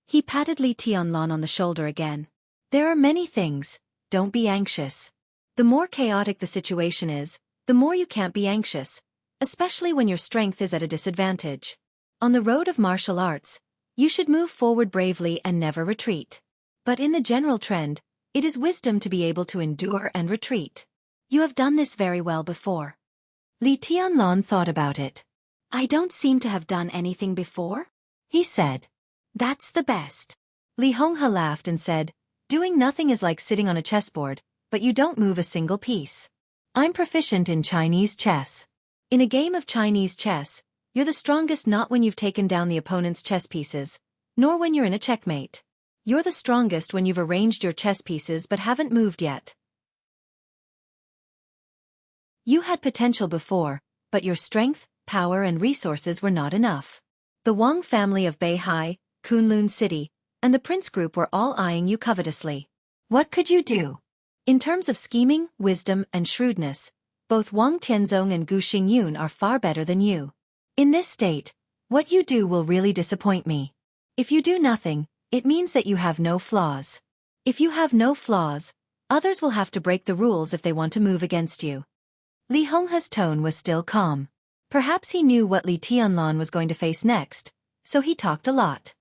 He patted Li Tianlan on the shoulder again. There are many things, don't be anxious. The more chaotic the situation is, the more you can't be anxious, especially when your strength is at a disadvantage. On the road of martial arts, you should move forward bravely and never retreat. But in the general trend, it is wisdom to be able to endure and retreat. You have done this very well before. Li Tianlan thought about it. I don't seem to have done anything before, he said. That's the best. Li Honghe laughed and said, doing nothing is like sitting on a chessboard, but you don't move a single piece. I'm proficient in Chinese chess. In a game of Chinese chess, you're the strongest not when you've taken down the opponent's chess pieces, nor when you're in a checkmate. You're the strongest when you've arranged your chess pieces but haven't moved yet. You had potential before, but your strength, power and resources were not enough. The Wang family of Beihai, Kunlun City, and the Prince Group were all eyeing you covetously. What could you do? In terms of scheming, wisdom, and shrewdness, both Wang Tianzong and Gu Xingyun are far better than you. In this state, what you do will really disappoint me. If you do nothing, it means that you have no flaws. If you have no flaws, others will have to break the rules if they want to move against you. Li Honghe's tone was still calm. Perhaps he knew what Li Tianlan was going to face next, so he talked a lot.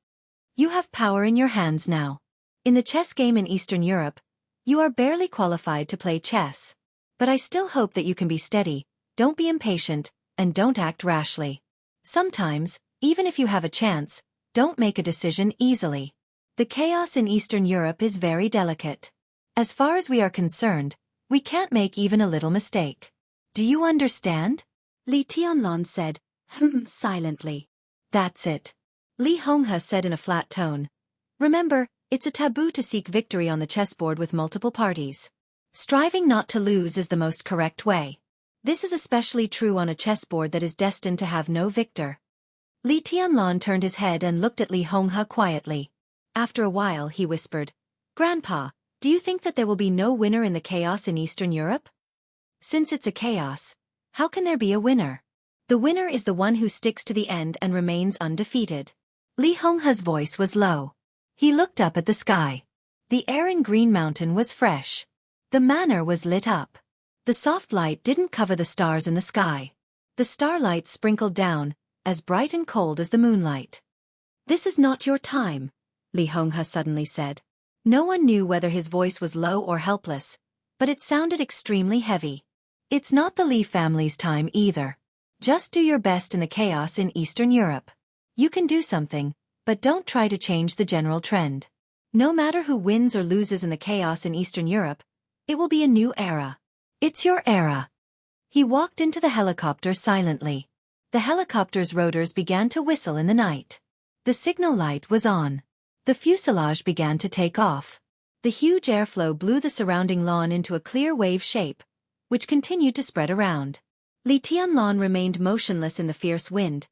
You have power in your hands now. In the chess game in Eastern Europe, you are barely qualified to play chess. But I still hope that you can be steady, don't be impatient, and don't act rashly. Sometimes, even if you have a chance, don't make a decision easily. The chaos in Eastern Europe is very delicate. As far as we are concerned, we can't make even a little mistake. Do you understand? Li Tianlan said, silently. That's it. Li Honghe said in a flat tone. Remember, it's a taboo to seek victory on the chessboard with multiple parties. Striving not to lose is the most correct way. This is especially true on a chessboard that is destined to have no victor. Li Tianlan turned his head and looked at Li Honghe quietly. After a while he whispered, Grandpa, do you think that there will be no winner in the chaos in Eastern Europe? Since it's a chaos, how can there be a winner? The winner is the one who sticks to the end and remains undefeated. Li Honghe's voice was low. He looked up at the sky. The air in Green Mountain was fresh. The manor was lit up. The soft light didn't cover the stars in the sky. The starlight sprinkled down, as bright and cold as the moonlight. This is not your time, Li Honghe suddenly said. No one knew whether his voice was low or helpless, but it sounded extremely heavy. It's not the Li family's time either. Just do your best in the chaos in Eastern Europe. You can do something, but don't try to change the general trend. No matter who wins or loses in the chaos in Eastern Europe, it will be a new era. It's your era. He walked into the helicopter silently. The helicopter's rotors began to whistle in the night. The signal light was on. The fuselage began to take off. The huge airflow blew the surrounding lawn into a clear wave shape, which continued to spread around. Li Tianlan remained motionless in the fierce wind,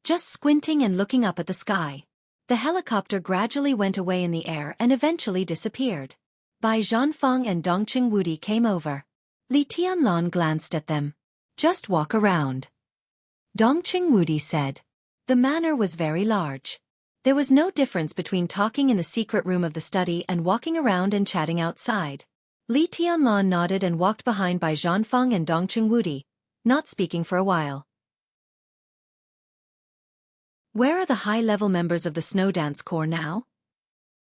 just squinting and looking up at the sky. The helicopter gradually went away in the air and eventually disappeared. Bai Zhanfeng and Dongqing Wudi came over. Li Tianlan glanced at them. Just walk around. Dongqing Wudi said. The manor was very large. There was no difference between talking in the secret room of the study and walking around and chatting outside. Li Tianlan nodded and walked behind Bai Zhanfeng and Dongqing Wudi, not speaking for a while. Where are the high-level members of the Snow Dance Corps now?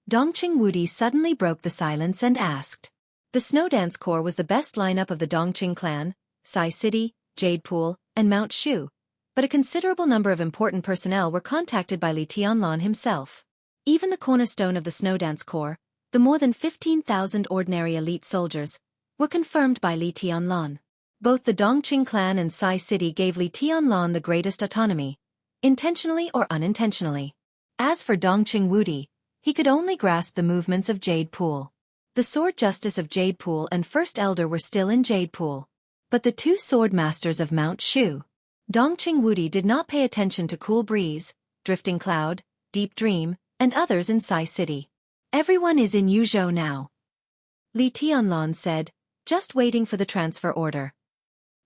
Dongqing Wudi suddenly broke the silence and asked. The Snow Dance Corps was the best lineup of the Dongqing clan, Sai City, Jade Pool, and Mount Shu, but a considerable number of important personnel were contacted by Li Tianlan himself. Even the cornerstone of the Snow Dance Corps, the more than 15,000 ordinary elite soldiers, were confirmed by Li Tianlan. Both the Dongqing clan and Sai City gave Li Tianlan the greatest autonomy, intentionally or unintentionally. As for Dongqing Wudi, he could only grasp the movements of Jade Pool. The sword justice of Jade Pool and first elder were still in Jade Pool. But the two sword masters of Mount Shu, Dongqing Wudi did not pay attention to Cool Breeze, Drifting Cloud, Deep Dream, and others in Sai City. Everyone is in Yuzhou now. Li Tianlan said, just waiting for the transfer order.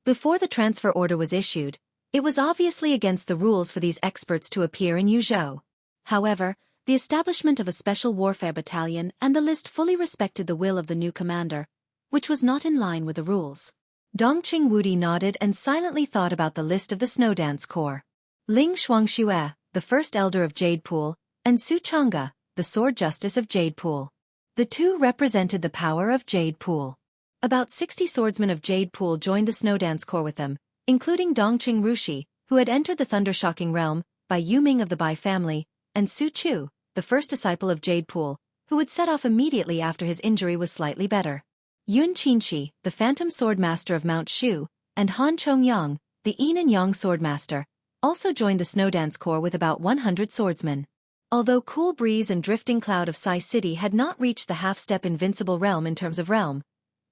Before the transfer order was issued, it was obviously against the rules for these experts to appear in Yuzhou. However, the establishment of a special warfare battalion and the list fully respected the will of the new commander, which was not in line with the rules. Dongqing Wudi nodded and silently thought about the list of the Snow Dance Corps. Ling Xianxia, the first elder of Jade Pool, and Su Chang'e, the sword justice of Jade Pool. The two represented the power of Jade Pool. About 60 swordsmen of Jade Pool joined the Snow Dance Corps with them, including Dongqing Rushi, who had entered the Thunder-Shocking Realm, Bai Yuming of the Bai family, and Su Chu, the first disciple of Jade Pool, who would set off immediately after his injury was slightly better. Yun Qinshi, the Phantom Sword Master of Mount Shu, and Han Chongyang, the Yin and Yang Sword Master, also joined the Snow Dance Corps with about 100 swordsmen. Although Cool Breeze and Drifting Cloud of Sai City had not reached the half-step invincible realm in terms of realm,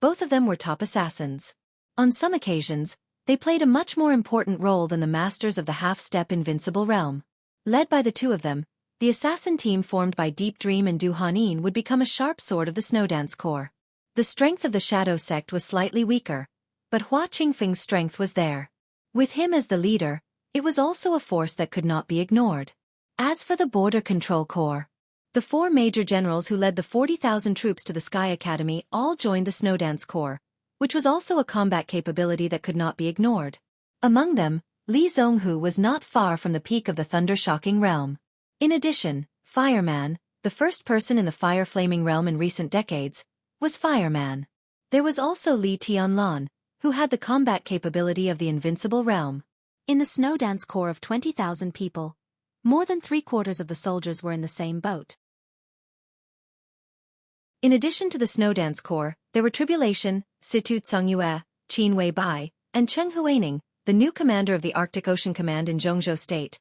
both of them were top assassins. On some occasions, they played a much more important role than the masters of the half-step invincible realm. Led by the two of them, the assassin team formed by Deep Dream and Du Hanin would become a sharp sword of the Snow Dance Corps. The strength of the Shadow Sect was slightly weaker, but Hua Qingfeng's strength was there. With him as the leader, it was also a force that could not be ignored. As for the Border Control Corps, the four major generals who led the 40,000 troops to the Sky Academy all joined the Snow Dance Corps, which was also a combat capability that could not be ignored. Among them, Li Zonghu was not far from the peak of the Thunder-Shocking Realm. In addition, Fireman, the first person in the fire-flaming realm in recent decades, was Fireman. There was also Li Tianlan, who had the combat capability of the Invincible Realm. In the Snow Dance Corps of 20,000 people, more than 3/4 of the soldiers were in the same boat. In addition to the Snow Dance Corps, there were Tribulation, Situ Tsungyue, Qin Wei Bai, and Cheng Huaining, the new commander of the Arctic Ocean Command in Zhongzhou State.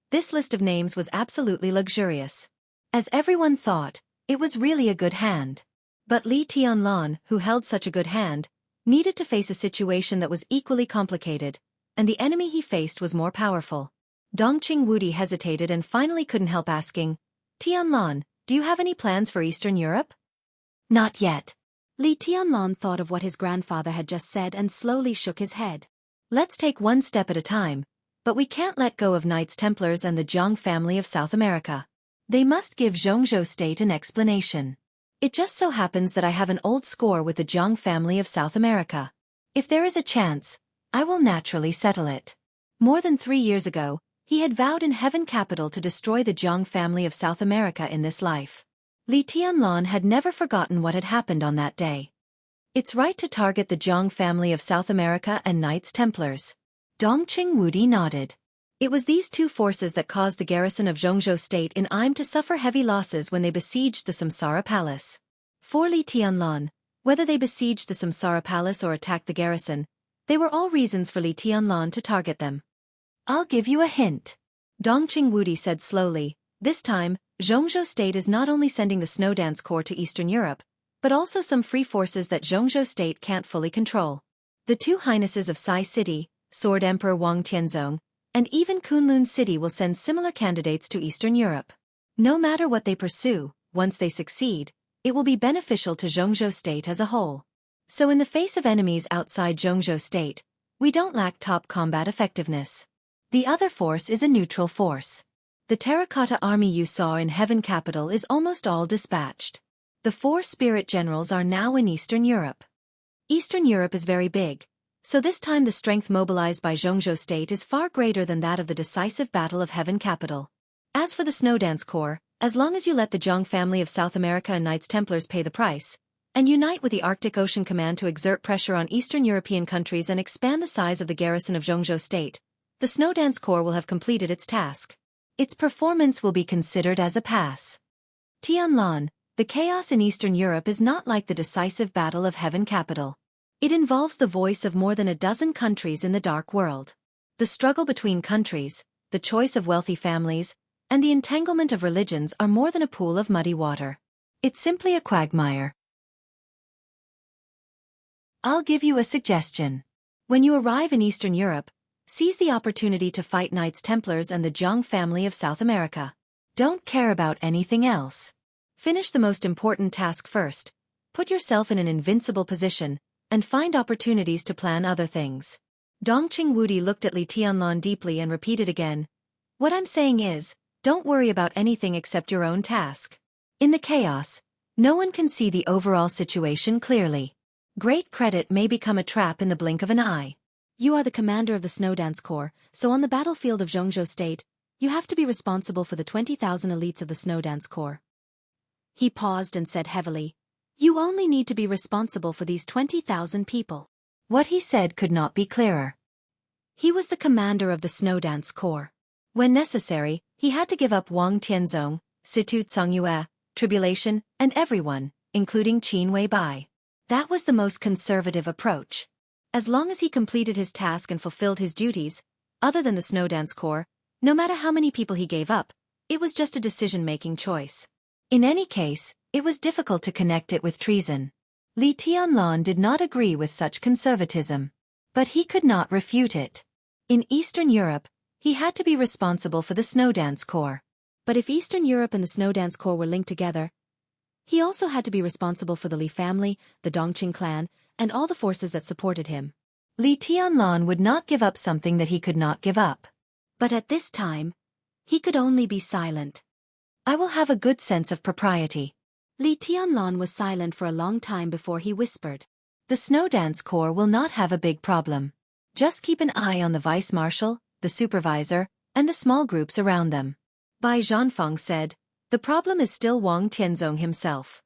This list of names was absolutely luxurious. As everyone thought, it was really a good hand. But Li Tianlan, who held such a good hand, needed to face a situation that was equally complicated, and the enemy he faced was more powerful. Dongqing Wudi hesitated and finally couldn't help asking, Tianlan, do you have any plans for Eastern Europe? Not yet. Li Tianlan thought of what his grandfather had just said and slowly shook his head. Let's take one step at a time, but we can't let go of Knights Templars and the Jiang family of South America. They must give Zhongzhou State an explanation. It just so happens that I have an old score with the Jiang family of South America. If there is a chance, I will naturally settle it. More than 3 years ago, he had vowed in Heaven Capital to destroy the Jiang family of South America in this life. Li Tianlan had never forgotten what had happened on that day. It's right to target the Jiang family of South America and Knights Templars. Dongqing Wudi nodded. It was these two forces that caused the garrison of Jianghu state in Im to suffer heavy losses when they besieged the Samsara palace. For Li Tianlan, whether they besieged the Samsara palace or attacked the garrison, they were all reasons for Li Tianlan to target them. I'll give you a hint. Dongqing Wudi said slowly, this time, Jianghu state is not only sending the Snow Dance Corps to Eastern Europe, but also some free forces that Jianghu state can't fully control. The two highnesses of Sai City, Sword Emperor Wang Tianzong, and even Kunlun City will send similar candidates to Eastern Europe. No matter what they pursue, once they succeed, it will be beneficial to Jianghu state as a whole. So in the face of enemies outside Jianghu state, we don't lack top combat effectiveness. The other force is a neutral force. The terracotta army you saw in Heaven Capital is almost all dispatched. The 4 spirit generals are now in Eastern Europe. Eastern Europe is very big, so this time the strength mobilized by Jianghu state is far greater than that of the decisive Battle of Heaven Capital. As for the Snow Dance Corps, as long as you let the Jiang family of South America and Knights Templars pay the price, and unite with the Arctic Ocean Command to exert pressure on Eastern European countries and expand the size of the garrison of Jianghu state, the Snow Dance Corps will have completed its task. Its performance will be considered as a pass. Tianlan, the chaos in Eastern Europe is not like the decisive Battle of Heaven Capital. It involves the voice of more than a dozen countries in the dark world. The struggle between countries, the choice of wealthy families, and the entanglement of religions are more than a pool of muddy water. It's simply a quagmire. I'll give you a suggestion. When you arrive in Eastern Europe, seize the opportunity to fight Knights Templars and the Jiang family of South America. Don't care about anything else. Finish the most important task first, put yourself in an invincible position, and find opportunities to plan other things. Dongqing Wudi looked at Li Tianlan deeply and repeated again, what I'm saying is, don't worry about anything except your own task. In the chaos, no one can see the overall situation clearly. Great credit may become a trap in the blink of an eye. You are the commander of the Snow Dance Corps, so on the battlefield of Jianghu state, you have to be responsible for the 20,000 elites of the Snow Dance Corps. He paused and said heavily, you only need to be responsible for these 20,000 people. What he said could not be clearer. He was the commander of the Snow Dance Corps. When necessary, he had to give up Wang Tianzong, Situ Tsangyue, Tribulation, and everyone, including Qin Weibai. That was the most conservative approach. As long as he completed his task and fulfilled his duties, other than the Snow Dance Corps, no matter how many people he gave up, it was just a decision-making choice. In any case, it was difficult to connect it with treason. Li Tianlan did not agree with such conservatism. But he could not refute it. In Eastern Europe, he had to be responsible for the Snow Dance Corps. But if Eastern Europe and the Snow Dance Corps were linked together, he also had to be responsible for the Li family, the Dongqing clan, and all the forces that supported him. Li Tianlan would not give up something that he could not give up. But at this time, he could only be silent. I will have a good sense of propriety. Li Tianlan was silent for a long time before he whispered. The Snow Dance Corps will not have a big problem. Just keep an eye on the vice marshal, the supervisor, and the small groups around them. Bai Zhanfeng said, the problem is still Wang Tianzong himself.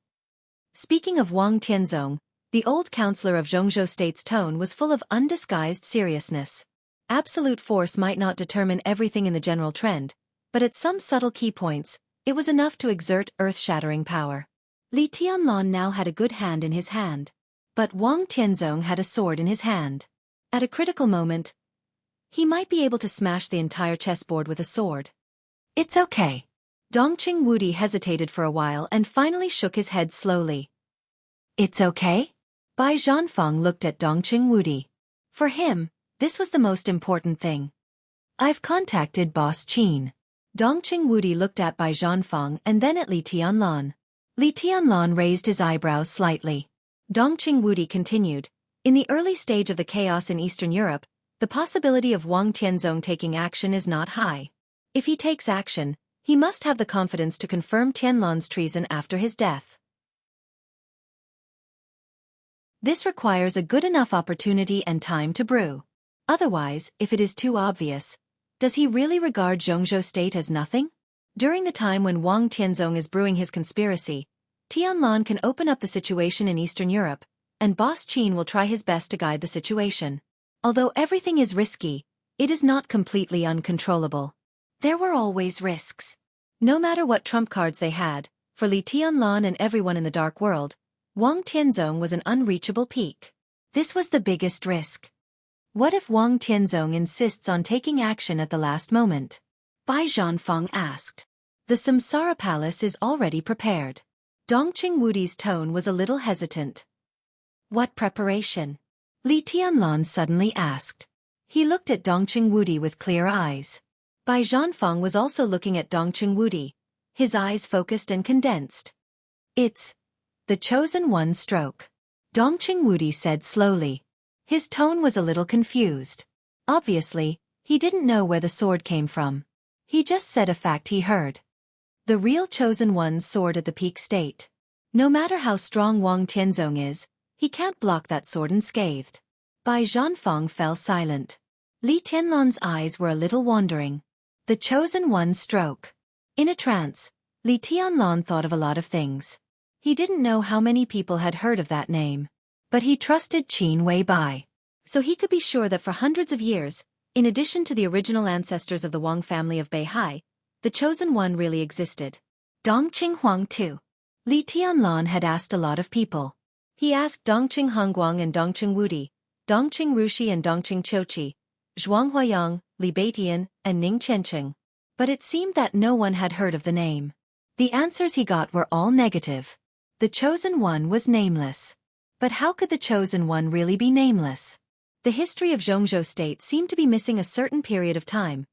Speaking of Wang Tianzong, the old counselor of Jianghu State's tone was full of undisguised seriousness. Absolute force might not determine everything in the general trend, but at some subtle key points, it was enough to exert earth-shattering power. Li Tianlan now had a good hand in his hand. But Wang Tianzong had a sword in his hand. At a critical moment, he might be able to smash the entire chessboard with a sword. It's okay. Dongqing Wudi hesitated for a while and finally shook his head slowly. It's okay? Bai Zhanfeng looked at Dongqing Wudi. For him, this was the most important thing. I've contacted Boss Qin. Dongqing Wudi looked at Bai Zhanfeng and then at Li Tianlan. Li Tianlan raised his eyebrows slightly. Dongqing Wudi continued, in the early stage of the chaos in Eastern Europe, the possibility of Wang Tianzong taking action is not high. If he takes action, he must have the confidence to confirm Tianlan's treason after his death. This requires a good enough opportunity and time to brew. Otherwise, if it is too obvious, does he really regard Jianghu State as nothing? During the time when Wang Tianzong is brewing his conspiracy, Tianlan can open up the situation in Eastern Europe, and Boss Qin will try his best to guide the situation. Although everything is risky, It is not completely uncontrollable. There were always risks. No matter what trump cards they had, for Li Tianlan and everyone in the dark world, Wang Tianzong was an unreachable peak. This was the biggest risk. What if Wang Tianzong insists on taking action at the last moment? Bai Zhanfeng asked. The Samsara Palace is already prepared. Dongqing Wudi's tone was a little hesitant. What preparation? Li Tianlan suddenly asked. He looked at Dongqing Wudi with clear eyes. Bai Zhanfeng was also looking at Dongqing Wudi, his eyes focused and condensed. It's the chosen one stroke. Dongqing Wudi said slowly. His tone was a little confused. Obviously, he didn't know where the sword came from. He just said a fact he heard. The real chosen one's sword at the peak state. No matter how strong Wang Tianzong is, he can't block that sword unscathed. Bai Zhanfeng fell silent. Li Tianlan's eyes were a little wandering. The chosen one's stroke. In a trance, Li Tianlan thought of a lot of things. He didn't know how many people had heard of that name. But he trusted Qin Wei Bai. So he could be sure that for hundreds of years, in addition to the original ancestors of the Wang family of Beihai, the chosen one really existed. Dongqing Huang too. Li Tianlan had asked a lot of people. He asked Dongqing Hongguang and Dongqing Wudi, Dongqing Rushi and Dongqing Qiuqi, Zhuang Huayang, Li Beitian, and Ning Chencheng. But it seemed that no one had heard of the name. The answers he got were all negative. The chosen one was nameless. But how could the chosen one really be nameless? The history of Jianghu state seemed to be missing a certain period of time,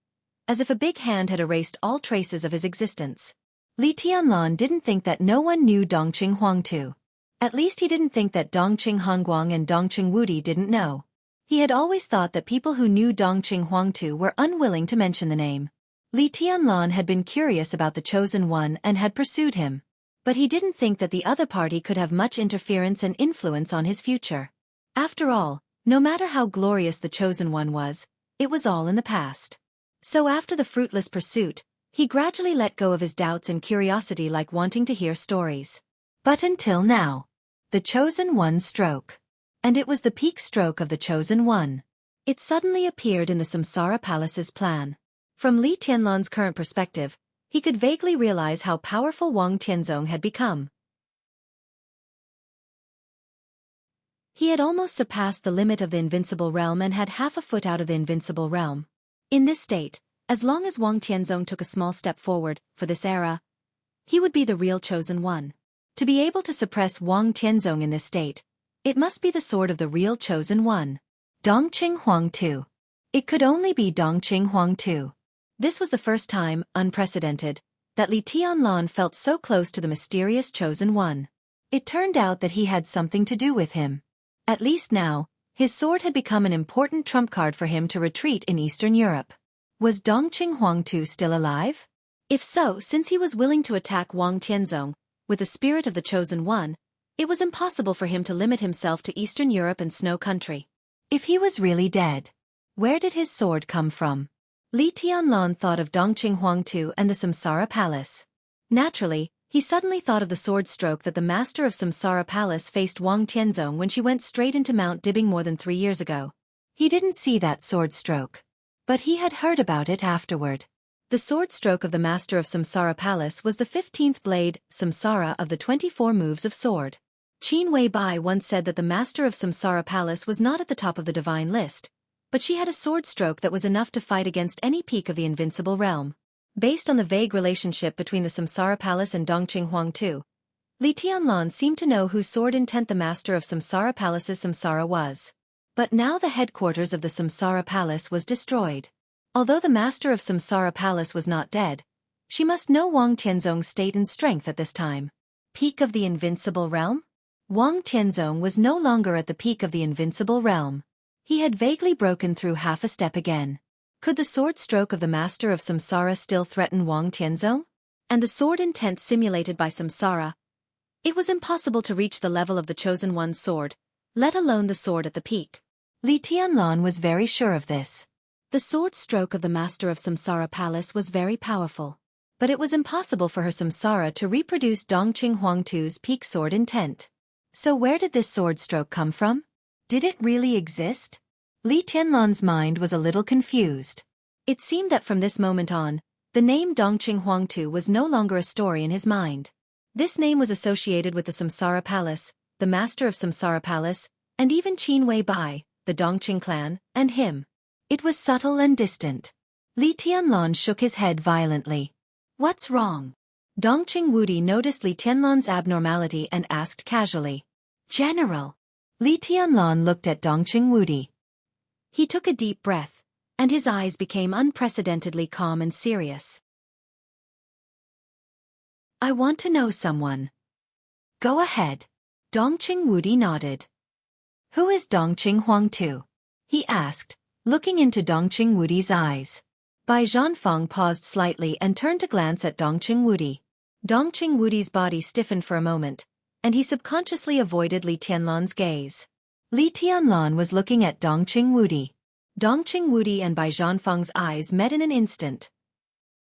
as if a big hand had erased all traces of his existence. Li Tianlan didn't think that no one knew Dongqing Huangtu. At least he didn't think that Dongqing Hongguang and Dongqing Wudi didn't know. He had always thought that people who knew Dongqing Huangtu were unwilling to mention the name. Li Tianlan had been curious about the chosen one and had pursued him. But he didn't think that the other party could have much interference and influence on his future. After all, no matter how glorious the chosen one was, it was all in the past. So after the fruitless pursuit, he gradually let go of his doubts and curiosity, like wanting to hear stories. But until now, the chosen one stroke. And it was the peak stroke of the chosen one. It suddenly appeared in the Samsara Palace's plan. From Li Tianlan's current perspective, he could vaguely realize how powerful Wang Tianzong had become. He had almost surpassed the limit of the invincible realm and had half a foot out of the invincible realm. In this state, as long as Wang Tianzong took a small step forward, for this era, he would be the real chosen one. To be able to suppress Wang Tianzong in this state, it must be the sword of the real chosen one. Dongqing Huangtu. It could only be Dongqing Huangtu. This was the first time, unprecedented, that Li Tianlan felt so close to the mysterious chosen one. It turned out that he had something to do with him. At least now, his sword had become an important trump card for him to retreat in Eastern Europe. Was Dongqing Huangtu still alive? If so, since he was willing to attack Wang Tianzong, with the spirit of the chosen one, it was impossible for him to limit himself to Eastern Europe and Snow Country. If he was really dead, where did his sword come from? Li Tianlan thought of Dongqing Huangtu and the Samsara Palace. Naturally, he suddenly thought of the sword stroke that the master of Samsara Palace faced Wang Tianzong when she went straight into Mount Dibbing more than 3 years ago. He didn't see that sword stroke. But he had heard about it afterward. The sword stroke of the master of Samsara Palace was the 15th blade, Samsara, of the 24 moves of sword. Qin Wei Bai once said that the master of Samsara Palace was not at the top of the divine list, but she had a sword stroke that was enough to fight against any peak of the invincible realm. Based on the vague relationship between the Samsara Palace and Dongqing Huangtu, Li Tianlan seemed to know whose sword intent the master of Samsara Palace's Samsara was. But now the headquarters of the Samsara Palace was destroyed. Although the master of Samsara Palace was not dead, she must know Wang Tianzong's state and strength at this time. Peak of the invincible realm? Wang Tianzong was no longer at the peak of the invincible realm. He had vaguely broken through half a step again. Could the sword stroke of the master of Samsara still threaten Wang Tianzong? And the sword intent simulated by Samsara? It was impossible to reach the level of the chosen one's sword, let alone the sword at the peak. Li Tianlan was very sure of this. The sword stroke of the master of Samsara Palace was very powerful. But it was impossible for her Samsara to reproduce Dongqing Huangtu's peak sword intent. So where did this sword stroke come from? Did it really exist? Li Tianlan's mind was a little confused. It seemed that from this moment on, the name Dongqing Huangtu was no longer a story in his mind. This name was associated with the Samsara Palace, the master of Samsara Palace, and even Qin Wei Bai, the Dongqing clan, and him. It was subtle and distant. Li Tianlan shook his head violently. What's wrong? Dongqing Wudi noticed Li Tianlan's abnormality and asked casually. General. Li Tianlan looked at Dongqing Wudi. He took a deep breath, and his eyes became unprecedentedly calm and serious. I want to know someone. Go ahead. Dongqing Wudi nodded. Who is Dongqing Huangtu? He asked, looking into Dongqing Wudi's eyes. Bai Zhanfeng paused slightly and turned to glance at Dongqing Wudi. Dongqing Wudi's body stiffened for a moment, and he subconsciously avoided Li Tianlan's gaze. Li Tianlan was looking at Dongqing Wudi. Dongqing Wudi and Bai Zhanfeng's eyes met in an instant.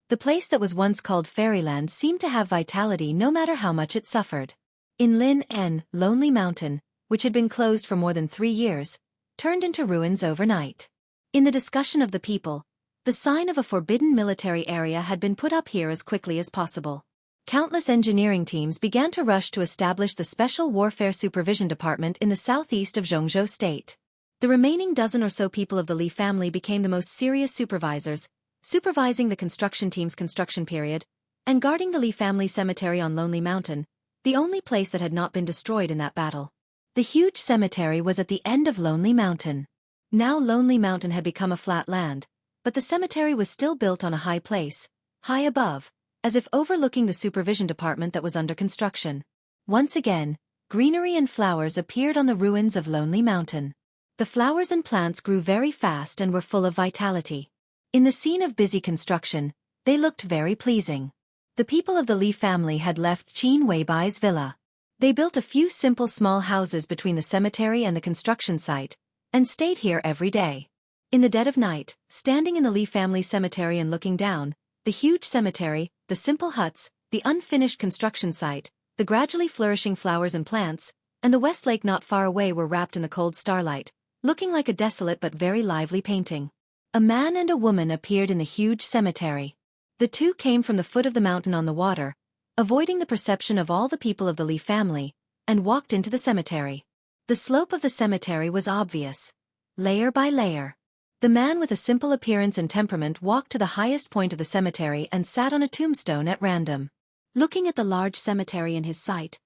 The place that was once called Fairyland seemed to have vitality no matter how much it suffered. In Lin En, Lonely Mountain, which had been closed for more than 3 years, turned into ruins overnight. In the discussion of the people, the sign of a forbidden military area had been put up here as quickly as possible. Countless engineering teams began to rush to establish the Special Warfare Supervision Department in the southeast of Jianghu State. The remaining dozen or so people of the Li family became the most serious supervisors, supervising the construction team's construction period, and guarding the Li family cemetery on Lonely Mountain, the only place that had not been destroyed in that battle. The huge cemetery was at the end of Lonely Mountain. Now Lonely Mountain had become a flat land, but the cemetery was still built on a high place, high above, as if overlooking the supervision department that was under construction. Once again, greenery and flowers appeared on the ruins of Lonely Mountain. The flowers and plants grew very fast and were full of vitality. In the scene of busy construction, they looked very pleasing. The people of the Li family had left Qin Weibai's villa. They built a few simple small houses between the cemetery and the construction site, and stayed here every day. In the dead of night, standing in the Li family cemetery and looking down, the huge cemetery, the simple huts, the unfinished construction site, the gradually flourishing flowers and plants, and the West Lake not far away were wrapped in the cold starlight, looking like a desolate but very lively painting. A man and a woman appeared in the huge cemetery. The two came from the foot of the mountain on the water, avoiding the perception of all the people of the Li family, and walked into the cemetery. The slope of the cemetery was obvious, layer by layer. The man with a simple appearance and temperament walked to the highest point of the cemetery and sat on a tombstone at random. Looking at the large cemetery in his sight,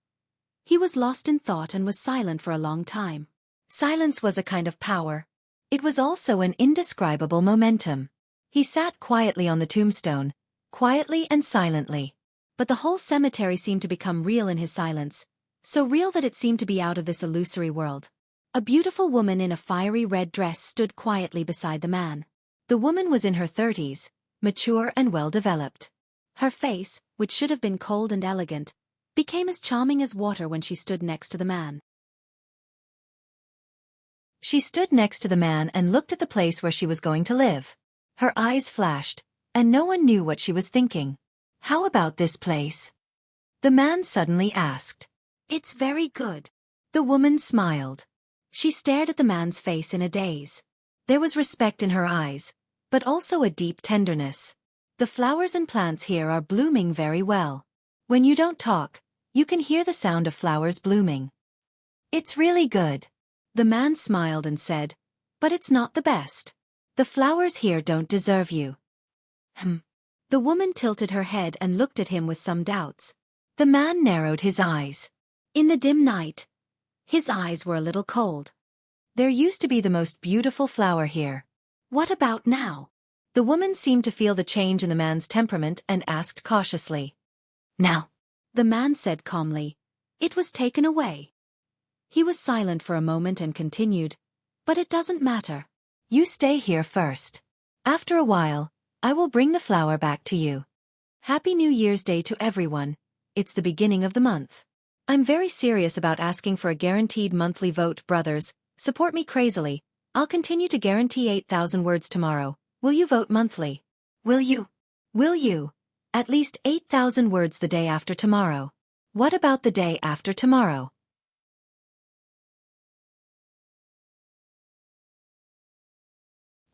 he was lost in thought and was silent for a long time. Silence was a kind of power. It was also an indescribable momentum. He sat quietly on the tombstone, quietly and silently. But the whole cemetery seemed to become real in his silence, so real that it seemed to be out of this illusory world. A beautiful woman in a fiery red dress stood quietly beside the man. The woman was in her 30s, mature and well-developed. Her face, which should have been cold and elegant, became as charming as water when she stood next to the man. She stood next to the man and looked at the place where she was going to live. Her eyes flashed, and no one knew what she was thinking. How about this place? The man suddenly asked. It's very good. The woman smiled. She stared at the man's face in a daze. There was respect in her eyes, but also a deep tenderness. The flowers and plants here are blooming very well. When you don't talk, you can hear the sound of flowers blooming. It's really good. The man smiled and said, but it's not the best. The flowers here don't deserve you. The woman tilted her head and looked at him with some doubts. The man narrowed his eyes. In the dim night, his eyes were a little cold. There used to be the most beautiful flower here. What about now? The woman seemed to feel the change in the man's temperament and asked cautiously. Now. The man said calmly. It was taken away. He was silent for a moment and continued. But it doesn't matter. You stay here first. After a while, I will bring the flower back to you. Happy New Year's Day to everyone. It's the beginning of the month. I'm very serious about asking for a guaranteed monthly vote, brothers. Support me crazily. I'll continue to guarantee 8,000 words tomorrow. Will you vote monthly? Will you? Will you? At least 8,000 words the day after tomorrow. What about the day after tomorrow?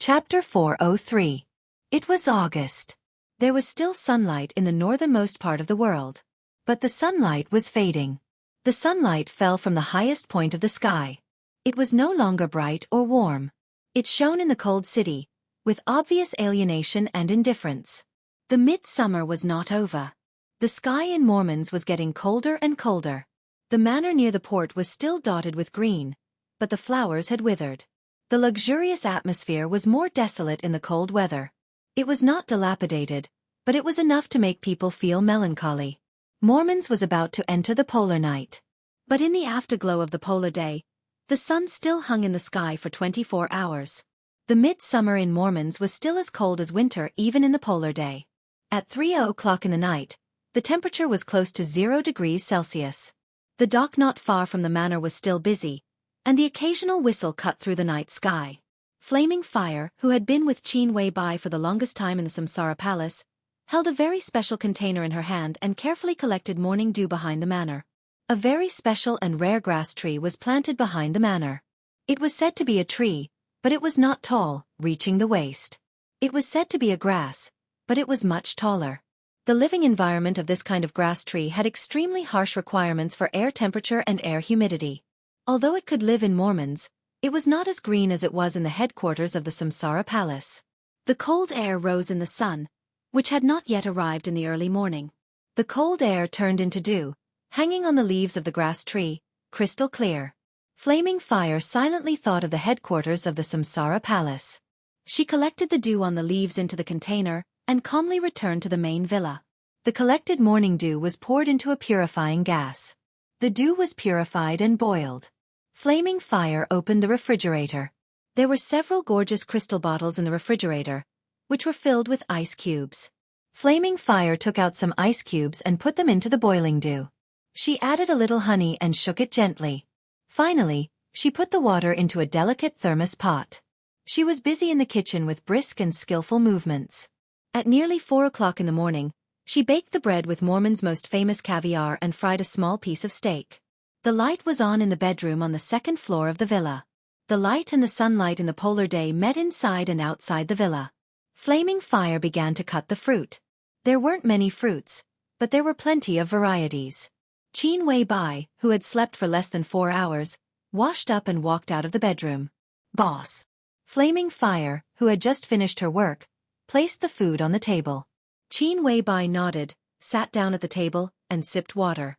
Chapter 403. It was August. There was still sunlight in the northernmost part of the world. But the sunlight was fading. The sunlight fell from the highest point of the sky. It was no longer bright or warm. It shone in the cold city, with obvious alienation and indifference. The midsummer was not over. The sky in Mormons was getting colder and colder. The manor near the port was still dotted with green, but the flowers had withered. The luxurious atmosphere was more desolate in the cold weather. It was not dilapidated, but it was enough to make people feel melancholy. Mormons was about to enter the polar night. But in the afterglow of the polar day, the sun still hung in the sky for 24 hours. The midsummer in Mormons was still as cold as winter even in the polar day. At 3 o'clock in the night, the temperature was close to 0 degrees Celsius. The dock not far from the manor was still busy, and the occasional whistle cut through the night sky. Flaming Fire, who had been with Qin Wei-bai for the longest time in the Samsara Palace, held a very special container in her hand and carefully collected morning dew behind the manor. A very special and rare grass tree was planted behind the manor. It was said to be a tree, but it was not tall, reaching the waist. It was said to be a grass, but it was much taller. The living environment of this kind of grass tree had extremely harsh requirements for air temperature and air humidity. Although it could live in Mormons, it was not as green as it was in the headquarters of the Samsara Palace. The cold air rose in the sun, which had not yet arrived in the early morning. The cold air turned into dew, hanging on the leaves of the grass tree, crystal clear. Flaming Fire silently thought of the headquarters of the Samsara Palace. She collected the dew on the leaves into the container, and calmly returned to the main villa. The collected morning dew was poured into a purifying gas. The dew was purified and boiled. Flaming Fire opened the refrigerator. There were several gorgeous crystal bottles in the refrigerator, which were filled with ice cubes. Flaming Fire took out some ice cubes and put them into the boiling dew. She added a little honey and shook it gently. Finally, she put the water into a delicate thermos pot. She was busy in the kitchen with brisk and skillful movements. At nearly 4 o'clock in the morning, she baked the bread with Mormon's most famous caviar and fried a small piece of steak. The light was on in the bedroom on the second floor of the villa. The light and the sunlight in the polar day met inside and outside the villa. Flaming Fire began to cut the fruit. There weren't many fruits, but there were plenty of varieties. Qin Wei-bai, who had slept for less than 4 hours, washed up and walked out of the bedroom. "Boss." Flaming Fire, who had just finished her work, placed the food on the table. Qin Wei-bai nodded, sat down at the table, and sipped water.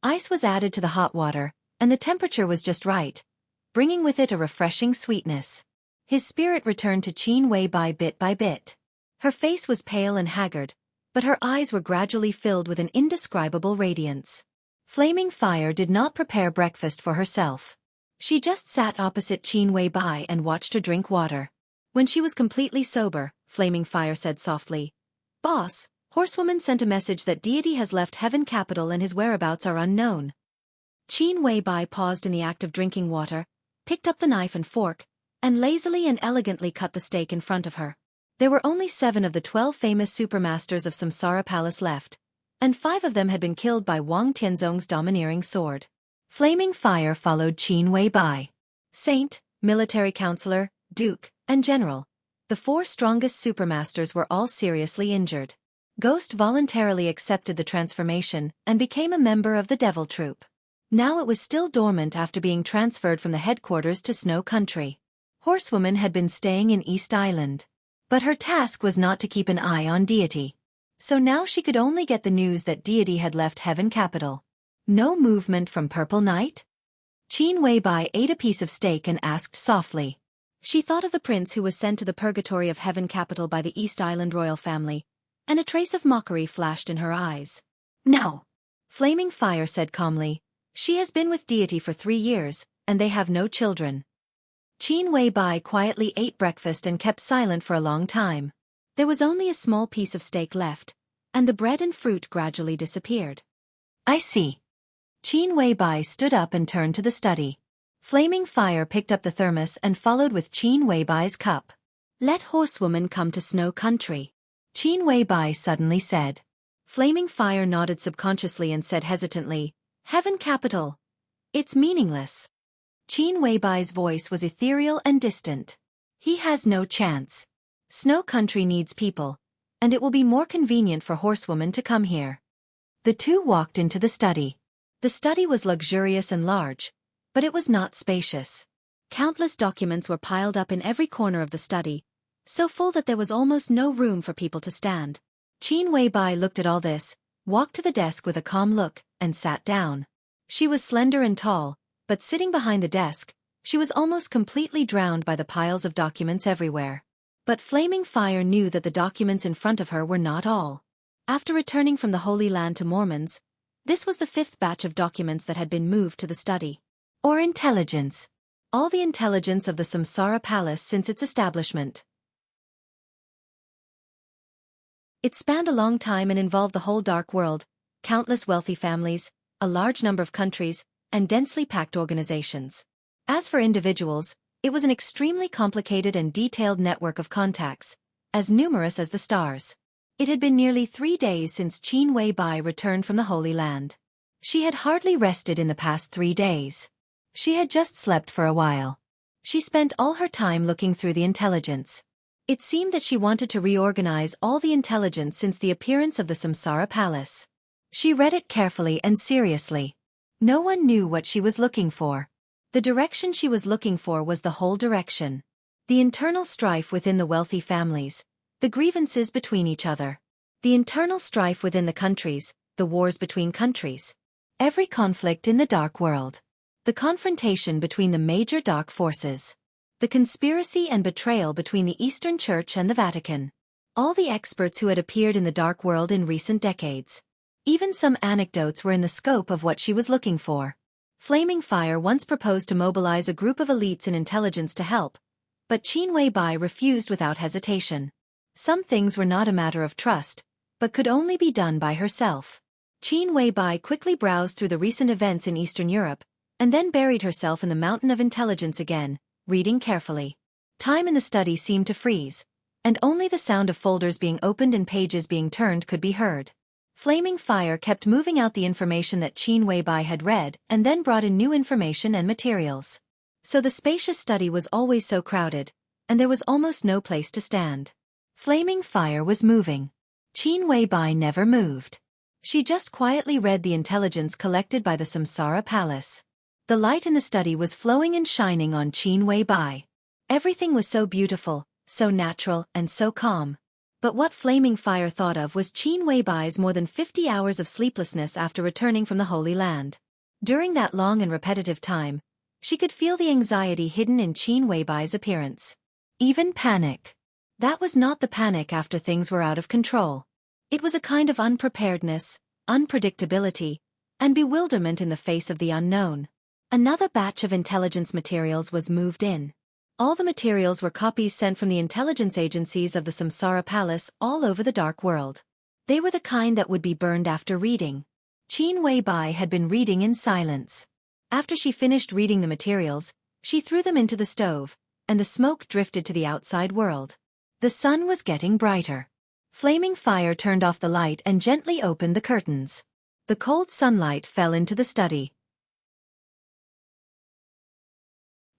Ice was added to the hot water, and the temperature was just right, bringing with it a refreshing sweetness. His spirit returned to Qin Wei-bai bit by bit. Her face was pale and haggard, but her eyes were gradually filled with an indescribable radiance. Flaming Fire did not prepare breakfast for herself. She just sat opposite Qin Wei-bai and watched her drink water. When she was completely sober, Flaming Fire said softly, "Boss, Horsewoman sent a message that deity has left Heaven Capital and his whereabouts are unknown." Qin Wei-bai paused in the act of drinking water, picked up the knife and fork, and lazily and elegantly cut the steak in front of her. There were only 7 of the 12 famous supermasters of Samsara Palace left, and 5 of them had been killed by Wang Tianzong's domineering sword. Flaming Fire followed Qin Wei-bai. Saint, military counselor, duke, and general. The 4 strongest supermasters were all seriously injured. Ghost voluntarily accepted the transformation and became a member of the Devil Troop. Now it was still dormant after being transferred from the headquarters to Snow Country. Horsewoman had been staying in East Island. But her task was not to keep an eye on deity. So now she could only get the news that deity had left Heaven Capital. No movement from Purple Night? Qin Wei-bai ate a piece of steak and asked softly. She thought of the prince who was sent to the purgatory of Heaven Capital by the East Island royal family, and a trace of mockery flashed in her eyes. "No," Flaming Fire said calmly. "She has been with deity for 3 years, and they have no children." Qin Wei-bai quietly ate breakfast and kept silent for a long time. There was only a small piece of steak left, and the bread and fruit gradually disappeared. "I see." Qin Wei-bai stood up and turned to the study. Flaming Fire picked up the thermos and followed with Qin Wei-bai's cup. "Let Horsewoman come to Snow Country," Qin Wei-bai suddenly said. Flaming Fire nodded subconsciously and said hesitantly, "Heaven Capital. It's meaningless." Qin Weibai's voice was ethereal and distant. He has no chance. Snow Country needs people, and it will be more convenient for horsewomen to come here. The two walked into the study. The study was luxurious and large, but it was not spacious. Countless documents were piled up in every corner of the study, so full that there was almost no room for people to stand. Qin Weibai looked at all this, walked to the desk with a calm look, and sat down. She was slender and tall, but sitting behind the desk, she was almost completely drowned by the piles of documents everywhere. But Flaming Fire knew that the documents in front of her were not all. After returning from the Holy Land to Mormons, this was the 5th batch of documents that had been moved to the study. Or intelligence. All the intelligence of the Samsara Palace since its establishment. It spanned a long time and involved the whole dark world, countless wealthy families, a large number of countries, and densely packed organizations. As for individuals, it was an extremely complicated and detailed network of contacts, as numerous as the stars. It had been nearly 3 days since Qin Weibai returned from the Holy Land. She had hardly rested in the past 3 days. She had just slept for a while. She spent all her time looking through the intelligence. It seemed that she wanted to reorganize all the intelligence since the appearance of the Samsara Palace. She read it carefully and seriously. No one knew what she was looking for. The direction she was looking for was the whole direction. The internal strife within the wealthy families, the grievances between each other, the internal strife within the countries, the wars between countries, every conflict in the dark world, the confrontation between the major dark forces, the conspiracy and betrayal between the Eastern Church and the Vatican, all the experts who had appeared in the dark world in recent decades. Even some anecdotes were in the scope of what she was looking for. Flaming Fire once proposed to mobilize a group of elites in intelligence to help, but Qin Weibai refused without hesitation. Some things were not a matter of trust, but could only be done by herself. Qin Weibai quickly browsed through the recent events in Eastern Europe, and then buried herself in the mountain of intelligence again, reading carefully. Time in the study seemed to freeze, and only the sound of folders being opened and pages being turned could be heard. Flaming Fire kept moving out the information that Qin Weibai had read and then brought in new information and materials. So the spacious study was always so crowded, and there was almost no place to stand. Flaming Fire was moving. Qin Weibai never moved. She just quietly read the intelligence collected by the Samsara Palace. The light in the study was flowing and shining on Qin Weibai. Everything was so beautiful, so natural, and so calm. But what Flaming Fire thought of was Qin Weibai's more than 50 hours of sleeplessness after returning from the Holy Land. During that long and repetitive time, she could feel the anxiety hidden in Qin Weibai's appearance. Even panic. That was not the panic after things were out of control. It was a kind of unpreparedness, unpredictability, and bewilderment in the face of the unknown. Another batch of intelligence materials was moved in. All the materials were copies sent from the intelligence agencies of the Samsara Palace all over the dark world. They were the kind that would be burned after reading. Qin Weibai had been reading in silence. After she finished reading the materials, she threw them into the stove, and the smoke drifted to the outside world. The sun was getting brighter. Flaming Fire turned off the light and gently opened the curtains. The cold sunlight fell into the study.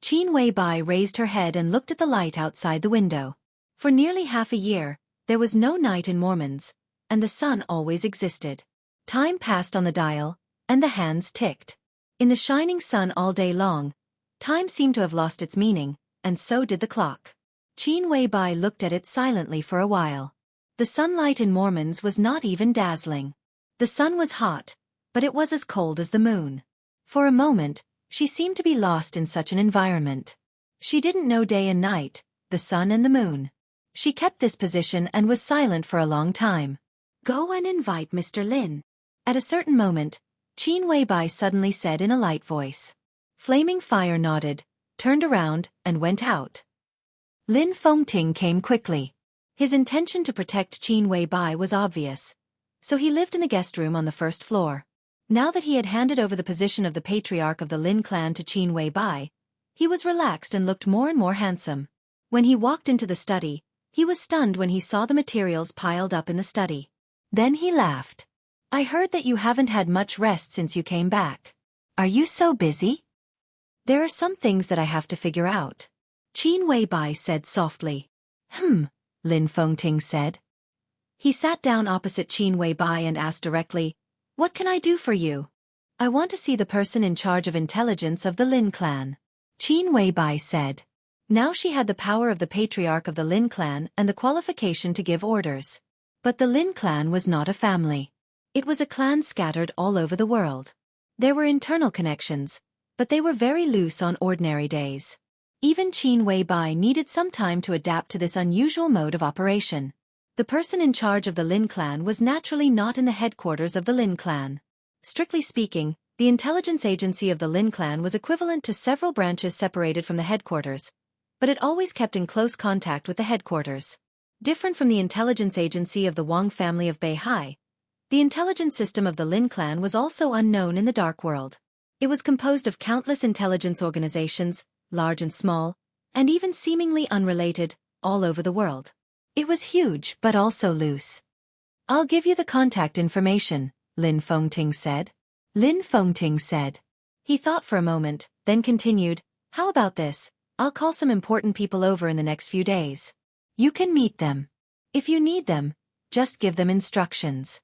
Qin Weibai raised her head and looked at the light outside the window. For nearly half a year, there was no night in Mormons, and the sun always existed. Time passed on the dial, and the hands ticked. In the shining sun all day long, time seemed to have lost its meaning, and so did the clock. Qin Weibai looked at it silently for a while. The sunlight in Mormons was not even dazzling. The sun was hot, but it was as cold as the moon. For a moment, she seemed to be lost in such an environment. She didn't know day and night, the sun and the moon. She kept this position and was silent for a long time. "Go and invite Mr. Lin." At a certain moment, Qin Weibai suddenly said in a light voice. Flaming Fire nodded, turned around, and went out. Lin Fengting came quickly. His intention to protect Qin Weibai was obvious, so he lived in the guest room on the first floor. Now that he had handed over the position of the patriarch of the Lin clan to Qin Weibai, he was relaxed and looked more and more handsome. When he walked into the study, he was stunned when he saw the materials piled up in the study. Then he laughed. "I heard that you haven't had much rest since you came back. Are you so busy?" There are some things that I have to figure out. Qin Weibai said softly. Lin Fengting said. He sat down opposite Qin Weibai and asked directly, "What can I do for you?" "I want to see the person in charge of intelligence of the Lin clan," Qin Weibai said. Now she had the power of the patriarch of the Lin clan and the qualification to give orders. But the Lin clan was not a family. It was a clan scattered all over the world. There were internal connections, but they were very loose on ordinary days. Even Qin Weibai needed some time to adapt to this unusual mode of operation. The person in charge of the Lin clan was naturally not in the headquarters of the Lin clan. Strictly speaking, the intelligence agency of the Lin clan was equivalent to several branches separated from the headquarters, but it always kept in close contact with the headquarters. Different from the intelligence agency of the Wang family of Beihai, the intelligence system of the Lin clan was also unknown in the dark world. It was composed of countless intelligence organizations, large and small, and even seemingly unrelated, all over the world. It was huge but also loose. "I'll give you the contact information," Lin Fengting said. Lin Fengting said. He thought for a moment, then continued, "How about this? I'll call some important people over in the next few days. You can meet them. If you need them, just give them instructions."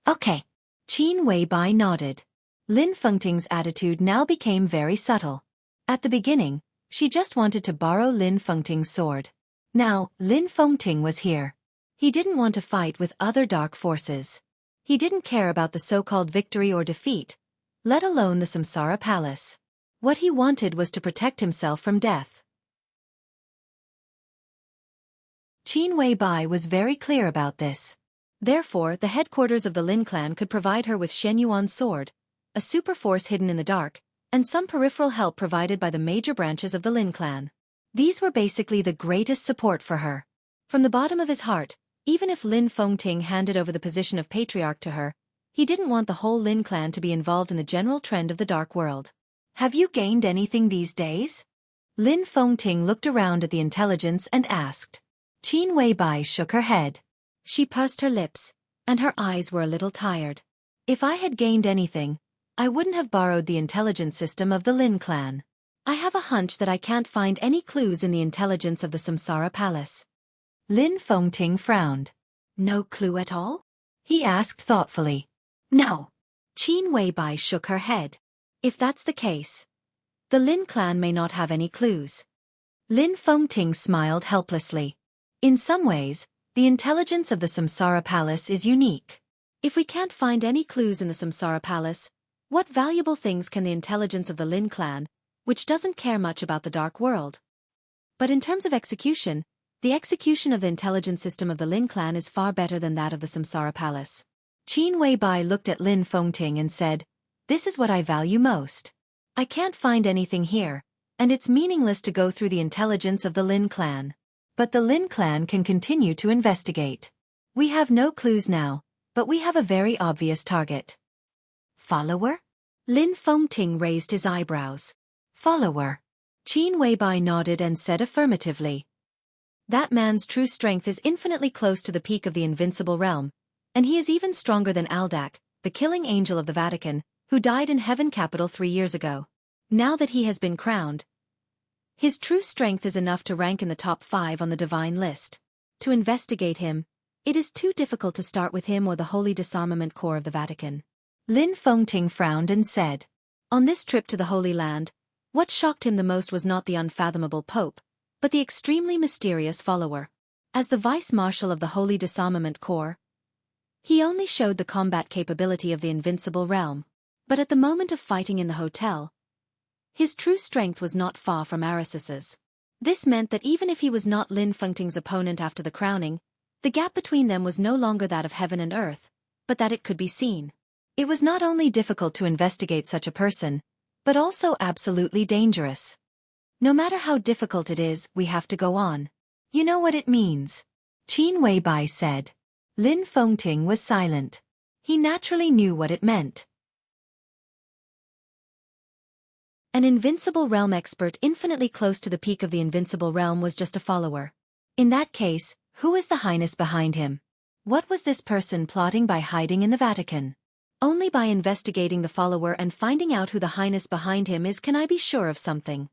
"Okay." Qin Weibai nodded. Lin Fengting's attitude now became very subtle. At the beginning, she just wanted to borrow Lin Fengting's sword. Now, Lin Fengting was here. He didn't want to fight with other dark forces. He didn't care about the so-called victory or defeat, let alone the Samsara Palace. What he wanted was to protect himself from death. Qin Weibai was very clear about this. Therefore, the headquarters of the Lin clan could provide her with Shen Yuan's sword, a super force hidden in the dark, and some peripheral help provided by the major branches of the Lin clan. These were basically the greatest support for her. From the bottom of his heart, even if Lin Fengting handed over the position of patriarch to her, he didn't want the whole Lin clan to be involved in the general trend of the dark world. "Have you gained anything these days?" Lin Fengting looked around at the intelligence and asked. Qin Weibai shook her head. She pursed her lips, and her eyes were a little tired. "If I had gained anything, I wouldn't have borrowed the intelligence system of the Lin clan. I have a hunch that I can't find any clues in the intelligence of the Samsara Palace." Lin Fengting frowned. "No clue at all?" he asked thoughtfully. "No." Qin Weibai shook her head. "If that's the case, the Lin clan may not have any clues." Lin Fengting smiled helplessly. "In some ways, the intelligence of the Samsara Palace is unique. If we can't find any clues in the Samsara Palace, what valuable things can the intelligence of the Lin clan, which doesn't care much about the dark world? But in terms of execution, the execution of the intelligence system of the Lin clan is far better than that of the Samsara Palace." Qin Weibai looked at Lin Fengting and said, "This is what I value most. I can't find anything here, and it's meaningless to go through the intelligence of the Lin clan. But the Lin clan can continue to investigate. We have no clues now, but we have a very obvious target." "Follower?" Lin Fengting raised his eyebrows. "Follower." Qin Weibai nodded and said affirmatively. "That man's true strength is infinitely close to the peak of the invincible realm, and he is even stronger than Aldak, the killing angel of the Vatican, who died in Heaven Capital 3 years ago. Now that he has been crowned, his true strength is enough to rank in the top 5 on the divine list. To investigate him, it is too difficult to start with him or the Holy Disarmament Corps of the Vatican." Lin Fengting frowned and said, "On this trip to the Holy Land, what shocked him the most was not the unfathomable Pope, but the extremely mysterious follower. As the Vice-Marshal of the Holy Disarmament Corps, he only showed the combat capability of the invincible realm. But at the moment of fighting in the hotel, his true strength was not far from Arisis's. This meant that even if he was not Lin Fengting's opponent after the crowning, the gap between them was no longer that of heaven and earth, but that it could be seen. It was not only difficult to investigate such a person, but also absolutely dangerous. No matter how difficult it is, we have to go on. You know what it means?" Qin Weibai said. Lin Fengting was silent. He naturally knew what it meant. An invincible realm expert infinitely close to the peak of the invincible realm was just a follower. In that case, who is the highness behind him? What was this person plotting by hiding in the Vatican? Only by investigating the follower and finding out who the highness behind him is can I be sure of something.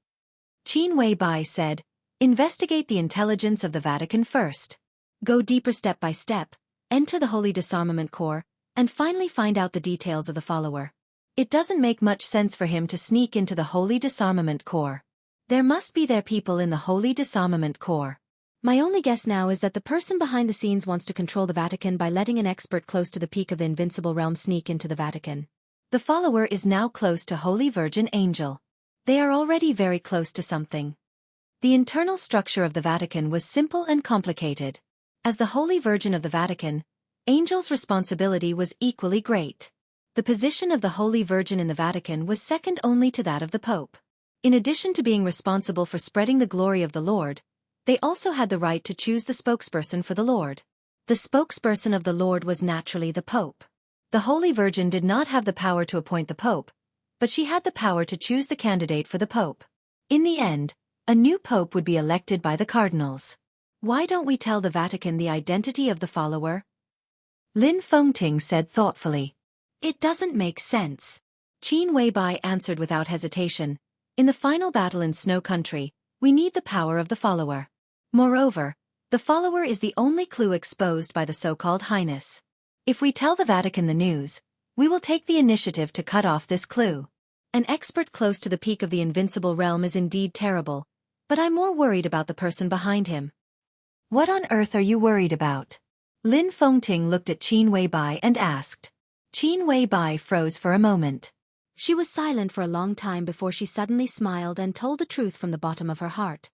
Qin Weibai said, investigate the intelligence of the Vatican first. Go deeper step by step, enter the Holy Disarmament Corps, and finally find out the details of the follower. It doesn't make much sense for him to sneak into the Holy Disarmament Corps. There must be their people in the Holy Disarmament Corps. My only guess now is that the person behind the scenes wants to control the Vatican by letting an expert close to the peak of the invincible realm sneak into the Vatican. The follower is now close to Holy Virgin Angel. They are already very close to something. The internal structure of the Vatican was simple and complicated. As the Holy Virgin of the Vatican, Angel's responsibility was equally great. The position of the Holy Virgin in the Vatican was second only to that of the Pope. In addition to being responsible for spreading the glory of the Lord, they also had the right to choose the spokesperson for the Lord. The spokesperson of the Lord was naturally the Pope. The Holy Virgin did not have the power to appoint the Pope, but she had the power to choose the candidate for the Pope. In the end, a new Pope would be elected by the cardinals. Why don't we tell the Vatican the identity of the follower? Lin Fengting said thoughtfully. It doesn't make sense. Qin Weibai answered without hesitation. In the final battle in Snow Country, we need the power of the follower. Moreover, the follower is the only clue exposed by the so-called highness. If we tell the Vatican the news, we will take the initiative to cut off this clue. An expert close to the peak of the invincible realm is indeed terrible, but I'm more worried about the person behind him. What on earth are you worried about? Lin Fengting looked at Qin Weibai and asked. Qin Weibai froze for a moment. She was silent for a long time before she suddenly smiled and told the truth from the bottom of her heart.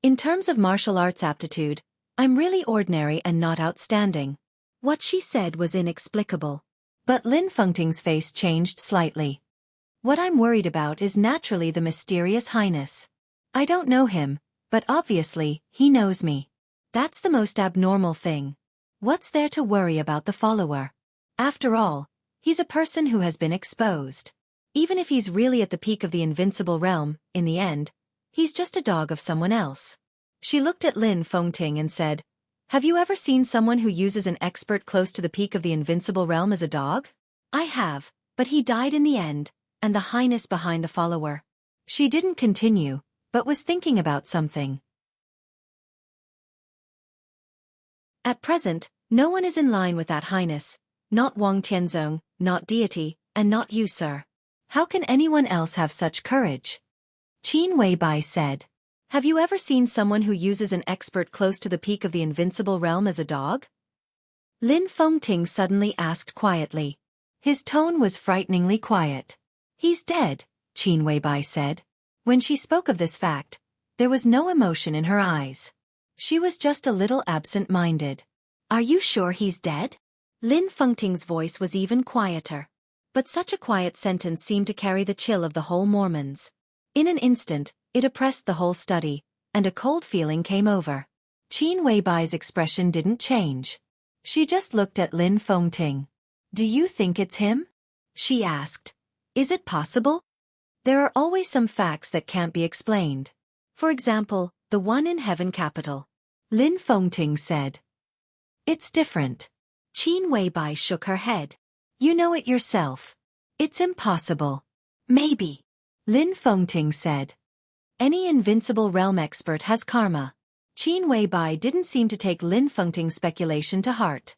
In terms of martial arts aptitude, I'm really ordinary and not outstanding. What she said was inexplicable. But Lin Fengting's face changed slightly. What I'm worried about is naturally the mysterious highness. I don't know him, but obviously, he knows me. That's the most abnormal thing. What's there to worry about the follower? After all, he's a person who has been exposed. Even if he's really at the peak of the invincible realm, in the end, he's just a dog of someone else. She looked at Lin Fengting and said, have you ever seen someone who uses an expert close to the peak of the invincible realm as a dog? I have, but he died in the end, and the highness behind the follower. She didn't continue, but was thinking about something. At present, no one is in line with that highness, not Wang Tianzong, not deity, and not you, sir. How can anyone else have such courage? Qin Weibai said. Have you ever seen someone who uses an expert close to the peak of the invincible realm as a dog? Lin Fengting suddenly asked quietly. His tone was frighteningly quiet. He's dead, Qin Weibai said. When she spoke of this fact, there was no emotion in her eyes. She was just a little absent-minded. Are you sure he's dead? Lin Fengting's voice was even quieter. But such a quiet sentence seemed to carry the chill of the whole Mormons. In an instant, it oppressed the whole study, and a cold feeling came over. Qin Weibai's expression didn't change. She just looked at Lin Fengting. Do you think it's him? She asked. Is it possible? There are always some facts that can't be explained. For example, the one in Heaven Capital. Lin Fengting said. It's different. Qin Weibai shook her head. You know it yourself. It's impossible. Maybe. Lin Fengting said. Any invincible realm expert has karma. Qin Weibai didn't seem to take Lin Fengting's speculation to heart.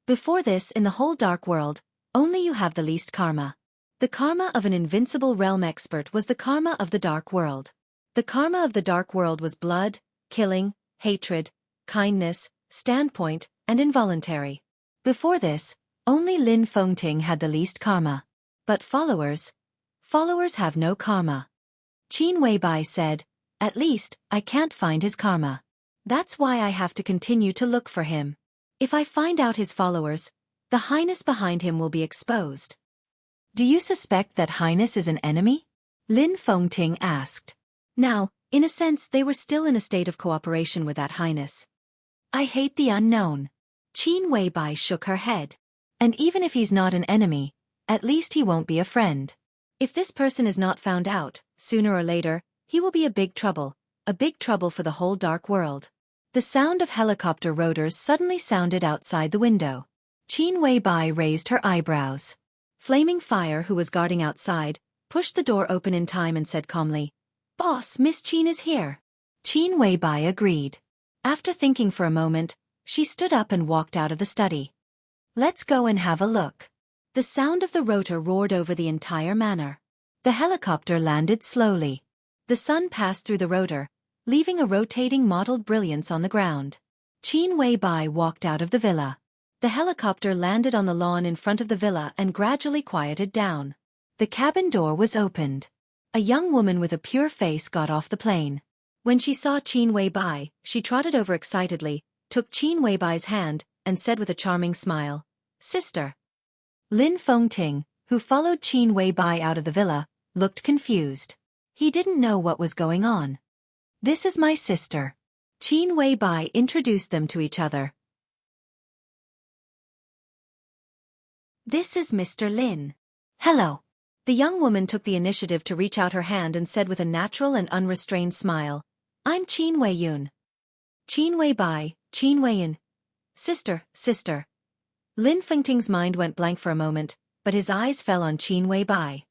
Before this, in the whole dark world, only you have the least karma. The karma of an invincible realm expert was the karma of the dark world. The karma of the dark world was blood, killing, hatred, kindness, standpoint, and involuntary. Before this, only Lin Fengting had the least karma. But followers have no karma. Qin Weibai said, at least, I can't find his karma. That's why I have to continue to look for him. If I find out his followers, the highness behind him will be exposed. Do you suspect that highness is an enemy? Lin Fengting asked. Now, in a sense, they were still in a state of cooperation with that highness. I hate the unknown. Qin Weibai shook her head. And even if he's not an enemy, at least he won't be a friend. If this person is not found out, sooner or later, he will be a big trouble for the whole dark world. The sound of helicopter rotors suddenly sounded outside the window. Qin Weibai raised her eyebrows. Flaming Fire, who was guarding outside, pushed the door open in time and said calmly, "Boss, Miss Qin is here." Qin Weibai agreed. After thinking for a moment, she stood up and walked out of the study. "Let's go and have a look." The sound of the rotor roared over the entire manor. The helicopter landed slowly. The sun passed through the rotor, leaving a rotating mottled brilliance on the ground. Qin Weibai walked out of the villa. The helicopter landed on the lawn in front of the villa and gradually quieted down. The cabin door was opened. A young woman with a pure face got off the plane. When she saw Qin Weibai, she trotted over excitedly, took Qin Weibai's hand, and said with a charming smile, "Sister." Lin Fengting, who followed Qin Weibai out of the villa, looked confused. He didn't know what was going on. "This is my sister." Qin Weibai introduced them to each other. "This is Mr. Lin." "Hello." The young woman took the initiative to reach out her hand and said with a natural and unrestrained smile, "I'm Qin Weiyun." "Qin Weibai, Qin Weiyan." "Sister, sister." Lin Fengting's mind went blank for a moment, but his eyes fell on Qin Weibai.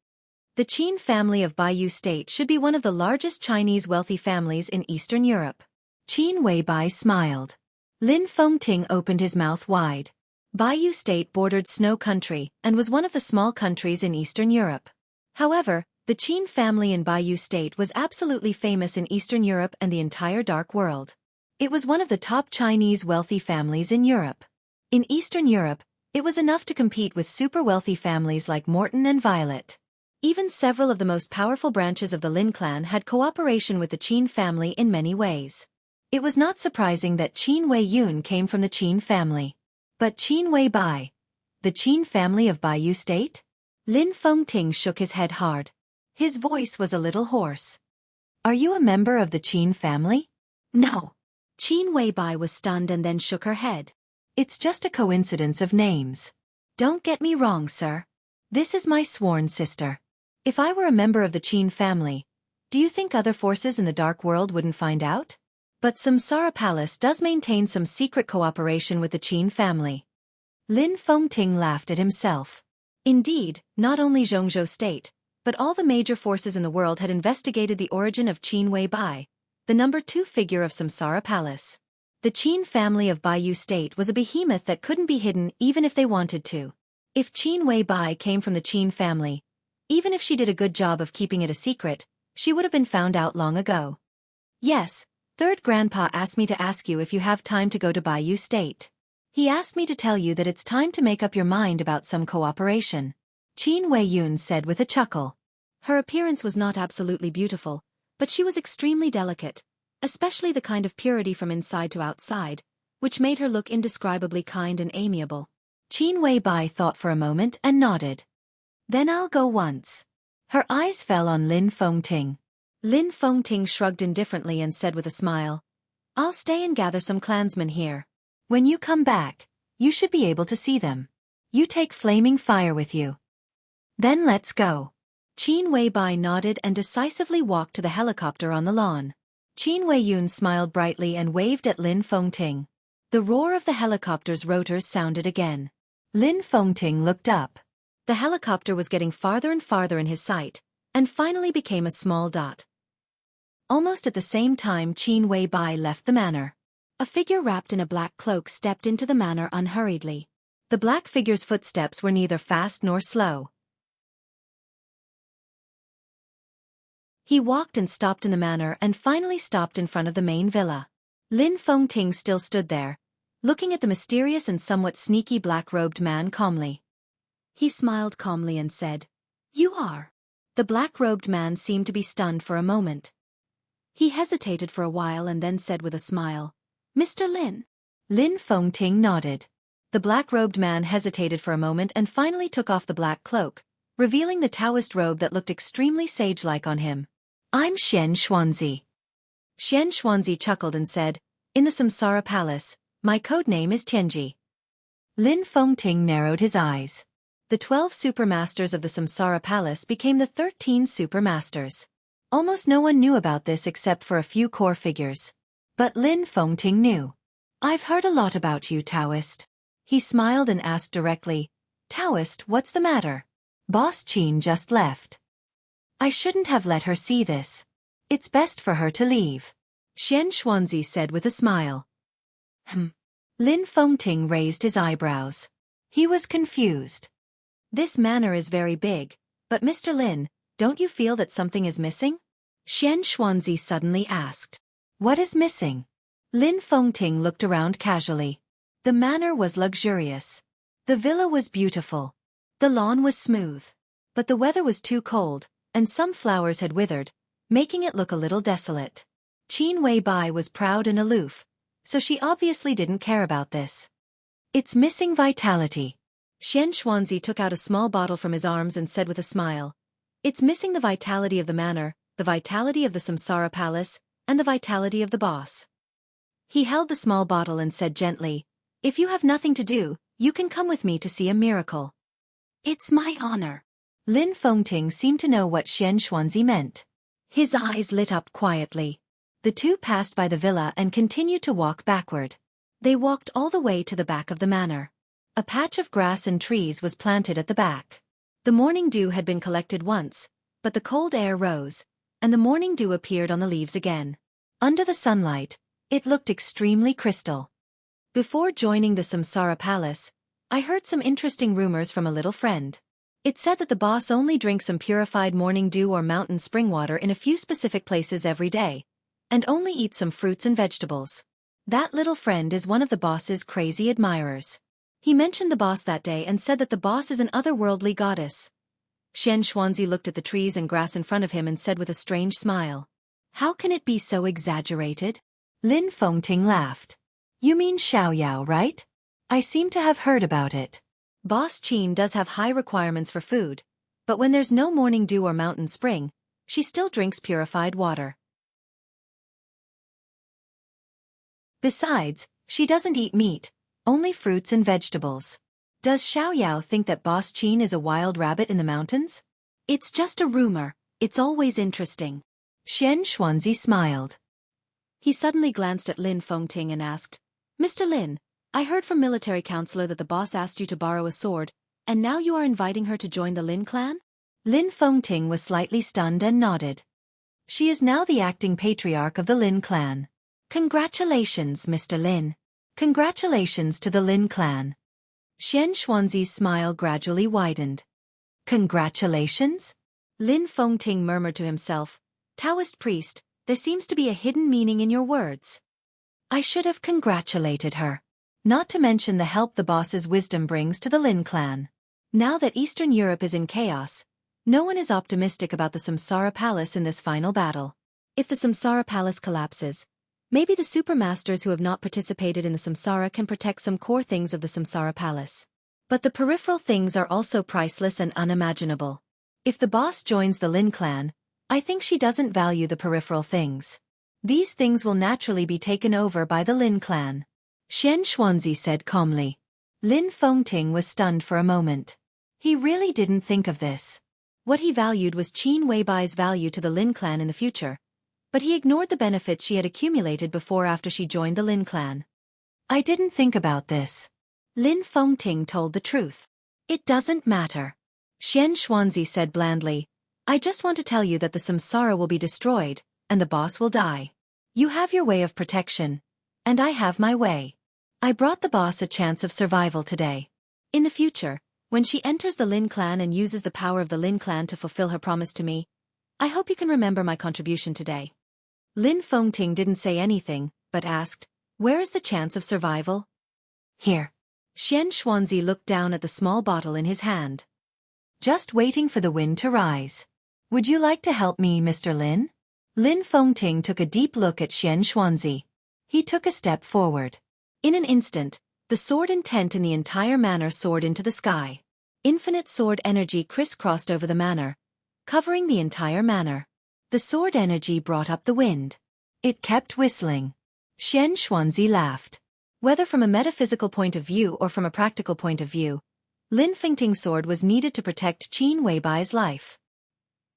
The Qin family of Baiyu State should be one of the largest Chinese wealthy families in Eastern Europe. Qin Weibai smiled. Lin Fengting opened his mouth wide. Baiyu State bordered snow country and was one of the small countries in Eastern Europe. However, the Qin family in Baiyu State was absolutely famous in Eastern Europe and the entire dark world. It was one of the top Chinese wealthy families in Europe. In Eastern Europe, it was enough to compete with super wealthy families like Morton and Violet. Even several of the most powerful branches of the Lin clan had cooperation with the Qin family in many ways. It was not surprising that Qin Weiyun came from the Qin family. But Qin Weibai, the Qin family of Baiyu State? Lin Fengting shook his head hard. His voice was a little hoarse. "Are you a member of the Qin family?" "No." Qin Weibai was stunned and then shook her head. "It's just a coincidence of names." "Don't get me wrong, sir. This is my sworn sister. If I were a member of the Qin family, do you think other forces in the dark world wouldn't find out? But Samsara Palace does maintain some secret cooperation with the Qin family." Lin Fengting laughed at himself. Indeed, not only Jianghu State, but all the major forces in the world had investigated the origin of Qin Weibai, the number 2 figure of Samsara Palace. The Qin family of Baiyu State was a behemoth that couldn't be hidden even if they wanted to. If Qin Weibai came from the Qin family, even if she did a good job of keeping it a secret, she would have been found out long ago. "Yes, Third Grandpa asked me to ask you if you have time to go to Baiyu State. He asked me to tell you that it's time to make up your mind about some cooperation," Qin Weiyun said with a chuckle. Her appearance was not absolutely beautiful, but she was extremely delicate, especially the kind of purity from inside to outside, which made her look indescribably kind and amiable. Qin Weibai thought for a moment and nodded. "Then I'll go once." Her eyes fell on Lin Fengting. Lin Fengting shrugged indifferently and said with a smile, "I'll stay and gather some clansmen here. When you come back, you should be able to see them. You take Flaming Fire with you." "Then let's go." Qin Weibai nodded and decisively walked to the helicopter on the lawn. Qin Weiyun smiled brightly and waved at Lin Fengting. The roar of the helicopter's rotors sounded again. Lin Fengting looked up. The helicopter was getting farther and farther in his sight, and finally became a small dot. Almost at the same time Qin Weibai left the manor. A figure wrapped in a black cloak stepped into the manor unhurriedly. The black figure's footsteps were neither fast nor slow. He walked and stopped in the manor and finally stopped in front of the main villa. Lin Fengting still stood there, looking at the mysterious and somewhat sneaky black-robed man calmly. He smiled calmly and said, "You are." The black-robed man seemed to be stunned for a moment. He hesitated for a while and then said with a smile, "Mr. Lin." Lin Fengting nodded. The black-robed man hesitated for a moment and finally took off the black cloak, revealing the Taoist robe that looked extremely sage-like on him. "I'm Xianxia." Xianxia chuckled and said, "In the Samsara Palace, my code name is Tianji." Lin Fengting narrowed his eyes. The 12 supermasters of the Samsara Palace became the 13 supermasters. Almost no one knew about this except for a few core figures. But Lin Fengting knew. "I've heard a lot about you, Taoist." He smiled and asked directly, "Taoist, what's the matter?" Boss Qin just left. I shouldn't have let her see this. It's best for her to leave. Xianxia said with a smile. Lin Fengting raised his eyebrows. He was confused. This manor is very big, but Mr. Lin, don't you feel that something is missing? Xianxia suddenly asked. What is missing? Lin Fengting looked around casually. The manor was luxurious. The villa was beautiful. The lawn was smooth. But the weather was too cold, and some flowers had withered, making it look a little desolate. Qin Weibai was proud and aloof, so she obviously didn't care about this. It's missing vitality. Xianxia took out a small bottle from his arms and said with a smile. It's missing the vitality of the manor, the vitality of the Samsara Palace, and the vitality of the boss. He held the small bottle and said gently, if you have nothing to do, you can come with me to see a miracle. It's my honor. Lin Fengting seemed to know what Xianxia meant. His eyes lit up quietly. The two passed by the villa and continued to walk backward. They walked all the way to the back of the manor. A patch of grass and trees was planted at the back. The morning dew had been collected once, but the cold air rose, and the morning dew appeared on the leaves again. Under the sunlight, it looked extremely crystal. Before joining the Samsara Palace, I heard some interesting rumors from a little friend. It said that the boss only drinks some purified morning dew or mountain spring water in a few specific places every day, and only eats some fruits and vegetables. That little friend is one of the boss's crazy admirers. He mentioned the boss that day and said that the boss is an otherworldly goddess. Xianxia looked at the trees and grass in front of him and said with a strange smile. How can it be so exaggerated? Lin Fengting laughed. You mean Xiaoyao, right? I seem to have heard about it. Boss Qin does have high requirements for food, but when there's no morning dew or mountain spring, she still drinks purified water. Besides, she doesn't eat meat, only fruits and vegetables. Does Xiaoyao think that Boss Qin is a wild rabbit in the mountains? It's just a rumor, it's always interesting. Xianxia smiled. He suddenly glanced at Lin Fengting and asked, Mr. Lin, I heard from military counselor that the boss asked you to borrow a sword, and now you are inviting her to join the Lin clan? Lin Fengting was slightly stunned and nodded. She is now the acting patriarch of the Lin clan. Congratulations, Mr. Lin. Congratulations to the Lin clan. Xianxuanzi's smile gradually widened. Congratulations? Lin Fengting murmured to himself, Taoist priest, there seems to be a hidden meaning in your words. I should have congratulated her. Not to mention the help the boss's wisdom brings to the Lin clan. Now that Eastern Europe is in chaos, no one is optimistic about the Samsara Palace in this final battle. If the Samsara Palace collapses, maybe the supermasters who have not participated in the Samsara can protect some core things of the Samsara Palace. But the peripheral things are also priceless and unimaginable. If the boss joins the Lin clan, I think she doesn't value the peripheral things. These things will naturally be taken over by the Lin clan. Xianxuanzi said calmly. Lin Fengting was stunned for a moment. He really didn't think of this. What he valued was Qin Weibai's value to the Lin clan in the future, but he ignored the benefits she had accumulated before after she joined the Lin clan. I didn't think about this. Lin Fengting told the truth. It doesn't matter. Xianxuanzi said blandly, I just want to tell you that the samsara will be destroyed, and the boss will die. You have your way of protection, and I have my way. I brought the boss a chance of survival today. In the future, when she enters the Lin clan and uses the power of the Lin clan to fulfill her promise to me, I hope you can remember my contribution today. Lin Fengting didn't say anything, but asked, where is the chance of survival? Here. Xianxuanzi looked down at the small bottle in his hand. Just waiting for the wind to rise. Would you like to help me, Mr. Lin? Lin Fengting took a deep look at Xianxuanzi. He took a step forward. In an instant, the sword intent in the entire manor soared into the sky. Infinite sword energy crisscrossed over the manor, covering the entire manor. The sword energy brought up the wind. It kept whistling. Xianxuanzi laughed. Whether from a metaphysical point of view or from a practical point of view, Lin Fengting's sword was needed to protect Qin Weibai's life.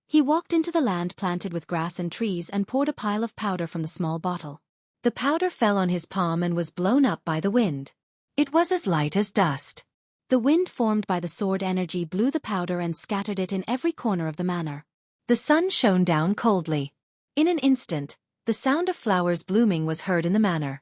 He walked into the land planted with grass and trees and poured a pile of powder from the small bottle. The powder fell on his palm and was blown up by the wind. It was as light as dust. The wind formed by the sword energy blew the powder and scattered it in every corner of the manor. The sun shone down coldly. In an instant, the sound of flowers blooming was heard in the manor.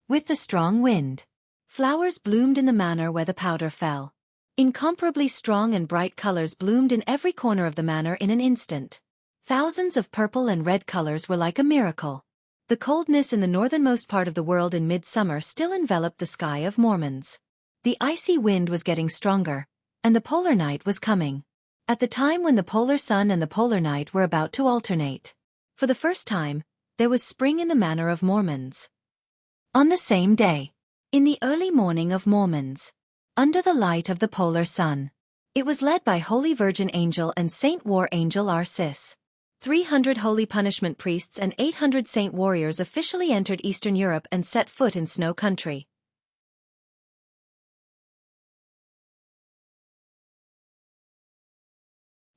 With the strong wind, flowers bloomed in the manor where the powder fell. Incomparably strong and bright colors bloomed in every corner of the manor in an instant. Thousands of purple and red colors were like a miracle. The coldness in the northernmost part of the world in midsummer still enveloped the sky of Mormons. The icy wind was getting stronger, and the polar night was coming. At the time when the polar sun and the polar night were about to alternate. For the first time, there was spring in the manor of Mormons. On the same day, in the early morning of Mormons, under the light of the polar sun, it was led by Holy Virgin Angel and Saint War Angel Arcis. 300 holy punishment priests and 800 saint warriors officially entered Eastern Europe and set foot in snow country.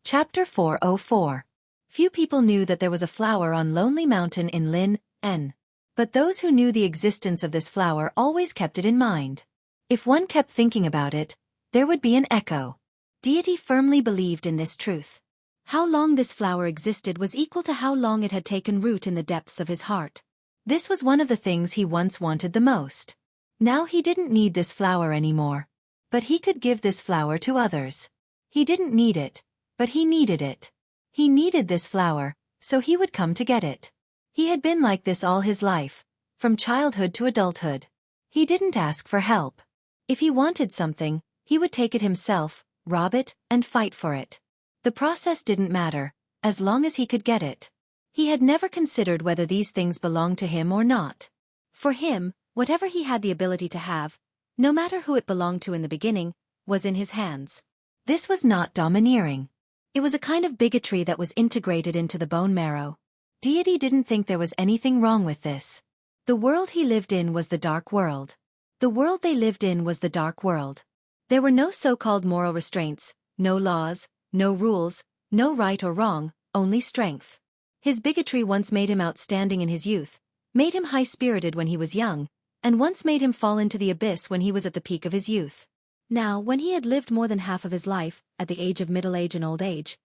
Chapter 404. Few people knew that there was a flower on Lonely Mountain in Lin, N. But those who knew the existence of this flower always kept it in mind. If one kept thinking about it, there would be an echo. Deity firmly believed in this truth. How long this flower existed was equal to how long it had taken root in the depths of his heart. This was one of the things he once wanted the most. Now he didn't need this flower anymore. But he could give this flower to others. He didn't need it, but he needed it. He needed this flower, so he would come to get it. He had been like this all his life, from childhood to adulthood. He didn't ask for help. If he wanted something, he would take it himself, rob it, and fight for it. The process didn't matter, as long as he could get it. He had never considered whether these things belonged to him or not. For him, whatever he had the ability to have, no matter who it belonged to in the beginning, was in his hands. This was not domineering. It was a kind of bigotry that was integrated into the bone marrow. Deity didn't think there was anything wrong with this. The world he lived in was the dark world. The world they lived in was the dark world. There were no so-called moral restraints, no laws, no rules, no right or wrong, only strength. His bigotry once made him outstanding in his youth, made him high-spirited when he was young, and once made him fall into the abyss when he was at the peak of his youth. Now, when he had lived more than half of his life, at the age of middle age and old age,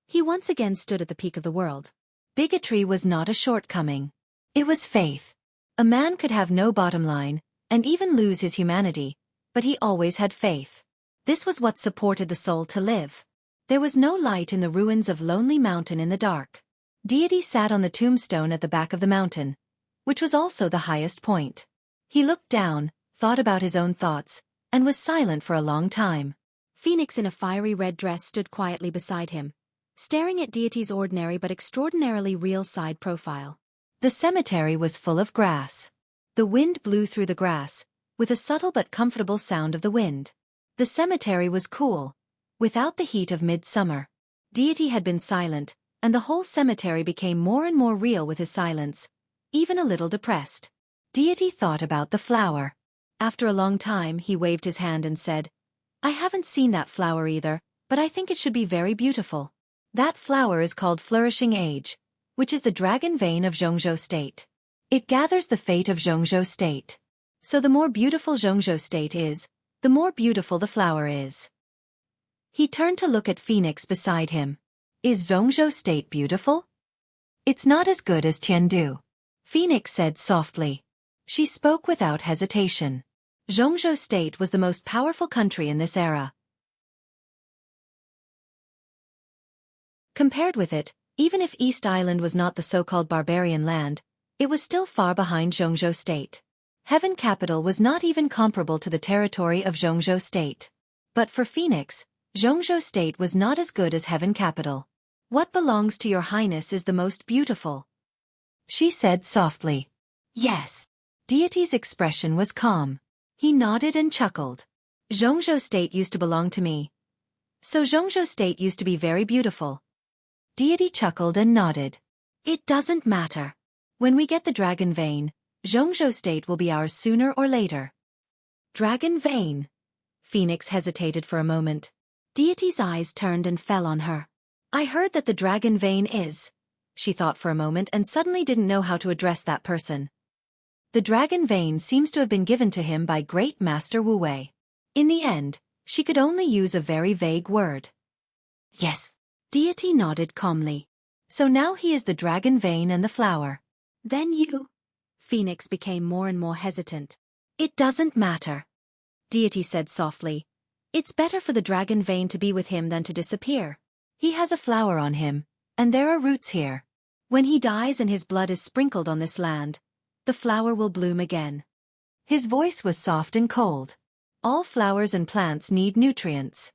he once again stood at the peak of the world. Bigotry was not a shortcoming. It was faith. A man could have no bottom line, and even lose his humanity, but he always had faith. This was what supported the soul to live. There was no light in the ruins of Lonely Mountain in the dark. Deity sat on the tombstone at the back of the mountain, which was also the highest point. He looked down, thought about his own thoughts, and was silent for a long time. Phoenix in a fiery red dress stood quietly beside him, staring at Deity's ordinary but extraordinarily real side profile. The cemetery was full of grass. The wind blew through the grass, with a subtle but comfortable sound of the wind. The cemetery was cool, without the heat of midsummer. Deity had been silent, and the whole cemetery became more and more real with his silence, even a little depressed. Deity thought about the flower. After a long time, he waved his hand and said, "I haven't seen that flower either, but I think it should be very beautiful. That flower is called Flourishing Age, which is the dragon vein of Jianghu state. It gathers the fate of Jianghu state. So the more beautiful Jianghu state is, the more beautiful the flower is." He turned to look at Phoenix beside him. "Is Jianghu state beautiful?" "It's not as good as Chengdu," Phoenix said softly. She spoke without hesitation. Jianghu state was the most powerful country in this era. Compared with it, even if East Island was not the so-called barbarian land, it was still far behind Jianghu state. Heaven capital was not even comparable to the territory of Jianghu state. But for Phoenix, Jianghu state was not as good as Heaven capital. "What belongs to your highness is the most beautiful," she said softly. "Yes." Deity's expression was calm. He nodded and chuckled. "Jianghu state used to belong to me. So Jianghu state used to be very beautiful." Deity chuckled and nodded. "It doesn't matter. When we get the dragon vein, Jianghu state will be ours sooner or later." "Dragon vein?" Phoenix hesitated for a moment. Deity's eyes turned and fell on her. "I heard that the dragon vein is..." She thought for a moment and suddenly didn't know how to address that person. The dragon vein seems to have been given to him by great master Wu Wei. In the end, she could only use a very vague word. Yes. Deity nodded calmly. So now he is the dragon vein and the flower. Then you... Phoenix became more and more hesitant. It doesn't matter. Deity said softly. It's better for the dragon vein to be with him than to disappear. He has a flower on him, and there are roots here. When he dies and his blood is sprinkled on this land, the flower will bloom again. His voice was soft and cold. All flowers and plants need nutrients.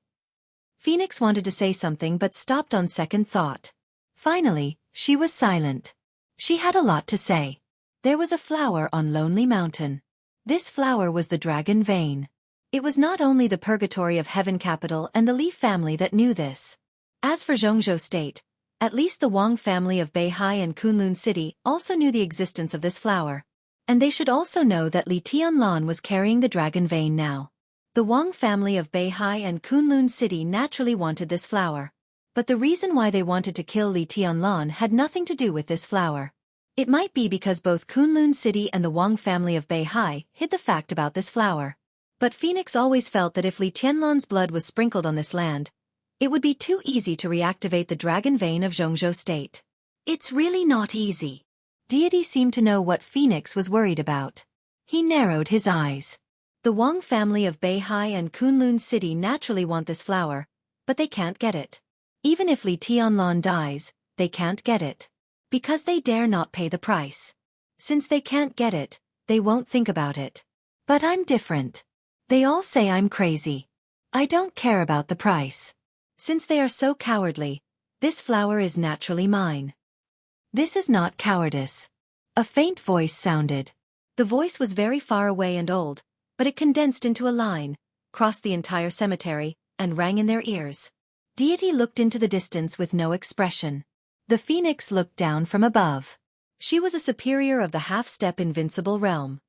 Phoenix wanted to say something but stopped on second thought. Finally, she was silent. She had a lot to say. There was a flower on Lonely Mountain. This flower was the dragon vein. It was not only the purgatory of Heaven Capital and the Li family that knew this. As for Jianghu State, at least the Wang family of Beihai and Kunlun City also knew the existence of this flower. And they should also know that Li Tianlan was carrying the dragon vein now. The Wang family of Beihai and Kunlun City naturally wanted this flower. But the reason why they wanted to kill Li Tianlan had nothing to do with this flower. It might be because both Kunlun City and the Wang family of Beihai hid the fact about this flower. But Phoenix always felt that if Li Tianlan's blood was sprinkled on this land, it would be too easy to reactivate the dragon vein of Jianghu State. It's really not easy. Deity seemed to know what Phoenix was worried about. He narrowed his eyes. The Wang family of Beihai and Kunlun City naturally want this flower, but they can't get it. Even if Li Tianlan dies, they can't get it. Because they dare not pay the price. Since they can't get it, they won't think about it. But I'm different. They all say I'm crazy. I don't care about the price. Since they are so cowardly, this flower is naturally mine. This is not cowardice. A faint voice sounded. The voice was very far away and old, but it condensed into a line, crossed the entire cemetery, and rang in their ears. Deity looked into the distance with no expression. The phoenix looked down from above. She was a superior of the half-step invincible realm.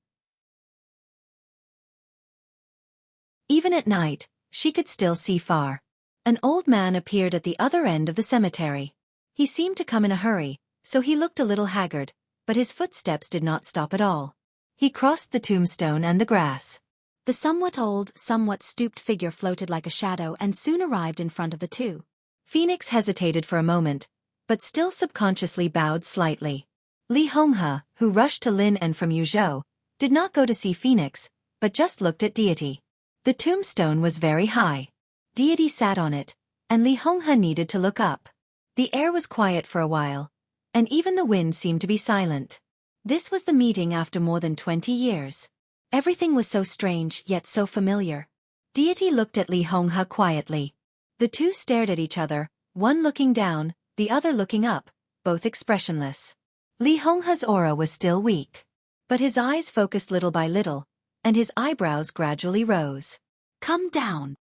Even at night, she could still see far. An old man appeared at the other end of the cemetery. He seemed to come in a hurry, so he looked a little haggard, but his footsteps did not stop at all. He crossed the tombstone and the grass. The somewhat old, somewhat stooped figure floated like a shadow and soon arrived in front of the two. Phoenix hesitated for a moment, but still subconsciously bowed slightly. Li Honghe, who rushed to Lin and from Yuzhou, did not go to see Phoenix, but just looked at Deity. The tombstone was very high. Deity sat on it, and Li Honghe needed to look up. The air was quiet for a while, and even the wind seemed to be silent. This was the meeting after more than 20 years. Everything was so strange yet so familiar. Deity looked at Li Honghe quietly. The two stared at each other, one looking down, the other looking up, both expressionless. Li Honghe's aura was still weak. But his eyes focused little by little, and his eyebrows gradually rose. Come down.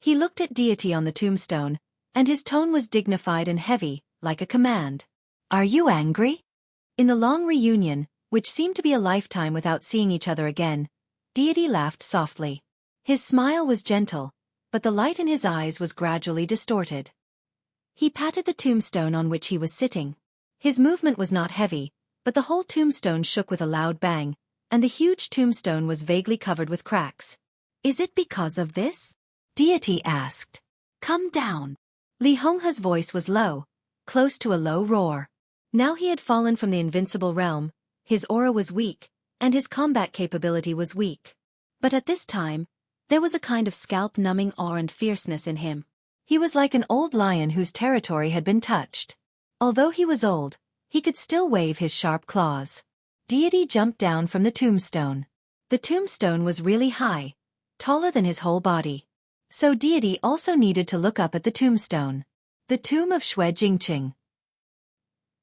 He looked at Deity on the tombstone, and his tone was dignified and heavy, like a command. Are you angry? In the long reunion, which seemed to be a lifetime without seeing each other again, Deity laughed softly. His smile was gentle, but the light in his eyes was gradually distorted. He patted the tombstone on which he was sitting. His movement was not heavy, but the whole tombstone shook with a loud bang, and the huge tombstone was vaguely covered with cracks. Is it because of this? Deity asked. Come down. Li Honghe's voice was low, close to a low roar. Now he had fallen from the invincible realm, his aura was weak, and his combat capability was weak. But at this time, there was a kind of scalp-numbing awe and fierceness in him. He was like an old lion whose territory had been touched. Although he was old, he could still wave his sharp claws. Deity jumped down from the tombstone. The tombstone was really high, taller than his whole body. So Deity also needed to look up at the tombstone. The tomb of Xue Jingqing.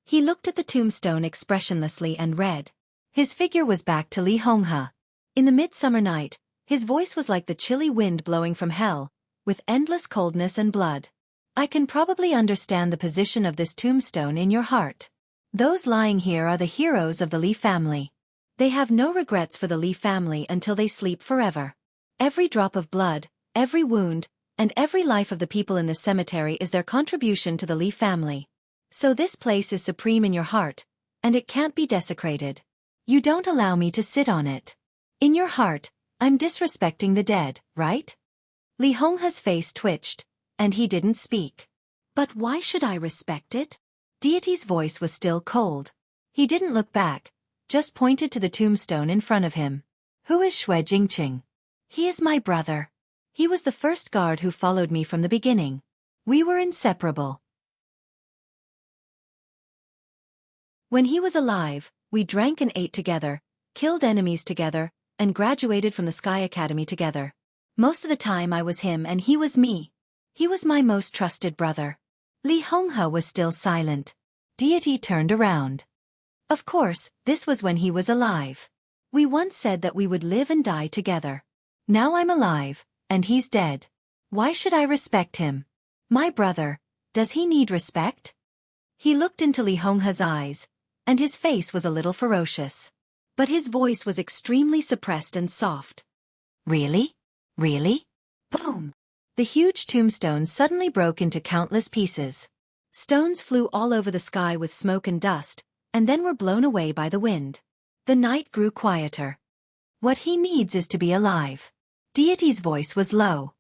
He looked at the tombstone expressionlessly and read. His figure was back to Li Honghe. In the midsummer night, his voice was like the chilly wind blowing from hell, with endless coldness and blood. I can probably understand the position of this tombstone in your heart. Those lying here are the heroes of the Li family. They have no regrets for the Li family until they sleep forever. Every drop of blood, every wound, and every life of the people in this cemetery is their contribution to the Li family. So this place is supreme in your heart, and it can't be desecrated. You don't allow me to sit on it. In your heart, I'm disrespecting the dead, right? Li Honghe's face twitched, and he didn't speak. But why should I respect it? Deity's voice was still cold. He didn't look back, just pointed to the tombstone in front of him. Who is Xue Jingqing? He is my brother. He was the first guard who followed me from the beginning. We were inseparable. When he was alive, we drank and ate together, killed enemies together, and graduated from the Sky Academy together. Most of the time I was him and he was me. He was my most trusted brother. Li Honghe was still silent. Deity turned around. Of course, this was when he was alive. We once said that we would live and die together. Now I'm alive, and he's dead. Why should I respect him? My brother, does he need respect? He looked into Li Honghe's eyes, and his face was a little ferocious. But his voice was extremely suppressed and soft. Really? Really? Boom! The huge tombstone suddenly broke into countless pieces. Stones flew all over the sky with smoke and dust, and then were blown away by the wind. The night grew quieter. What he needs is to be alive. Deity's voice was low.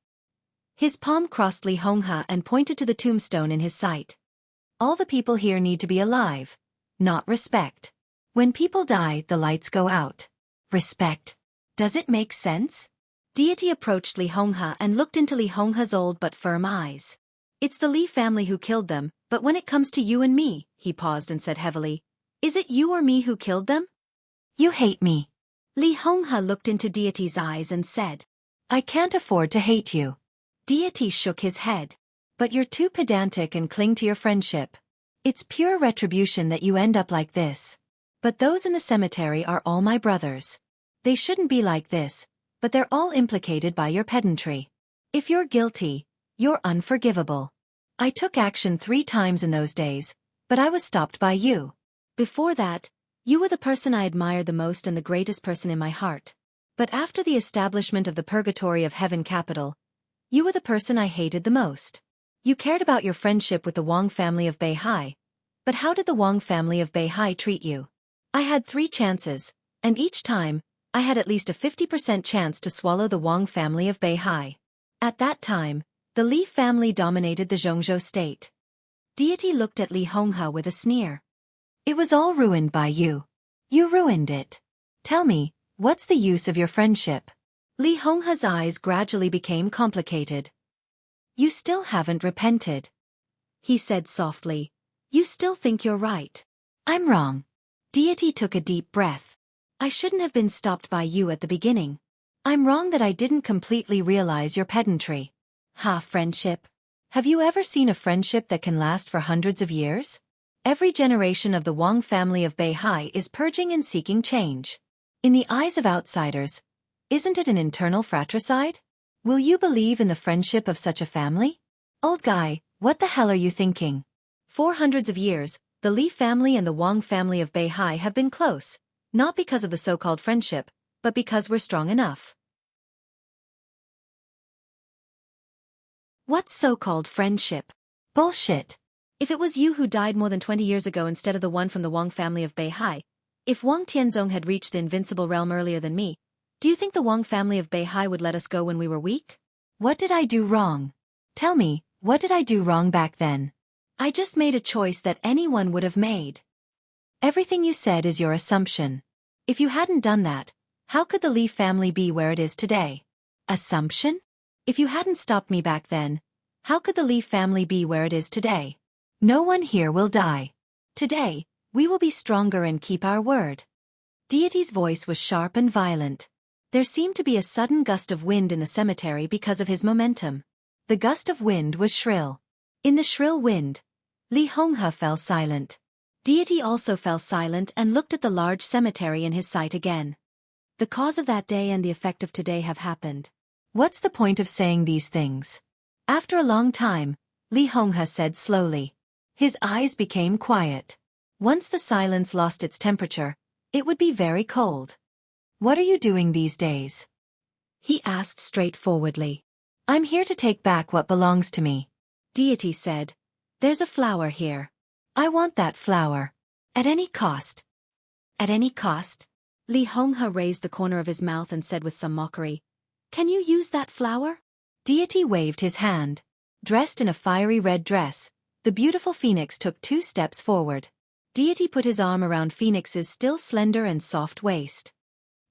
His palm crossed Li Honghe and pointed to the tombstone in his sight. All the people here need to be alive, not respect. When people die, the lights go out. Respect. Does it make sense? Deity approached Li Honghe and looked into Li Honghe's old but firm eyes. It's the Li family who killed them, but when it comes to you and me, he paused and said heavily, is it you or me who killed them? You hate me. Li Honghe looked into Deity's eyes and said, I can't afford to hate you. Deity shook his head. But you're too pedantic and cling to your friendship. It's pure retribution that you end up like this. But those in the cemetery are all my brothers. They shouldn't be like this, but they're all implicated by your pedantry. If you're guilty, you're unforgivable. I took action 3 times in those days, but I was stopped by you. Before that, you were the person I admired the most and the greatest person in my heart. But after the establishment of the Purgatory of Heaven capital, you were the person I hated the most. You cared about your friendship with the Wang family of Beihai. But how did the Wang family of Beihai treat you? I had 3 chances, and each time, I had at least a 50% chance to swallow the Wang family of Beihai. At that time, the Li family dominated the Jianghu state. Deity looked at Li Honghe with a sneer. It was all ruined by you. You ruined it. Tell me, what's the use of your friendship? Li Honghe's eyes gradually became complicated. You still haven't repented. He said softly. You still think you're right. I'm wrong. Deity took a deep breath. I shouldn't have been stopped by you at the beginning. I'm wrong that I didn't completely realize your pedantry. Friendship. Have you ever seen a friendship that can last for hundreds of years? Every generation of the Wang family of Beihai is purging and seeking change. In the eyes of outsiders, isn't it an internal fratricide? Will you believe in the friendship of such a family? Old guy, what the hell are you thinking? For hundreds of years, the Li family and the Wang family of Beihai have been close, not because of the so-called friendship, but because we're strong enough. What's so-called friendship? Bullshit. If it was you who died more than 20 years ago instead of the one from the Wang family of Beihai, if Wang Tianzong had reached the invincible realm earlier than me, do you think the Wang family of Beihai would let us go when we were weak? What did I do wrong? Tell me, what did I do wrong back then? I just made a choice that anyone would have made. Everything you said is your assumption. If you hadn't done that, how could the Li family be where it is today? Assumption? If you hadn't stopped me back then, how could the Li family be where it is today? No one here will die. Today, we will be stronger and keep our word. Deity's voice was sharp and violent. There seemed to be a sudden gust of wind in the cemetery because of his momentum. The gust of wind was shrill. In the shrill wind, Li Honghe fell silent. Deity also fell silent and looked at the large cemetery in his sight again. The cause of that day and the effect of today have happened. What's the point of saying these things? After a long time, Li Honghe said slowly. His eyes became quiet. Once the silence lost its temperature, it would be very cold. What are you doing these days? He asked straightforwardly. I'm here to take back what belongs to me. Deity said. There's a flower here. I want that flower. At any cost. At any cost? Li Honghe raised the corner of his mouth and said with some mockery, "Can you use that flower?" Deity waved his hand. Dressed in a fiery red dress, the beautiful Phoenix took 2 steps forward. Deity put his arm around Phoenix's still slender and soft waist.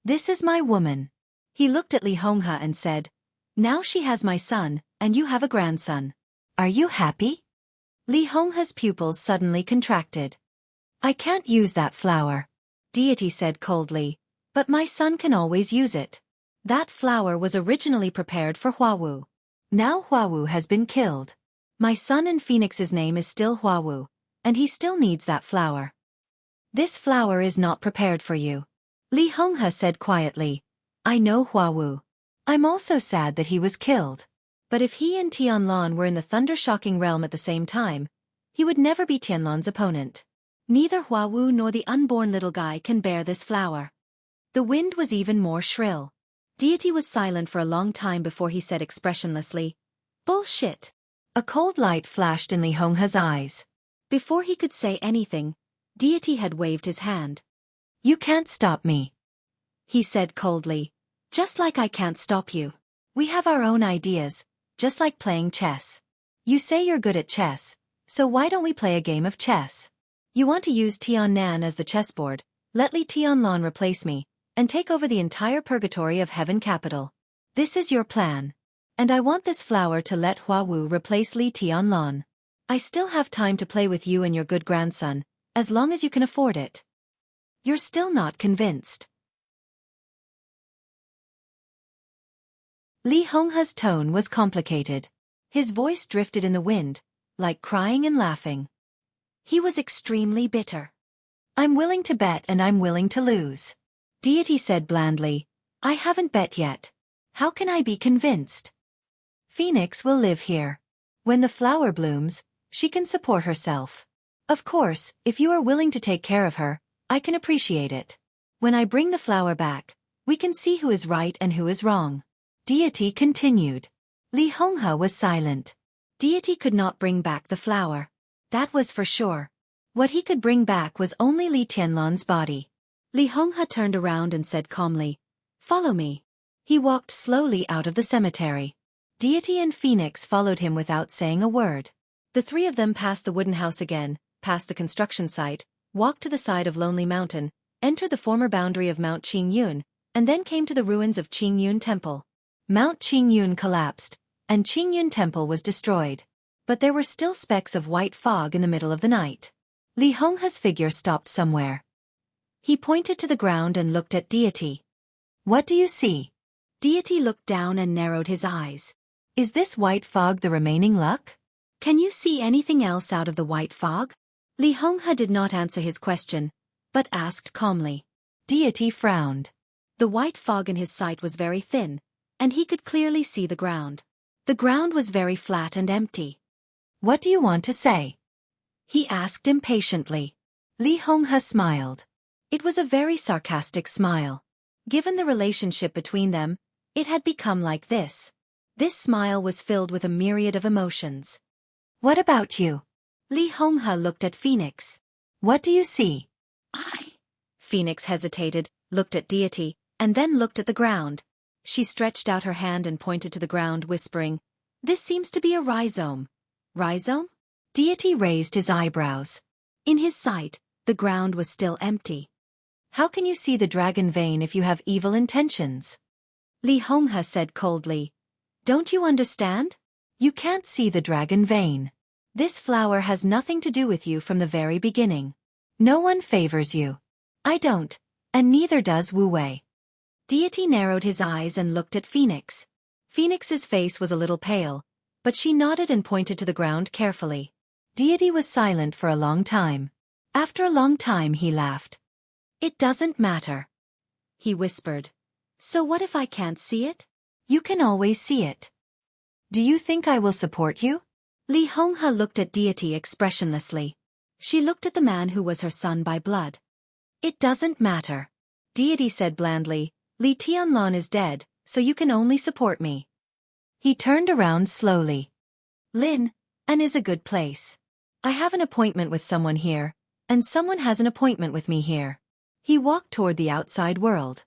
"This is my woman." He looked at Li Honghe and said, "Now she has my son, and you have a grandson. Are you happy?" Li Honghe's pupils suddenly contracted. "I can't use that flower," Deity said coldly, "but my son can always use it. That flower was originally prepared for Huawu. Now Huawu has been killed. My son and Phoenix's name is still Huawu, and he still needs that flower. This flower is not prepared for you." Li Honghe said quietly, "I know Huawu. I'm also sad that he was killed. But if he and Tianlan were in the thunder-shocking realm at the same time, he would never be Tianlan's opponent. Neither Huawu nor the unborn little guy can bear this flower." The wind was even more shrill. Deity was silent for a long time before he said expressionlessly, "Bullshit." A cold light flashed in Li Honghe's eyes. Before he could say anything, Deity had waved his hand. "You can't stop me," he said coldly. "Just like I can't stop you. We have our own ideas, just like playing chess. You say you're good at chess, so why don't we play a game of chess? You want to use Tiannan as the chessboard, let Li Tianlan replace me, and take over the entire purgatory of Heaven Capital. This is your plan. And I want this flower to let Huawu replace Li Tianlan. I still have time to play with you and your good grandson, as long as you can afford it. You're still not convinced." Li Honghe's tone was complicated. His voice drifted in the wind, like crying and laughing. He was extremely bitter. "I'm willing to bet and I'm willing to lose," Deity said blandly. "I haven't bet yet. How can I be convinced? Phoenix will live here. When the flower blooms, she can support herself. Of course, if you are willing to take care of her, I can appreciate it. When I bring the flower back, we can see who is right and who is wrong." Deity continued. Li Honghe was silent. Deity could not bring back the flower. That was for sure. What he could bring back was only Li Tianlan's body. Li Honghe turned around and said calmly, "Follow me." He walked slowly out of the cemetery. Deity and Phoenix followed him without saying a word. The 3 of them passed the wooden house again, passed the construction site, walked to the side of Lonely Mountain, entered the former boundary of Mount Qingyun, and then came to the ruins of Qingyun Temple. Mount Qingyun collapsed, and Qingyun Temple was destroyed. But there were still specks of white fog in the middle of the night. Li Honghe's figure stopped somewhere. He pointed to the ground and looked at Deity. "What do you see?" Deity looked down and narrowed his eyes. "Is this white fog the remaining luck? Can you see anything else out of the white fog?" Li Honghe did not answer his question, but asked calmly. Deity frowned. The white fog in his sight was very thin, and he could clearly see the ground. The ground was very flat and empty. "What do you want to say?" he asked impatiently. Li Honghe smiled. It was a very sarcastic smile. Given the relationship between them, it had become like this. This smile was filled with a myriad of emotions. "What about you?" Li Honghe looked at Phoenix. "What do you see?" Phoenix hesitated, looked at Deity, and then looked at the ground. She stretched out her hand and pointed to the ground, whispering, "This seems to be a rhizome." "Rhizome?" Deity raised his eyebrows. In his sight, the ground was still empty. "How can you see the dragon vein if you have evil intentions?" Li Honghe said coldly. "Don't you understand? You can't see the dragon vein. This flower has nothing to do with you from the very beginning. No one favors you. I don't, and neither does Wu Wei." Deity narrowed his eyes and looked at Phoenix. Phoenix's face was a little pale, but she nodded and pointed to the ground carefully. Deity was silent for a long time. After a long time he laughed. "It doesn't matter," he whispered. "So what if I can't see it?" "You can always see it." "Do you think I will support you?" Li Honghe looked at Deity expressionlessly. She looked at the man who was her son by blood. "It doesn't matter," Deity said blandly. "Li Tianlan is dead, so you can only support me." He turned around slowly. "Lin, and is a good place. I have an appointment with someone here, and someone has an appointment with me here. He walked toward the outside world.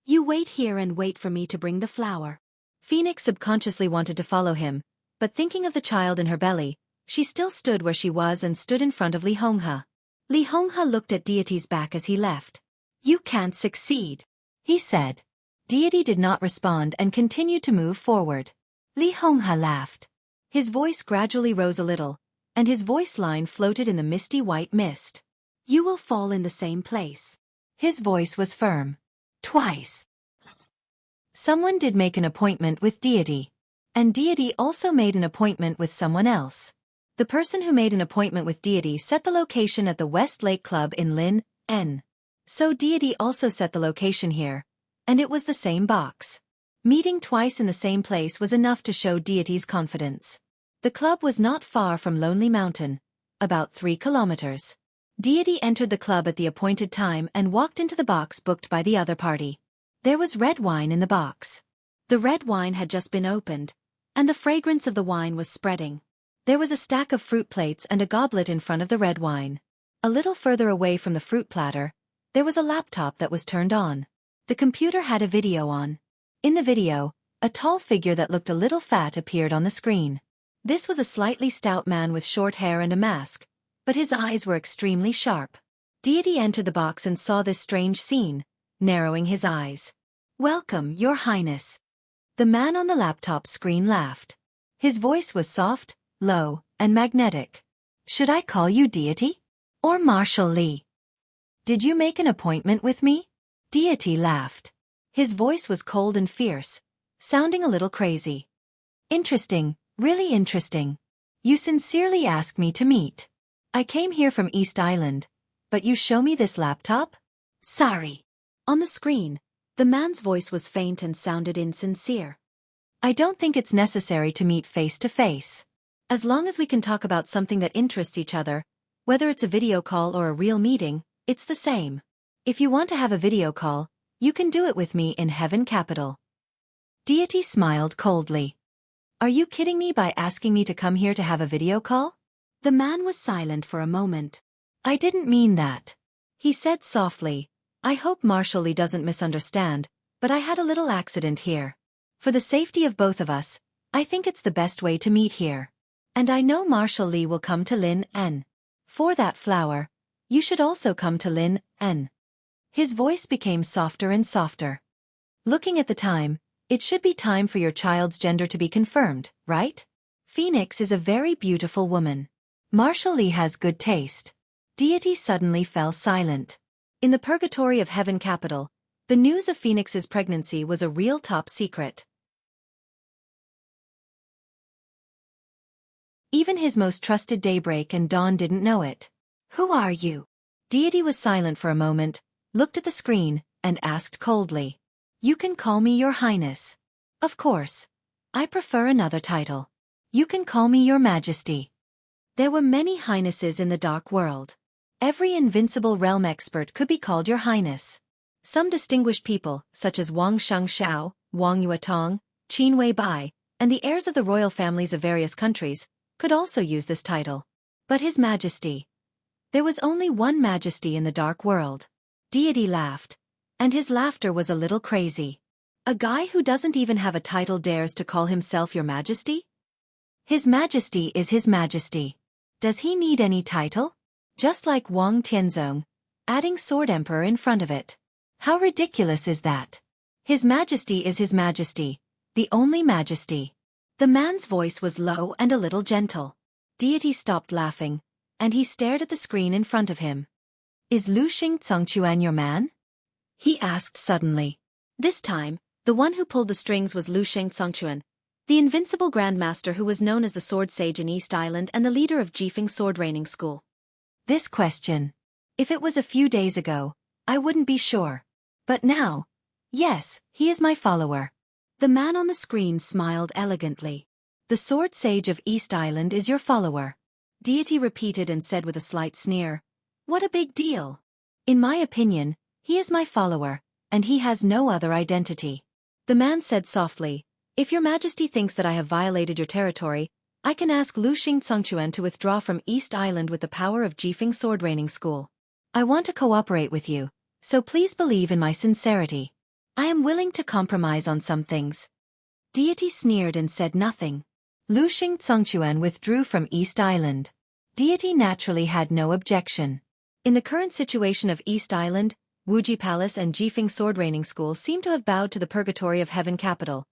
You wait here and wait for me to bring the flower. Phoenix subconsciously wanted to follow him, but thinking of the child in her belly, she still stood where she was and stood in front of Li Honghe. Li Honghe looked at Deity's back as he left. You can't succeed, he said. Deity did not respond and continued to move forward. Li Honghe laughed. His voice gradually rose a little, and his voice line floated in the misty white mist. You will fall in the same place. His voice was firm. Twice. Someone did make an appointment with Deity. And Deity also made an appointment with someone else. The person who made an appointment with Deity set the location at the West Lake Club in Lin, N. So Deity also set the location here, and it was the same box. Meeting twice in the same place was enough to show Deity's confidence. The club was not far from Lonely Mountain, about 3 kilometers. Deity entered the club at the appointed time and walked into the box booked by the other party. There was red wine in the box. The red wine had just been opened, and the fragrance of the wine was spreading. There was a stack of fruit plates and a goblet in front of the red wine. A little further away from the fruit platter, there was a laptop that was turned on. The computer had a video on. In the video, a tall figure that looked a little fat appeared on the screen. This was a slightly stout man with short hair and a mask, but his eyes were extremely sharp. Deity entered the box and saw this strange scene, narrowing his eyes. Welcome, Your Highness. The man on the laptop screen laughed. His voice was soft, low, and magnetic. Should I call you Deity? Or Marshal Li? Did you make an appointment with me? Deity laughed. His voice was cold and fierce, sounding a little crazy. Interesting, really interesting. You sincerely asked me to meet. I came here from East Island, but you show me this laptop? Sorry. On the screen, the man's voice was faint and sounded insincere. I don't think it's necessary to meet face to face. As long as we can talk about something that interests each other, whether it's a video call or a real meeting, it's the same. If you want to have a video call, you can do it with me in Heaven Capital. Deity smiled coldly. Are you kidding me by asking me to come here to have a video call? The man was silent for a moment. I didn't mean that. He said softly, I hope Marshal Li doesn't misunderstand, but I had a little accident here. For the safety of both of us, I think it's the best way to meet here. And I know Marshal Li will come to Lin N. For that flower, you should also come to Lin N. His voice became softer and softer. Looking at the time, it should be time for your child's gender to be confirmed, right? Phoenix is a very beautiful woman. Marshal Li has good taste. Deity suddenly fell silent. In the purgatory of Heaven Capital, the news of Phoenix's pregnancy was a real top secret. Even his most trusted Daybreak and Dawn didn't know it. Who are you? Deity was silent for a moment, looked at the screen, and asked coldly. You can call me Your Highness. Of course. I prefer another title. You can call me Your Majesty. There were many highnesses in the dark world. Every invincible realm expert could be called Your Highness. Some distinguished people, such as Wang Xianxia, Wang Yuetong, Qin Weibai, and the heirs of the royal families of various countries, could also use this title. But His Majesty. There was only one Majesty in the dark world. Deity laughed, and his laughter was a little crazy. A guy who doesn't even have a title dares to call himself Your Majesty? His Majesty is His Majesty. Does he need any title? Just like Wang Tianzong, adding Sword Emperor in front of it. How ridiculous is that? His Majesty is His Majesty, the only Majesty. The man's voice was low and a little gentle. Deity stopped laughing, and he stared at the screen in front of him. Is Lu Xingchuan your man? He asked suddenly. This time, the one who pulled the strings was Lu Xingchuan, the invincible grandmaster who was known as the Sword Sage in East Island and the leader of Jifeng Sword Training School. This question. If it was a few days ago, I wouldn't be sure. But now, yes, he is my follower. The man on the screen smiled elegantly. The Sword Sage of East Island is your follower. Deity repeated and said with a slight sneer. What a big deal. In my opinion, he is my follower, and he has no other identity. The man said softly, If Your Majesty thinks that I have violated your territory, I can ask Lu Xingcangquan to withdraw from East Island with the power of Jifeng Sword Raining School. I want to cooperate with you, so please believe in my sincerity. I am willing to compromise on some things. Deity sneered and said nothing. Lu Xingcangquan withdrew from East Island. Deity naturally had no objection. In the current situation of East Island, Wuji Palace and Jifeng Sword Raining School seem to have bowed to the purgatory of Heaven Capital.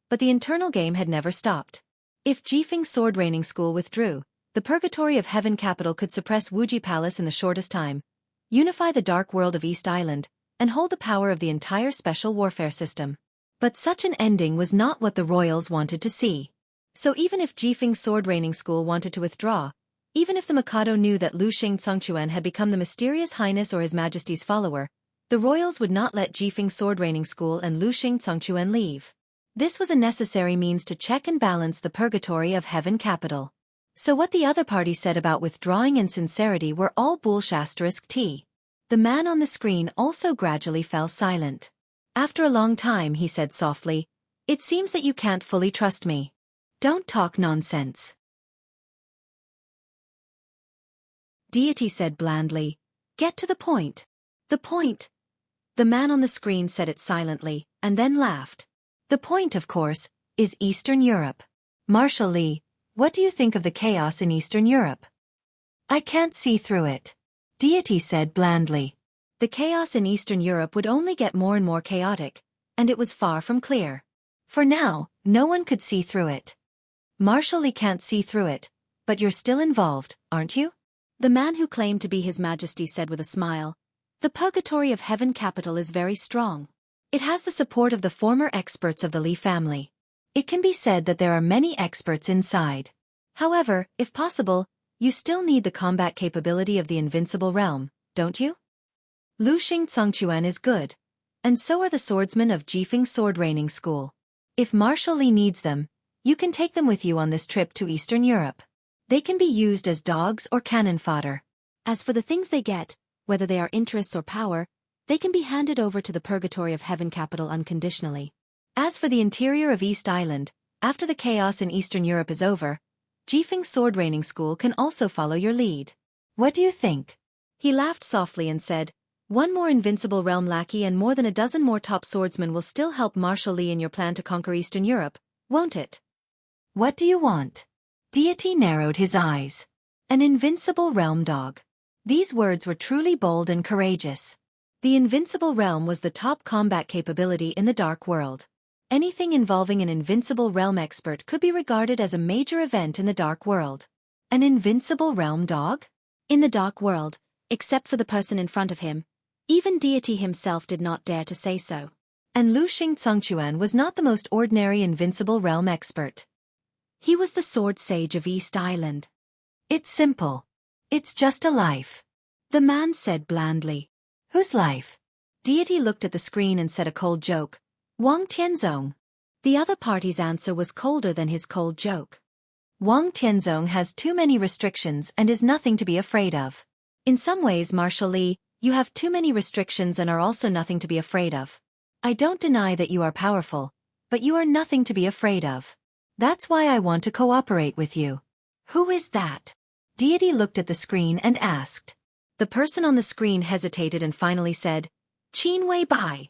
But the internal game had never stopped. If Jifeng Sword Raining School withdrew, the purgatory of Heaven Capital could suppress Wuji Palace in the shortest time, unify the dark world of East Island, and hold the power of the entire special warfare system. But such an ending was not what the royals wanted to see. So even if Jifeng Sword Raining School wanted to withdraw, even if the Mikado knew that Lu Xingcangquan had become the mysterious highness or His Majesty's follower, the royals would not let Jifeng Sword Raining School and Lu Xingcangquan leave. This was a necessary means to check and balance the purgatory of Heaven Capital. So what the other party said about withdrawing and sincerity were all bullshit. The man on the screen also gradually fell silent. After a long time he said softly, "It seems that you can't fully trust me. Don't talk nonsense." Deity said blandly, "Get to the point." "The point?" The man on the screen said it silently, and then laughed. "The point, of course, is Eastern Europe. Marshal Li, what do you think of the chaos in Eastern Europe?" "I can't see through it," Deity said blandly. The chaos in Eastern Europe would only get more and more chaotic, and it was far from clear. For now, no one could see through it. Marshal Li can't see through it, but you're still involved, aren't you? The man who claimed to be His Majesty said with a smile, "The purgatory of Heaven Capital is very strong. It has the support of the former experts of the Li family. It can be said that there are many experts inside. However, if possible, you still need the combat capability of the invincible realm, don't you? Lu Xingcangquan is good, and so are the swordsmen of Jifeng Sword Raining School. If Marshal Li needs them, you can take them with you on this trip to Eastern Europe. They can be used as dogs or cannon fodder. As for the things they get, whether they are interests or power, they can be handed over to the purgatory of Heaven Capital unconditionally. As for the interior of East Island, after the chaos in Eastern Europe is over, Jifeng Sword Raining School can also follow your lead. What do you think?" He laughed softly and said, "One more invincible realm lackey and more than a dozen more top swordsmen will still help Marshal Li in your plan to conquer Eastern Europe, won't it?" "What do you want?" Deity narrowed his eyes. "An invincible realm dog." These words were truly bold and courageous. The invincible realm was the top combat capability in the dark world. Anything involving an invincible realm expert could be regarded as a major event in the dark world. An invincible realm dog? In the dark world, except for the person in front of him, even Deity himself did not dare to say so. And Lu Xingcangquan was not the most ordinary invincible realm expert. He was the sword sage of East Island. "It's simple. It's just a life," the man said blandly. "Whose life?" Deity looked at the screen and said a cold joke. "Wang Tianzong." The other party's answer was colder than his cold joke. "Wang Tianzong has too many restrictions and is nothing to be afraid of." "In some ways, Marshal Li, you have too many restrictions and are also nothing to be afraid of. I don't deny that you are powerful, but you are nothing to be afraid of. That's why I want to cooperate with you." "Who is that?" Deity looked at the screen and asked. The person on the screen hesitated and finally said, "Qin Wei Bai."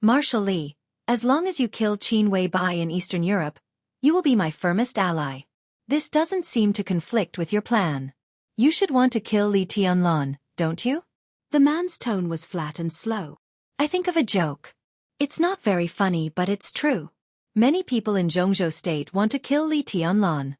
"Marshal Li, as long as you kill Qin Wei Bai in Eastern Europe, you will be my firmest ally. This doesn't seem to conflict with your plan. You should want to kill Li Tianlon, don't you?" The man's tone was flat and slow. "I think of a joke. It's not very funny, but it's true. Many people in Jianghu State want to kill Li Tianlon.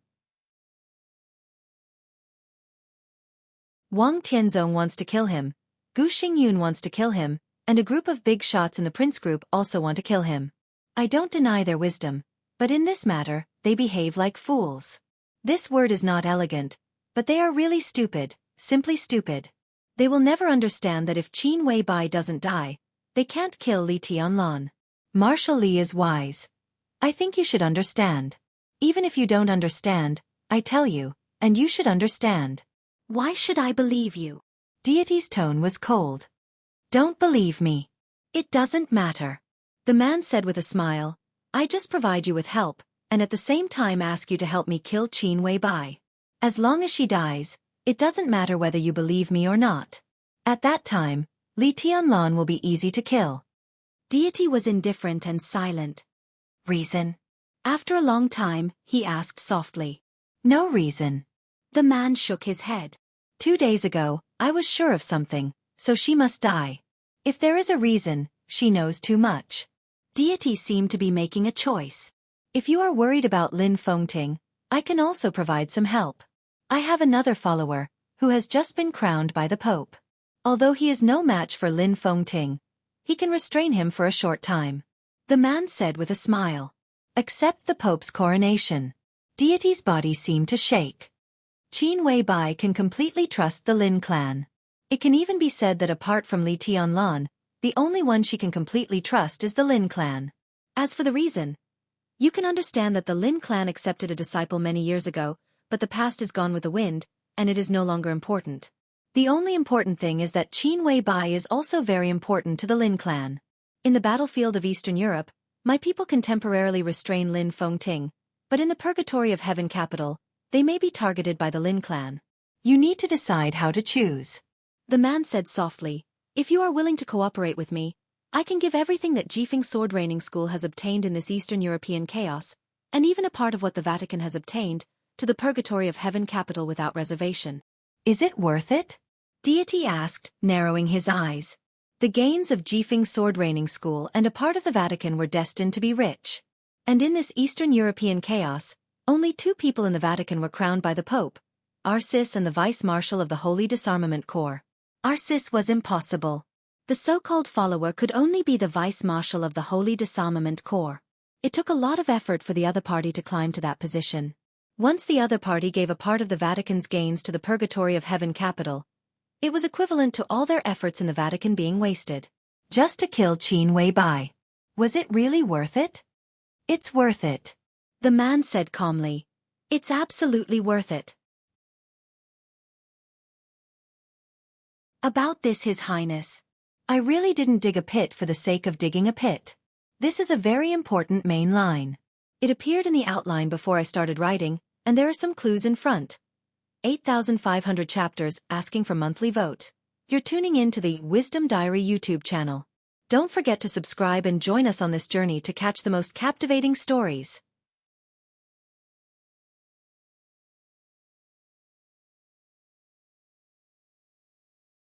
Wang Tianzong wants to kill him, Gu Xingyun wants to kill him, and a group of big shots in the Prince Group also want to kill him. I don't deny their wisdom, but in this matter, they behave like fools. This word is not elegant, but they are really stupid, simply stupid. They will never understand that if Qin Wei Bai doesn't die, they can't kill Li Tianlon. Marshal Li is wise. I think you should understand. Even if you don't understand, I tell you, and you should understand." "Why should I believe you?" Deity's tone was cold. "Don't believe me. "It doesn't matter," the man said with a smile. "I just provide you with help, and at the same time ask you to help me kill Qin Weibai. As long as she dies, it doesn't matter whether you believe me or not. At that time, Li Tianlan will be easy to kill. Deity was indifferent and silent. Reason? After a long time, he asked softly. No reason. The man shook his head. 2 days ago, I was sure of something, so she must die. If there is a reason, she knows too much. Deity seemed to be making a choice. If you are worried about Lin Fengting, I can also provide some help. I have another follower, who has just been crowned by the Pope. Although he is no match for Lin Fengting, he can restrain him for a short time. The man said with a smile. Accept the Pope's coronation. Deity's body seemed to shake. Qin Weibai can completely trust the Lin clan. It can even be said that apart from Li Tianlan, the only one she can completely trust is the Lin clan. As for the reason, you can understand that the Lin clan accepted a disciple many years ago, but the past is gone with the wind, and it is no longer important. The only important thing is that Qin Weibai is also very important to the Lin clan. In the battlefield of Eastern Europe, my people can temporarily restrain Lin Fengting, but in the purgatory of Heaven capital, they may be targeted by the Lin clan. You need to decide how to choose. The man said softly, if you are willing to cooperate with me, I can give everything that Jifeng Sword Training School has obtained in this Eastern European chaos, and even a part of what the Vatican has obtained, to the purgatory of Heaven capital without reservation. Is it worth it? Deity asked, narrowing his eyes. The gains of Jifeng Sword Training School and a part of the Vatican were destined to be rich. And in this Eastern European chaos, only 2 people in the Vatican were crowned by the Pope, Arcis and the Vice-Marshal of the Holy Disarmament Corps. Arcis was impossible. The so-called follower could only be the Vice-Marshal of the Holy Disarmament Corps. It took a lot of effort for the other party to climb to that position. Once the other party gave a part of the Vatican's gains to the purgatory of Heaven capital, it was equivalent to all their efforts in the Vatican being wasted. Just to kill Qin Weibai. Was it really worth it? It's worth it. The man said calmly. It's absolutely worth it. About this, His Highness. I really didn't dig a pit for the sake of digging a pit. This is a very important main line. It appeared in the outline before I started writing, and there are some clues in front. 8,500 chapters asking for monthly vote. You're tuning in to the Wisdom Diary YouTube channel. Don't forget to subscribe and join us on this journey to catch the most captivating stories.